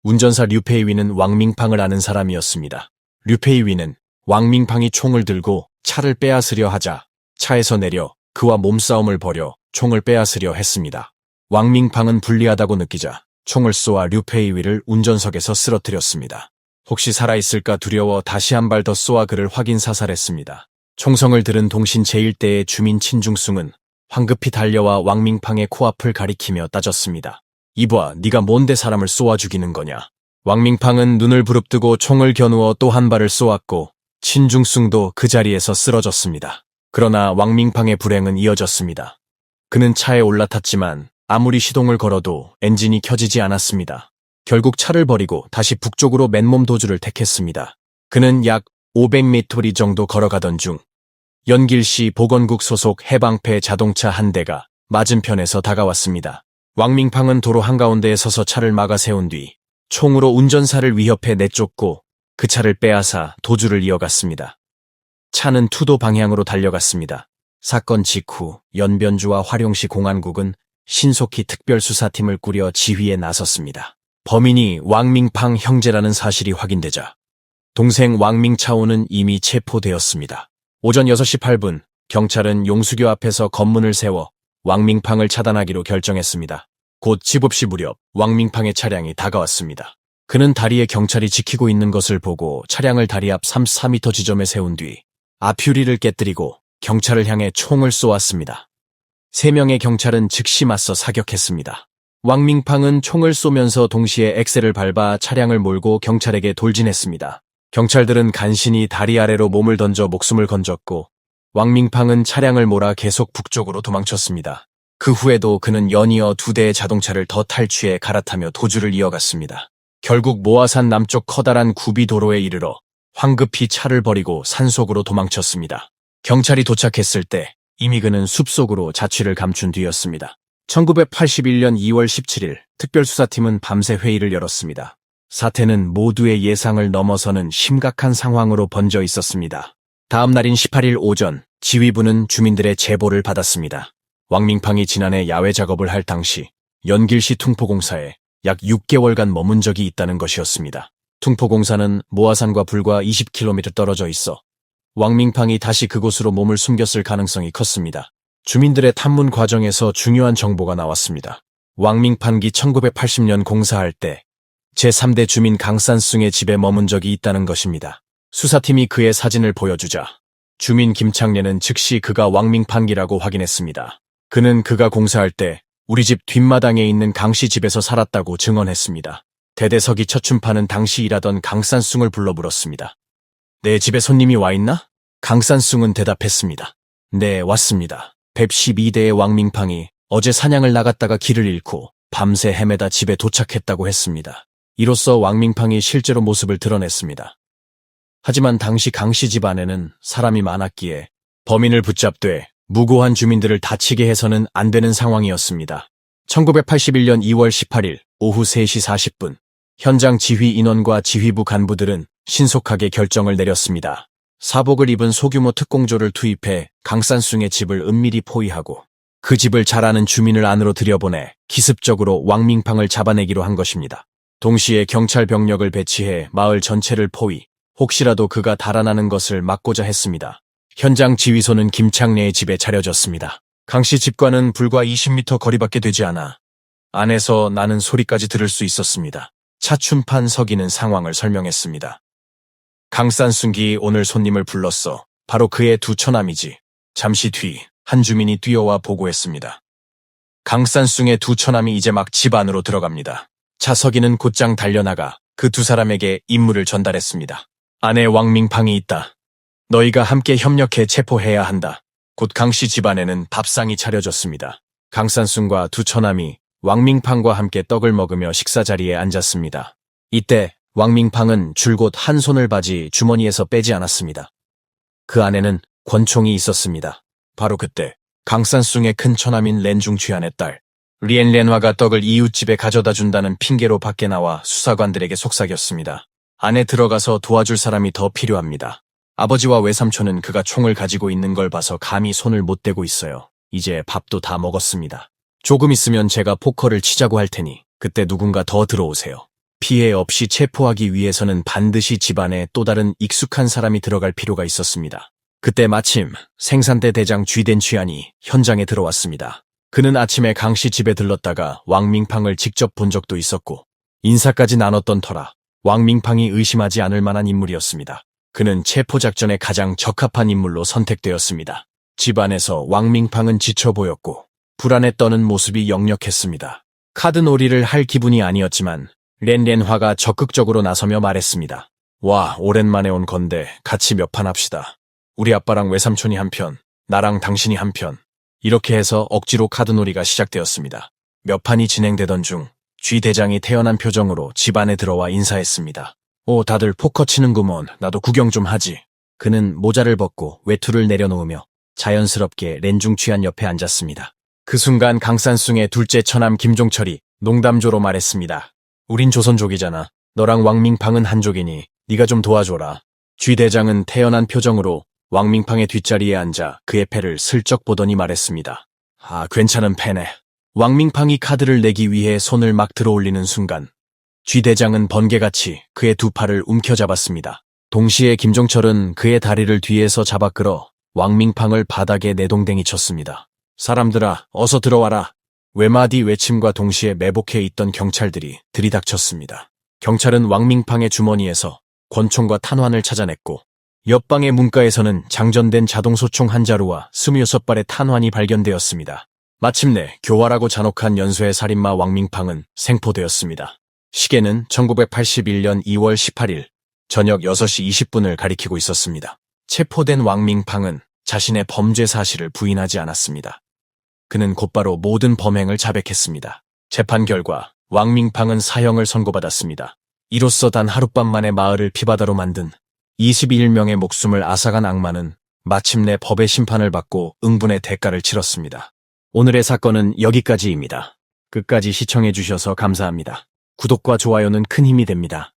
운전사 류페이위는 왕밍팡을 아는 사람이었습니다. 류페이위는 왕밍팡이 총을 들고 차를 빼앗으려 하자 차에서 내려 그와 몸싸움을 벌여 총을 빼앗으려 했습니다. 왕밍팡은 불리하다고 느끼자 총을 쏘아 류페이위를 운전석에서 쓰러뜨렸습니다. 혹시 살아있을까 두려워 다시 한 발 더 쏘아 그를 확인 사살했습니다. 총성을 들은 동신 제1대의 주민 친중숭은 황급히 달려와 왕밍팡의 코앞을 가리키며 따졌습니다. 이봐, 네가 뭔데 사람을 쏘아 죽이는 거냐? 왕밍팡은 눈을 부릅뜨고 총을 겨누어 또 한 발을 쏘았고 친중숭도 그 자리에서 쓰러졌습니다. 그러나 왕밍팡의 불행은 이어졌습니다. 그는 차에 올라탔지만 아무리 시동을 걸어도 엔진이 켜지지 않았습니다. 결국 차를 버리고 다시 북쪽으로 맨몸 도주를 택했습니다. 그는 약 500m 정도 걸어가던 중 연길시 보건국 소속 해방패 자동차 한 대가 맞은편에서 다가왔습니다. 왕밍팡은 도로 한가운데에 서서 차를 막아 세운 뒤 총으로 운전사를 위협해 내쫓고 그 차를 빼앗아 도주를 이어갔습니다. 차는 투도 방향으로 달려갔습니다. 사건 직후 연변주와 화룡시 공안국은 신속히 특별수사팀을 꾸려 지휘에 나섰습니다. 범인이 왕밍팡 형제라는 사실이 확인되자 동생 왕밍차오는 이미 체포되었습니다. 오전 6시 8분 경찰은 용수교 앞에서 검문을 세워 왕밍팡을 차단하기로 결정했습니다. 곧 7시 무렵 왕밍팡의 차량이 다가왔습니다. 그는 다리에 경찰이 지키고 있는 것을 보고 차량을 다리 앞 34m 지점에 세운 뒤 앞유리를 깨뜨리고 경찰을 향해 총을 쏘았습니다. 3명의 경찰은 즉시 맞서 사격했습니다. 왕밍팡은 총을 쏘면서 동시에 엑셀을 밟아 차량을 몰고 경찰에게 돌진했습니다. 경찰들은 간신히 다리 아래로 몸을 던져 목숨을 건졌고 왕밍팡은 차량을 몰아 계속 북쪽으로 도망쳤습니다. 그 후에도 그는 연이어 2대의 자동차를 더 탈취해 갈아타며 도주를 이어갔습니다. 결국 모아산 남쪽 커다란 구비도로에 이르러 황급히 차를 버리고 산속으로 도망쳤습니다. 경찰이 도착했을 때 이미 그는 숲속으로 자취를 감춘 뒤였습니다. 1981년 2월 17일 특별수사팀은 밤새 회의를 열었습니다. 사태는 모두의 예상을 넘어서는 심각한 상황으로 번져 있었습니다. 다음 날인 18일 오전 지휘부는 주민들의 제보를 받았습니다. 왕밍팡이 지난해 야외 작업을 할 당시 연길시 퉁포공사에 약 6개월간 머문 적이 있다는 것이었습니다. 퉁포공사는 모아산과 불과 20km 떨어져 있어 왕밍팡이 다시 그곳으로 몸을 숨겼을 가능성이 컸습니다. 주민들의 탐문 과정에서 중요한 정보가 나왔습니다. 왕밍팡이 1980년 공사할 때 제3대 주민 강산숭의 집에 머문 적이 있다는 것입니다. 수사팀이 그의 사진을 보여주자 주민 김창래는 즉시 그가 왕밍팡이라고 확인했습니다. 그는 그가 공사할 때 우리 집 뒷마당에 있는 강씨 집에서 살았다고 증언했습니다. 대대석이 처춤파는 당시 일하던 강산숭을 불러 물었습니다. 내 집에 손님이 와 있나? 강산숭은 대답했습니다. 네, 왔습니다. 112대의 왕밍팡이 어제 사냥을 나갔다가 길을 잃고 밤새 헤매다 집에 도착했다고 했습니다. 이로써 왕밍팡이 실제로 모습을 드러냈습니다. 하지만 당시 강씨 집 안에는 사람이 많았기에 범인을 붙잡되 무고한 주민들을 다치게 해서는 안 되는 상황이었습니다. 1981년 2월 18일 오후 3시 40분 현장 지휘 인원과 지휘부 간부들은 신속하게 결정을 내렸습니다. 사복을 입은 소규모 특공조를 투입해 강산숭의 집을 은밀히 포위하고 그 집을 잘 아는 주민을 안으로 들여보내 기습적으로 왕밍팡을 잡아내기로 한 것입니다. 동시에 경찰 병력을 배치해 마을 전체를 포위, 혹시라도 그가 달아나는 것을 막고자 했습니다. 현장 지휘소는 김창래의 집에 차려졌습니다. 강씨 집과는 불과 20m 거리밖에 되지 않아 안에서 나는 소리까지 들을 수 있었습니다. 차춤판 서기는 상황을 설명했습니다. 강산숭이 오늘 손님을 불렀어. 바로 그의 두 처남이지. 잠시 뒤 한 주민이 뛰어와 보고했습니다. 강산숭의 두 처남이 이제 막 집 안으로 들어갑니다. 차석이는 곧장 달려나가 그 두 사람에게 임무를 전달했습니다. 안에 왕밍팡이 있다. 너희가 함께 협력해 체포해야 한다. 곧 강씨 집안에는 밥상이 차려졌습니다. 강산숭과 두 처남이 왕밍팡과 함께 떡을 먹으며 식사 자리에 앉았습니다. 이때 왕밍팡은 줄곧 한 손을 바지 주머니에서 빼지 않았습니다. 그 안에는 권총이 있었습니다. 바로 그때 강산숭의 큰 처남인 렌중취안의 딸 리엔렌화가 떡을 이웃집에 가져다 준다는 핑계로 밖에 나와 수사관들에게 속삭였습니다. 안에 들어가서 도와줄 사람이 더 필요합니다. 아버지와 외삼촌은 그가 총을 가지고 있는 걸 봐서 감히 손을 못 대고 있어요. 이제 밥도 다 먹었습니다. 조금 있으면 제가 포커를 치자고 할 테니 그때 누군가 더 들어오세요. 피해 없이 체포하기 위해서는 반드시 집안에 또 다른 익숙한 사람이 들어갈 필요가 있었습니다. 그때 마침 생산대 대장 쥐덴취안이 현장에 들어왔습니다. 그는 아침에 강씨 집에 들렀다가 왕밍팡을 직접 본 적도 있었고 인사까지 나눴던 터라 왕밍팡이 의심하지 않을 만한 인물이었습니다. 그는 체포작전에 가장 적합한 인물로 선택되었습니다. 집안에서 왕밍팡은 지쳐 보였고 불안에 떠는 모습이 역력했습니다. 카드놀이를 할 기분이 아니었지만 렌렌화가 적극적으로 나서며 말했습니다. 와, 오랜만에 온 건데 같이 몇 판 합시다. 우리 아빠랑 외삼촌이 한 편, 나랑 당신이 한 편. 이렇게 해서 억지로 카드놀이가 시작되었습니다. 몇 판이 진행되던 중 쥐 대장이 태연한 표정으로 집 안에 들어와 인사했습니다. 오, 다들 포커 치는구먼. 나도 구경 좀 하지. 그는 모자를 벗고 외투를 내려놓으며 자연스럽게 렌중취안 옆에 앉았습니다. 그 순간 강산숭의 둘째 처남 김종철이 농담조로 말했습니다. 우린 조선족이잖아. 너랑 왕밍팡은 한족이니 네가 좀 도와줘라. 쥐 대장은 태연한 표정으로 왕밍팡의 뒷자리에 앉아 그의 패를 슬쩍 보더니 말했습니다. 아, 괜찮은 패네. 왕밍팡이 카드를 내기 위해 손을 막 들어올리는 순간 쥐 대장은 번개같이 그의 두 팔을 움켜잡았습니다. 동시에 김종철은 그의 다리를 뒤에서 잡아 끌어 왕밍팡을 바닥에 내동댕이 쳤습니다. 사람들아, 어서 들어와라. 외마디 외침과 동시에 매복해 있던 경찰들이 들이닥쳤습니다. 경찰은 왕밍팡의 주머니에서 권총과 탄환을 찾아냈고 옆방의 문가에서는 장전된 자동소총 한 자루와 26발의 탄환이 발견되었습니다. 마침내 교활하고 잔혹한 연쇄 살인마 왕밍팡은 생포되었습니다. 시계는 1981년 2월 18일 저녁 6시 20분을 가리키고 있었습니다. 체포된 왕밍팡은 자신의 범죄 사실을 부인하지 않았습니다. 그는 곧바로 모든 범행을 자백했습니다. 재판 결과 왕밍팡은 사형을 선고받았습니다. 이로써 단 하룻밤 만에 마을을 피바다로 만든 21명의 목숨을 앗아간 악마는 마침내 법의 심판을 받고 응분의 대가를 치렀습니다. 오늘의 사건은 여기까지입니다. 끝까지 시청해 주셔서 감사합니다. 구독과 좋아요는 큰 힘이 됩니다.